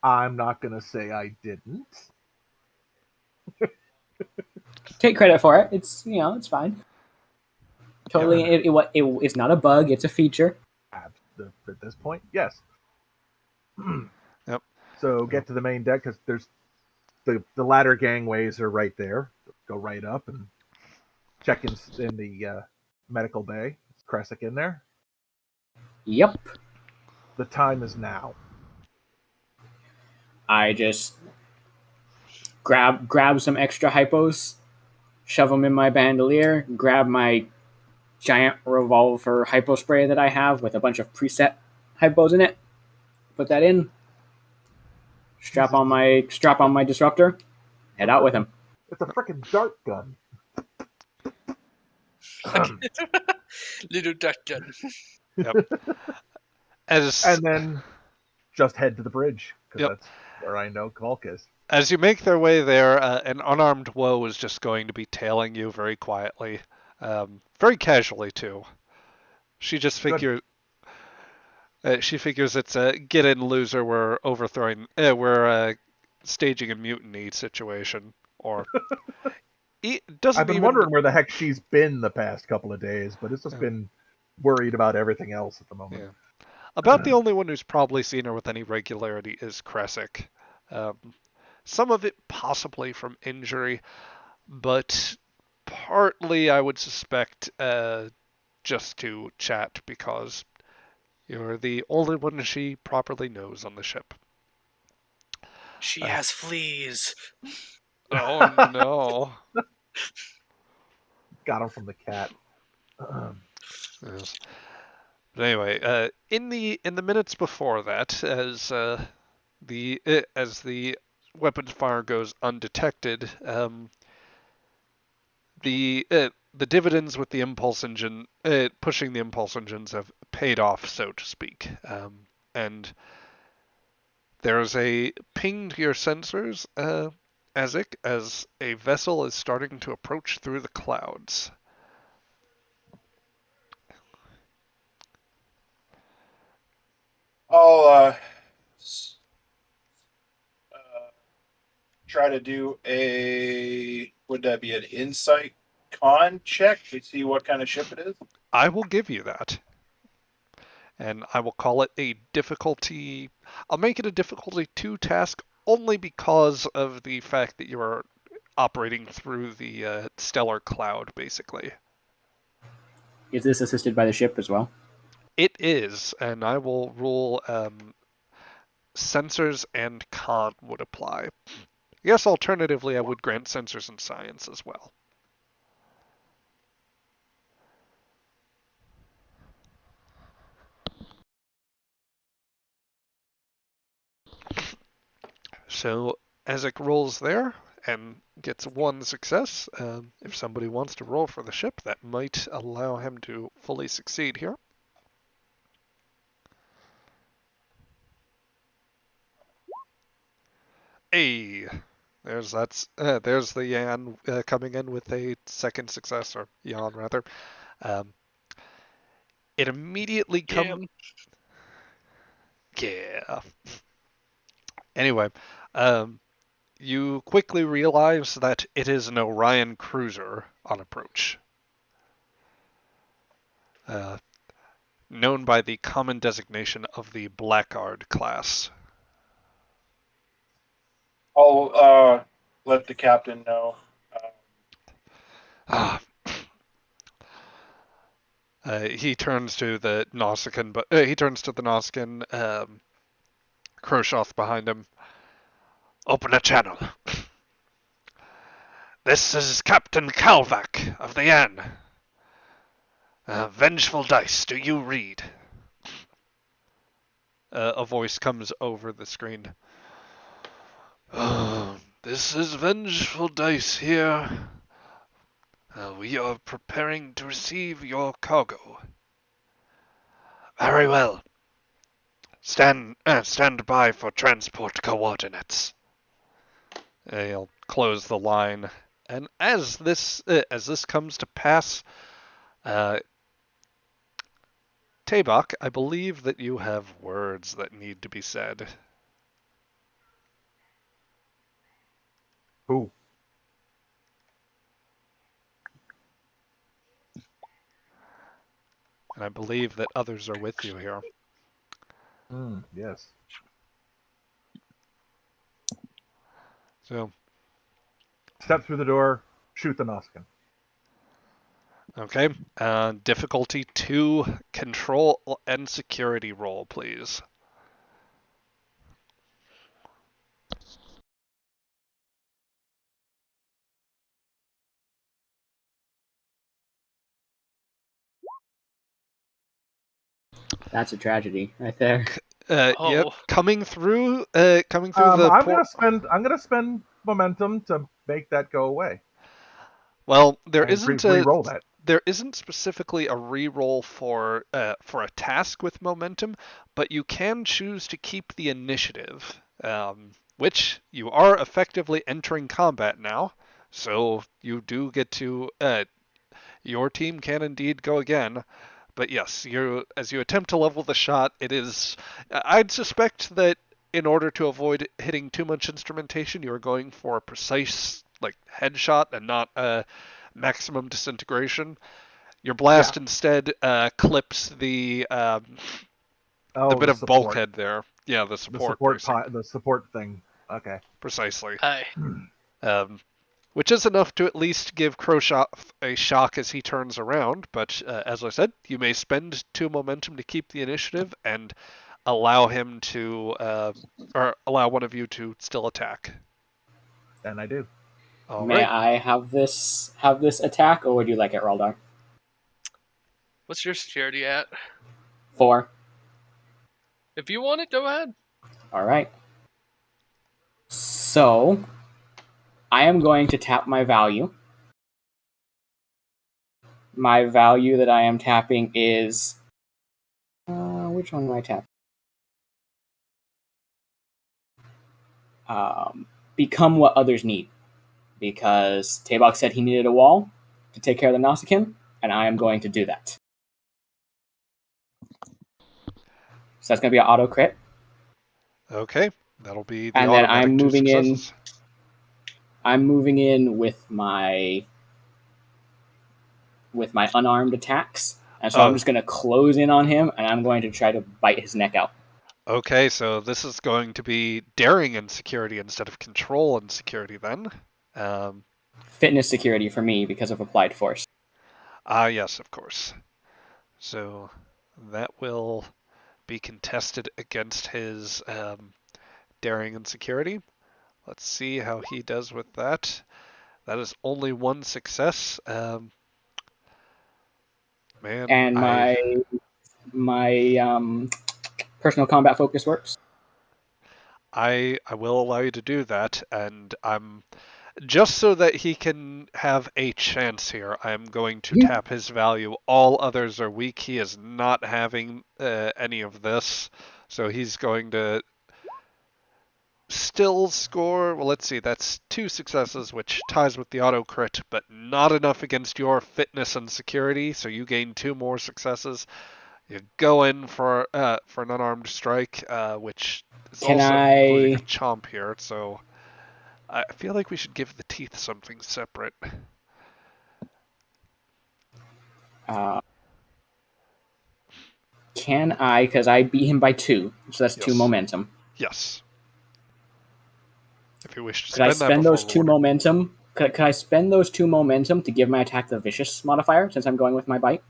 I'm not going to say I didn't. Take credit for it. It's it's fine. Totally, it's not a bug. It's a feature. At this point, yes. Yep. So get to the main deck because there's the ladder gangways are right there. Go right up and check in the medical bay. Is Kresic in there? Yep. The time is now. I just grab some extra hypos, shove them in my bandolier, grab my giant revolver hypo spray that I have with a bunch of preset hypos in it. Put that in. Strap on my disruptor. Head out with him. It's a freaking dart gun. Little duck gun. Yep. And then just head to the bridge because Yep. that's where I know Kalk is. As you make their way there, an unarmed woe is just going to be tailing you very quietly, very casually too. She just figures. She figures it's a get in loser. We're we're staging a mutiny situation, or it doesn't I've been even. wondering where the heck she's been the past couple of days, but it's just been worried about everything else at the moment. Yeah. About the only one who's probably seen her with any regularity is Kresic. Some of it possibly from injury, but partly I would suspect just to chat because you're the only one she properly knows on the ship. She has fleas. Oh no. Got him from the cat. Yes. But anyway, in the minutes before that, as the weapons fire goes undetected, the dividends with the impulse engine pushing the impulse engines have paid off, so to speak, and there's a ping to your sensors, Azik, as a vessel is starting to approach through the clouds. I'll try to do would that be an insight con check to see what kind of ship it is? I will give you that. And I will call it a difficulty. I'll make it a difficulty 2 task only because of the fact that you are operating through the stellar cloud, basically. Is this assisted by the ship as well? It is, and I will rule sensors and con would apply. Yes, alternatively, I would grant sensors and science as well. So Ezek rolls there and gets 1 success. If somebody wants to roll for the ship, that might allow him to fully succeed here. Hey, there's the Yan coming in with a 2nd success, or Yan rather. It immediately comes. Yeah. Anyway, you quickly realize that it is an Orion cruiser on approach. Known by the common designation of the Blackguard class. I'll let the captain know. He turns to the Nausicaan, but he turns to the Nausicaan, Kroshoth behind him. Open a channel. This is Captain Kal'vak of the Yan. Vengeful dice, do you read? A voice comes over the screen. This is Vengeful Dice here. We are preparing to receive your cargo. Very well. Stand by for transport coordinates. He'll close the line, and as this comes to pass, TTRPG, I believe that you have words that need to be said. Who? And I believe that others are with you here. Yes. So, Step through the door, shoot the Nausicaan. okay. Difficulty 2, control and security roll, please. That's a tragedy right there. Yep, Oh. coming through the I'm gonna spend momentum to make that go away. Well, And re-roll that. there isn't specifically a re-roll for a task with momentum, but you can choose to keep the initiative, which you are effectively entering combat now. So you do get to your team can indeed go again. But yes, as you attempt to level the shot, it is. I'd suspect that in order to avoid hitting too much instrumentation, you are going for a precise like headshot and not maximum disintegration. Your blast instead clips the bit of support. bulkhead there. Yeah, the support. The support thing. Okay. Precisely. Hi. Which is enough to at least give Crowshot a shock as he turns around. But as I said, you may spend 2 momentum to keep the initiative and allow him to, or allow one of you to still attack. And I do. All May right. I have this attack, or would you like it, Raldar? What's your security at? 4. If you want it, go ahead. All right. So, I am going to tap my value. My value that I am tapping is... which one do I tap? Become what others need. Because TTRPG said he needed a wall to take care of the Nausicaan, and I am going to do that. So that's going to be an auto crit. Okay. That'll be the and then automatic I'm 2 moving successes. I'm moving in with my unarmed attacks, and so I'm just going to close in on him, and I'm going to try to bite his neck out. Okay, so this is going to be daring and security instead of control and security then. Fitness security for me because of applied force. Yes, of course. So that will be contested against his daring and security. Let's see how he does with that. That is only 1 success. Man, And my personal combat focus works. I will allow you to do that, and I'm just so that he can have a chance here. I'm going to tap his value. All others are weak. He is not having any of this, so he's going to still score. Well, let's see. That's 2 successes, which ties with the auto crit, but not enough against your fitness and security. So you gain 2 more successes. You go in for an unarmed strike, which is including a chomp here. So I feel like we should give the teeth something separate. Can I? Because I beat him by 2, so that's 2 momentum. Yes. If you wish to could I spend those 2 rewarding. momentum? Could I spend those 2 momentum to give my attack the vicious modifier since I'm going with my bite?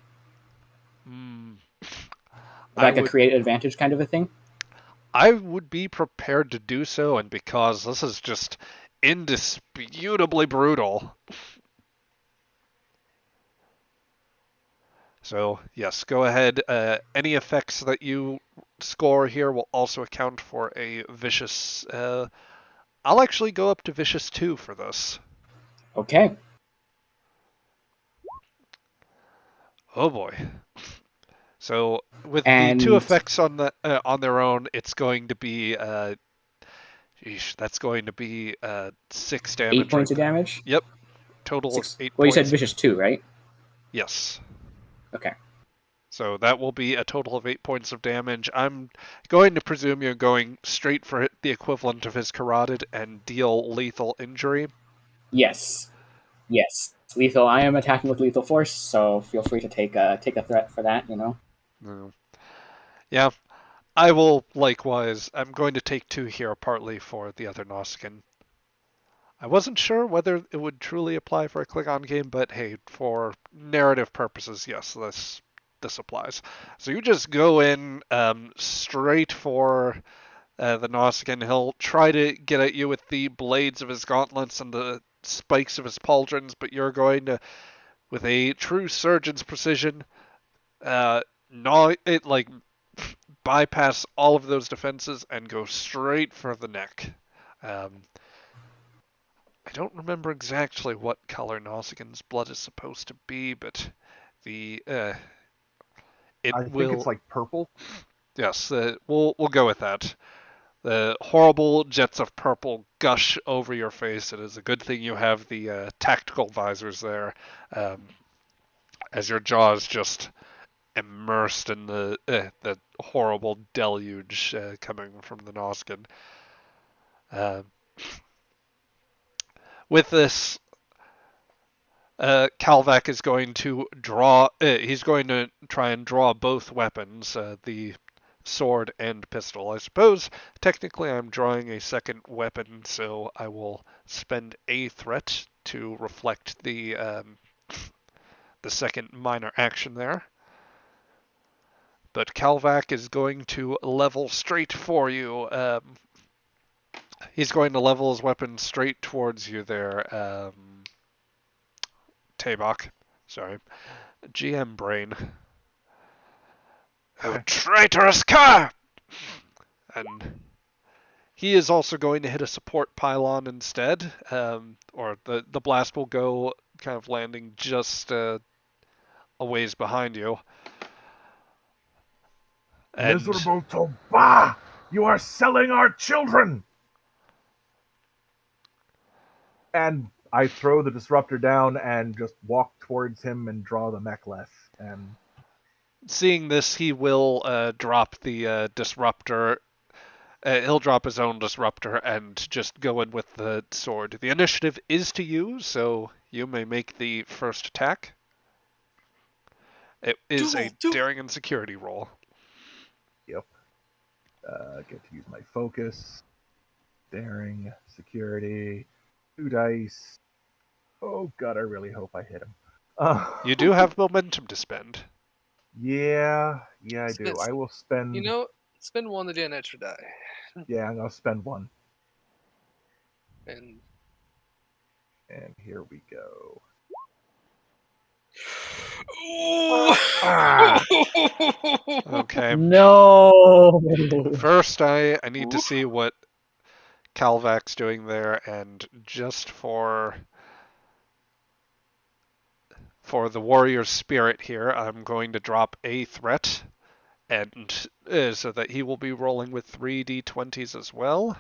Like a create advantage kind of a thing? I would be prepared to do so, and because this is just indisputably brutal. So, yes, go ahead. Any effects that you score here will also account for a vicious... I'll actually go up to vicious 2 for this. Okay. Oh boy. So with the 2 effects on their own, it's going to be that's going to be 6 damage. 8 points of damage? Yep. Total 6. Of 8 Well, points. you said vicious 2, right? Yes. Okay. So that will be a total of 8 points of damage. I'm going to presume you're going straight for the equivalent of his carotid and deal lethal injury. Yes. Yes. It's lethal. I am attacking with lethal force, so feel free to take a threat for that. No. Yeah, I will likewise. I'm going to take 2 here, partly for the other Nausicaan. I wasn't sure whether it would truly apply for a Klingon game, but hey, for narrative purposes, yes, this applies. So you just go in straight for the Nausicaan. He'll try to get at you with the blades of his gauntlets and the spikes of his pauldrons, but you're going to, with a true surgeon's precision, bypass all of those defenses and go straight for the neck. I don't remember exactly what color Nausicaan's blood is supposed to be, but the it I will. think it's like purple. Yes, we'll go with that. The horrible jets of purple gush over your face. It is a good thing you have the tactical visors there, as your jaw is just immersed in the horrible deluge coming from the Nausicaan. With this, Kal'vak is going to draw. He's going to try and draw both weapons, the sword and pistol. I suppose technically I'm drawing a second weapon, so I will spend a threat to reflect the second minor action there. But Kal'vak is going to level straight for you. He's going to level his weapon straight towards you there, TTRPG. Sorry. GM brain. Oh, traitorous cur! And he is also going to hit a support pylon instead, or the blast will go kind of landing just a ways behind you. And Miserable Toba! You are selling our children! And I throw the disruptor down and just walk towards him and draw the mek'leth. And seeing this, he will drop the disruptor. He'll drop his own disruptor and just go in with the sword. The initiative is to you, so you may make the first attack. It is a daring and security roll. Yep. Get to use my focus. Daring, security, 2 dice. Oh god, I really hope I hit him. You do have momentum to spend. Yeah, I do. I will spend. Spend 1 to get an extra die. Yeah, I'm gonna spend 1. And here we go. Okay. No. First, I need to see what Kal'vak's doing there, and just for the warrior's spirit here, I'm going to drop a threat, and so that he will be rolling with 3d20s as well.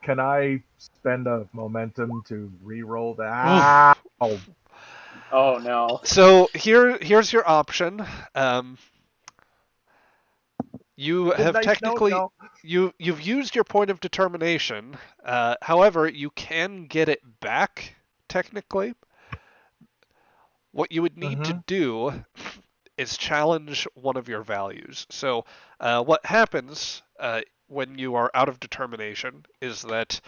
Can I spend a momentum to re-roll that? Oh no. So here's your option. You have technically you've used your point of determination. However, you can get it back technically. What you would need to do is challenge one of your values. So what happens when you are out of determination is that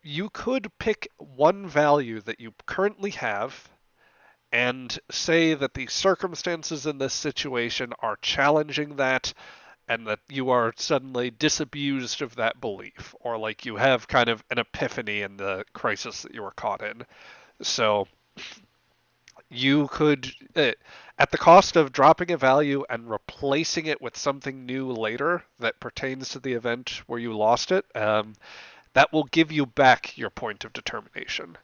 you could pick one value that you currently have and say that the circumstances in this situation are challenging that, and that you are suddenly disabused of that belief, or like you have kind of an epiphany in the crisis that you were caught in. So you could, at the cost of dropping a value and replacing it with something new later that pertains to the event where you lost it, that will give you back your point of determination.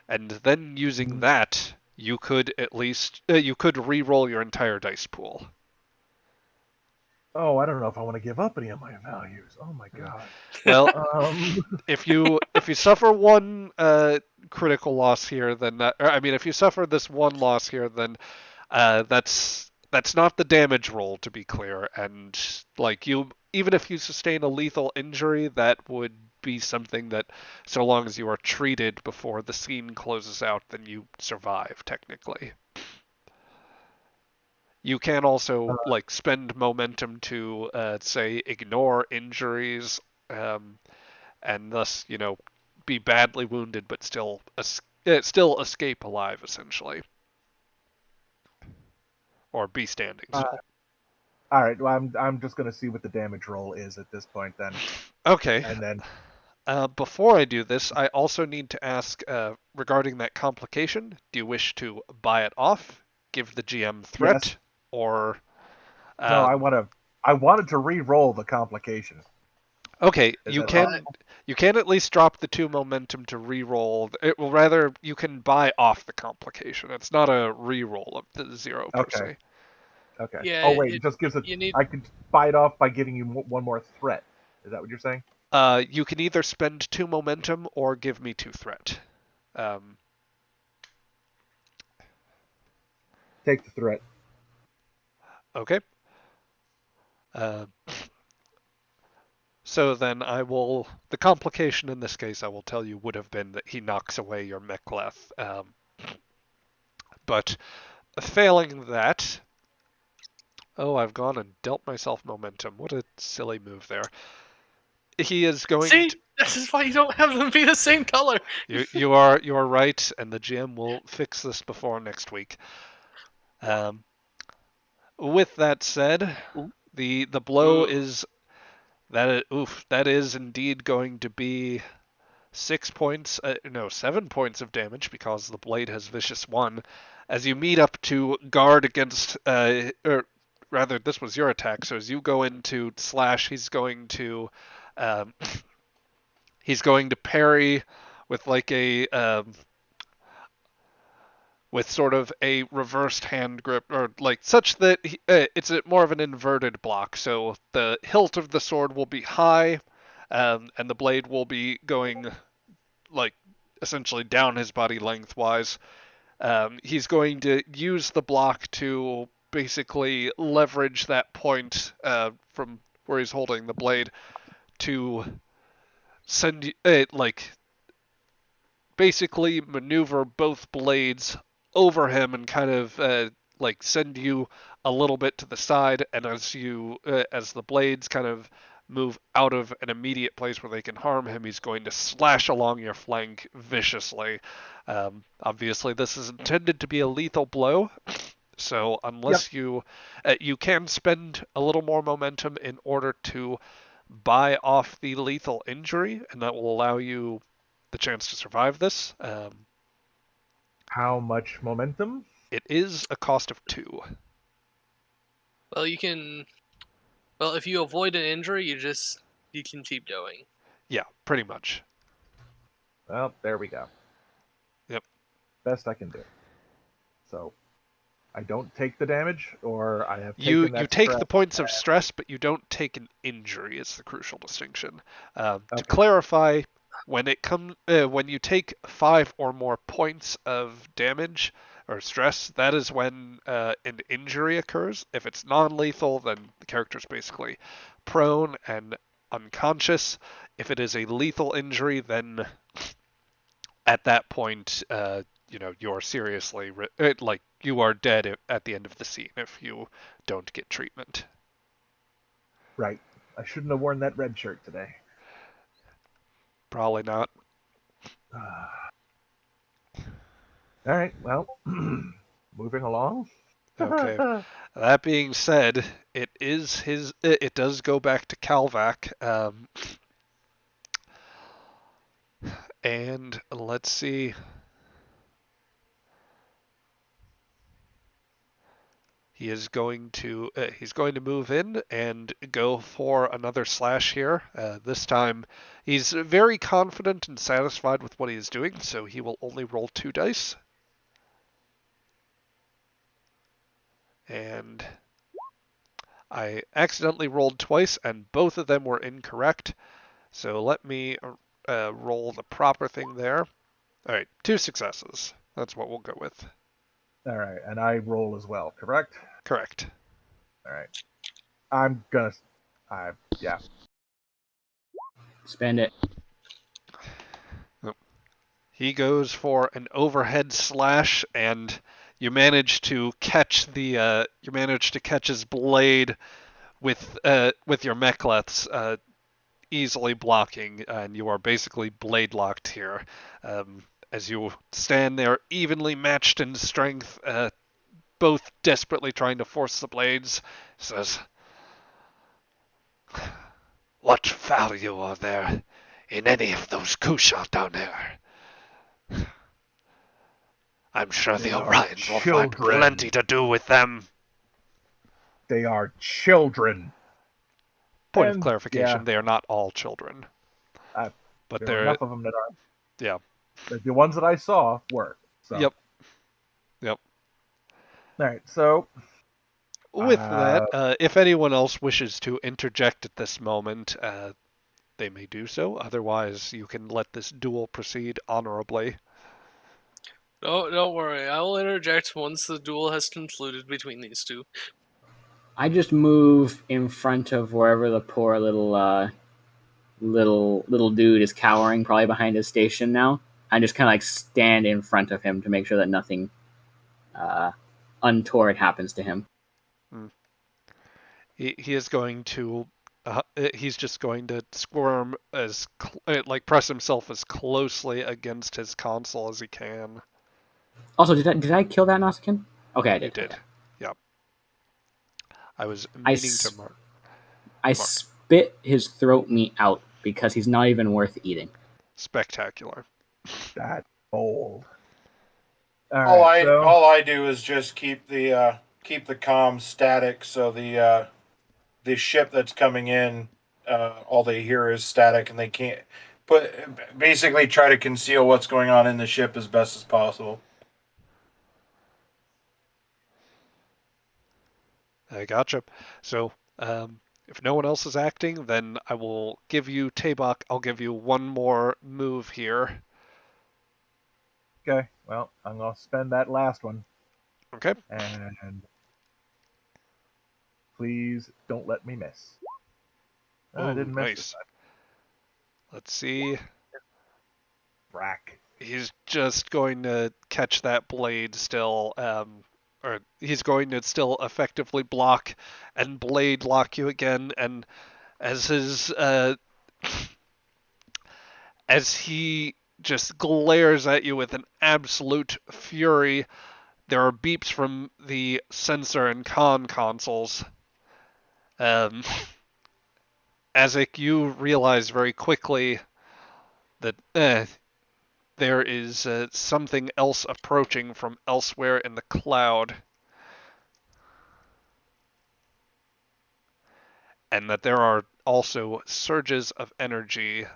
And then using that, you could at least you could re-roll your entire dice pool. Oh, I don't know if I want to give up any of my values. Oh my god. Well, if you suffer one critical loss here, then if you suffer this one loss here, then that's not the damage roll, to be clear. And like even if you sustain a lethal injury, that would be something that, so long as you are treated before the scene closes out, then you survive, technically. You can also like spend momentum to say ignore injuries, and thus be badly wounded but still escape alive, essentially, or be standing still. All right. Well, I'm just gonna see what the damage roll is at this point then, Okay. and then Before I do this, I also need to ask regarding that complication. Do you wish to buy it off, give the GM threat, yes. or No, uh, I wanted to re-roll the complication. okay, Is you that can possible? you can at least drop the 2 momentum to re-roll. It will rather you can buy off the complication. It's not a re-roll of the 0 per Okay. se. Okay. Yeah, Oh wait, it just gives it. you need. I could buy it off by giving you one more threat. Is that what you're saying? You can either spend 2 momentum or give me 2 threat. Um, Take the threat. okay. Uh, So then the complication in this case, I will tell you, would have been that he knocks away your Mek'leth. But failing that, oh, I've gone and dealt myself momentum. What a silly move there. He is going See, to, this is why you don't have them be the same color. you are right, and the GM will fix this before next week. With that said, the blow Ooh. is that is indeed going to be 6 points, no, 7 points of damage because the blade has vicious 1. As you meet up to guard against, or rather, this was your attack. So as you go into slash, um, he's going to parry with like with sort of a reversed hand grip, or like such that it's more of an inverted block. So the hilt of the sword will be high, and the blade will be going like essentially down his body lengthwise. He's going to use the block to basically leverage that point from where he's holding the blade to send like basically maneuver both blades over him and kind of like send you a little bit to the side, and as the blades kind of move out of an immediate place where they can harm him, he's going to slash along your flank viciously. Obviously, this is intended to be a lethal blow, so Yep. unless you can spend a little more momentum in order to buy off the lethal injury, and that will allow you the chance to survive this. How much momentum? It is a cost of 2. Well, you can. Well, if you avoid an injury, you can keep going. Yeah, pretty much. Well, there we go. Yep. Best I can do. So, I don't take the damage, or I have You taken that take stress. the points of stress, but you don't take an injury. Is the crucial distinction. To Okay. clarify, when you take 5 or more points of damage or stress, that is when an injury occurs. If it's non-lethal, then the character's basically prone and unconscious. If it is a lethal injury, then at that point, you're seriously like you are dead at the end of the scene if you don't get treatment. Right. I shouldn't have worn that red shirt today. Probably not. All right. Well, moving along. Okay. That being said, it does go back to Kal'vak, and let's see. He's going to move in and go for another slash here. This time, he's very confident and satisfied with what he is doing, so he will only roll 2 dice. And I accidentally rolled twice, and both of them were incorrect. So let me roll the proper thing there. All right, 2 successes. That's what we'll go with. All right, and I roll as well, correct? Correct. All right. I'm gonna. Yeah. Spend it. He goes for an overhead slash, and you manage to catch his blade with your mek'leths, easily blocking, and you are basically blade locked here. As you stand there, evenly matched in strength, both desperately trying to force the blades, says, What value are there in any of those Kusha down there? I'm sure They the are Orions will find children. plenty to do with them. They are children. point of And, clarification, yeah, they are not all children. But there are they're, enough of them that are. yeah. The ones that I saw were. So. Yep. Yep. All right, so With that, if anyone else wishes to interject at this moment, they may do so. Otherwise, you can let this duel proceed honorably. No, don't worry. I will interject once the duel has concluded between these two. I just move in front of wherever the poor little dude is cowering, probably behind his station now. I just kind of like stand in front of him to make sure that nothing untoward happens to him. He is going to he's just going to squirm like press himself as closely against his console as he can. Also, did I kill that Nausicaan? Okay, I did. You did. Okay. Yep. I was I meaning to mark. I spit his throat meat out because he's not even worth eating. Spectacular. that's old. All right, All I do is just keep the comms static, so the ship that's coming in, all they hear is static, and they can't basically try to conceal what's going on in the ship as best as possible. I gotcha. So, if no one else is acting, then I will give you TTRPG. I'll give you one more move here. Okay, well, I'm gonna spend that last one, Okay. and please don't let me miss. I Ooh, didn't miss nice. Let's see. Rack. He's just going to catch that blade still, or he's going to still effectively block and blade lock you again. And as his as he just glares at you with an absolute fury, there are beeps from the sensor and con consoles. Azek, you realize very quickly that there is something else approaching from elsewhere in the cloud, and that there are also surges of energy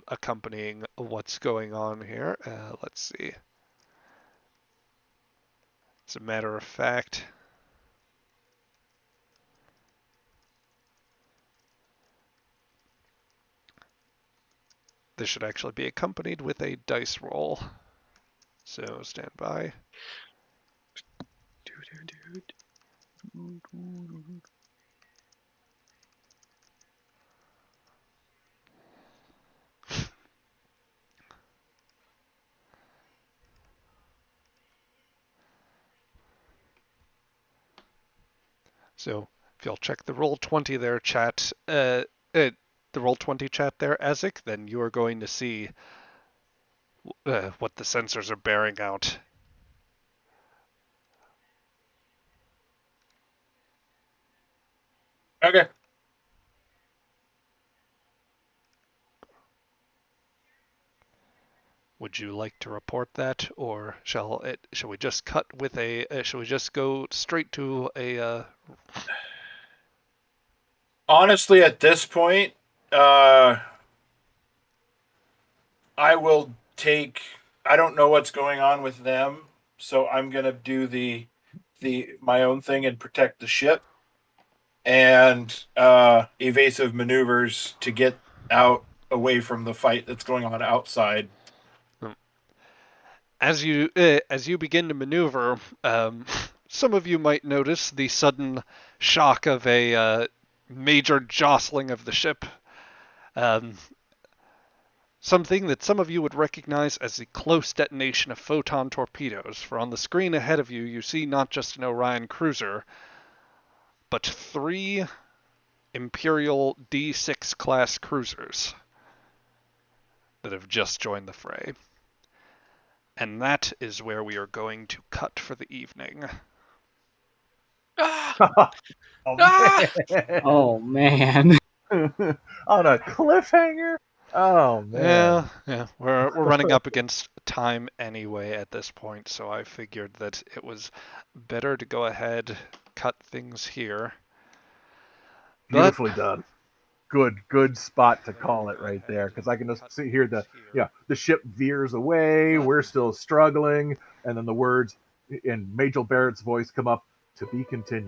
accompanying what's going on here. Let's see. As a matter of fact, this should actually be accompanied with a dice roll. So stand by. So if you'll check the roll 20 there, chat, the roll 20 chat there, Azek, then you are going to see what the sensors are bearing out. Okay. Would you like to report that, or shall we just cut with a? Shall we just go straight to a? Honestly, at this point, I will take. I don't know what's going on with them, so I'm gonna do the my own thing and protect the ship and evasive maneuvers to get out away from the fight that's going on outside. As you begin to maneuver, some of you might notice the sudden shock of a major jostling of the ship. something that some of you would recognize as the close detonation of photon torpedoes, for on the screen ahead of you, you see not just an Orion cruiser, but 3 Imperial D6 class cruisers that have just joined the fray. And that is where we are going to cut for the evening. Ah! Oh, Ah! man. Oh man. On a cliffhanger? Oh, man. Yeah. We're running up against time anyway at this point, so I figured that it was better to go ahead, cut things here. But Beautifully done. Good spot to call it right there, because I can just see here the ship veers away, we're still struggling, and then the words in Majel Barrett's voice come up, to be continued.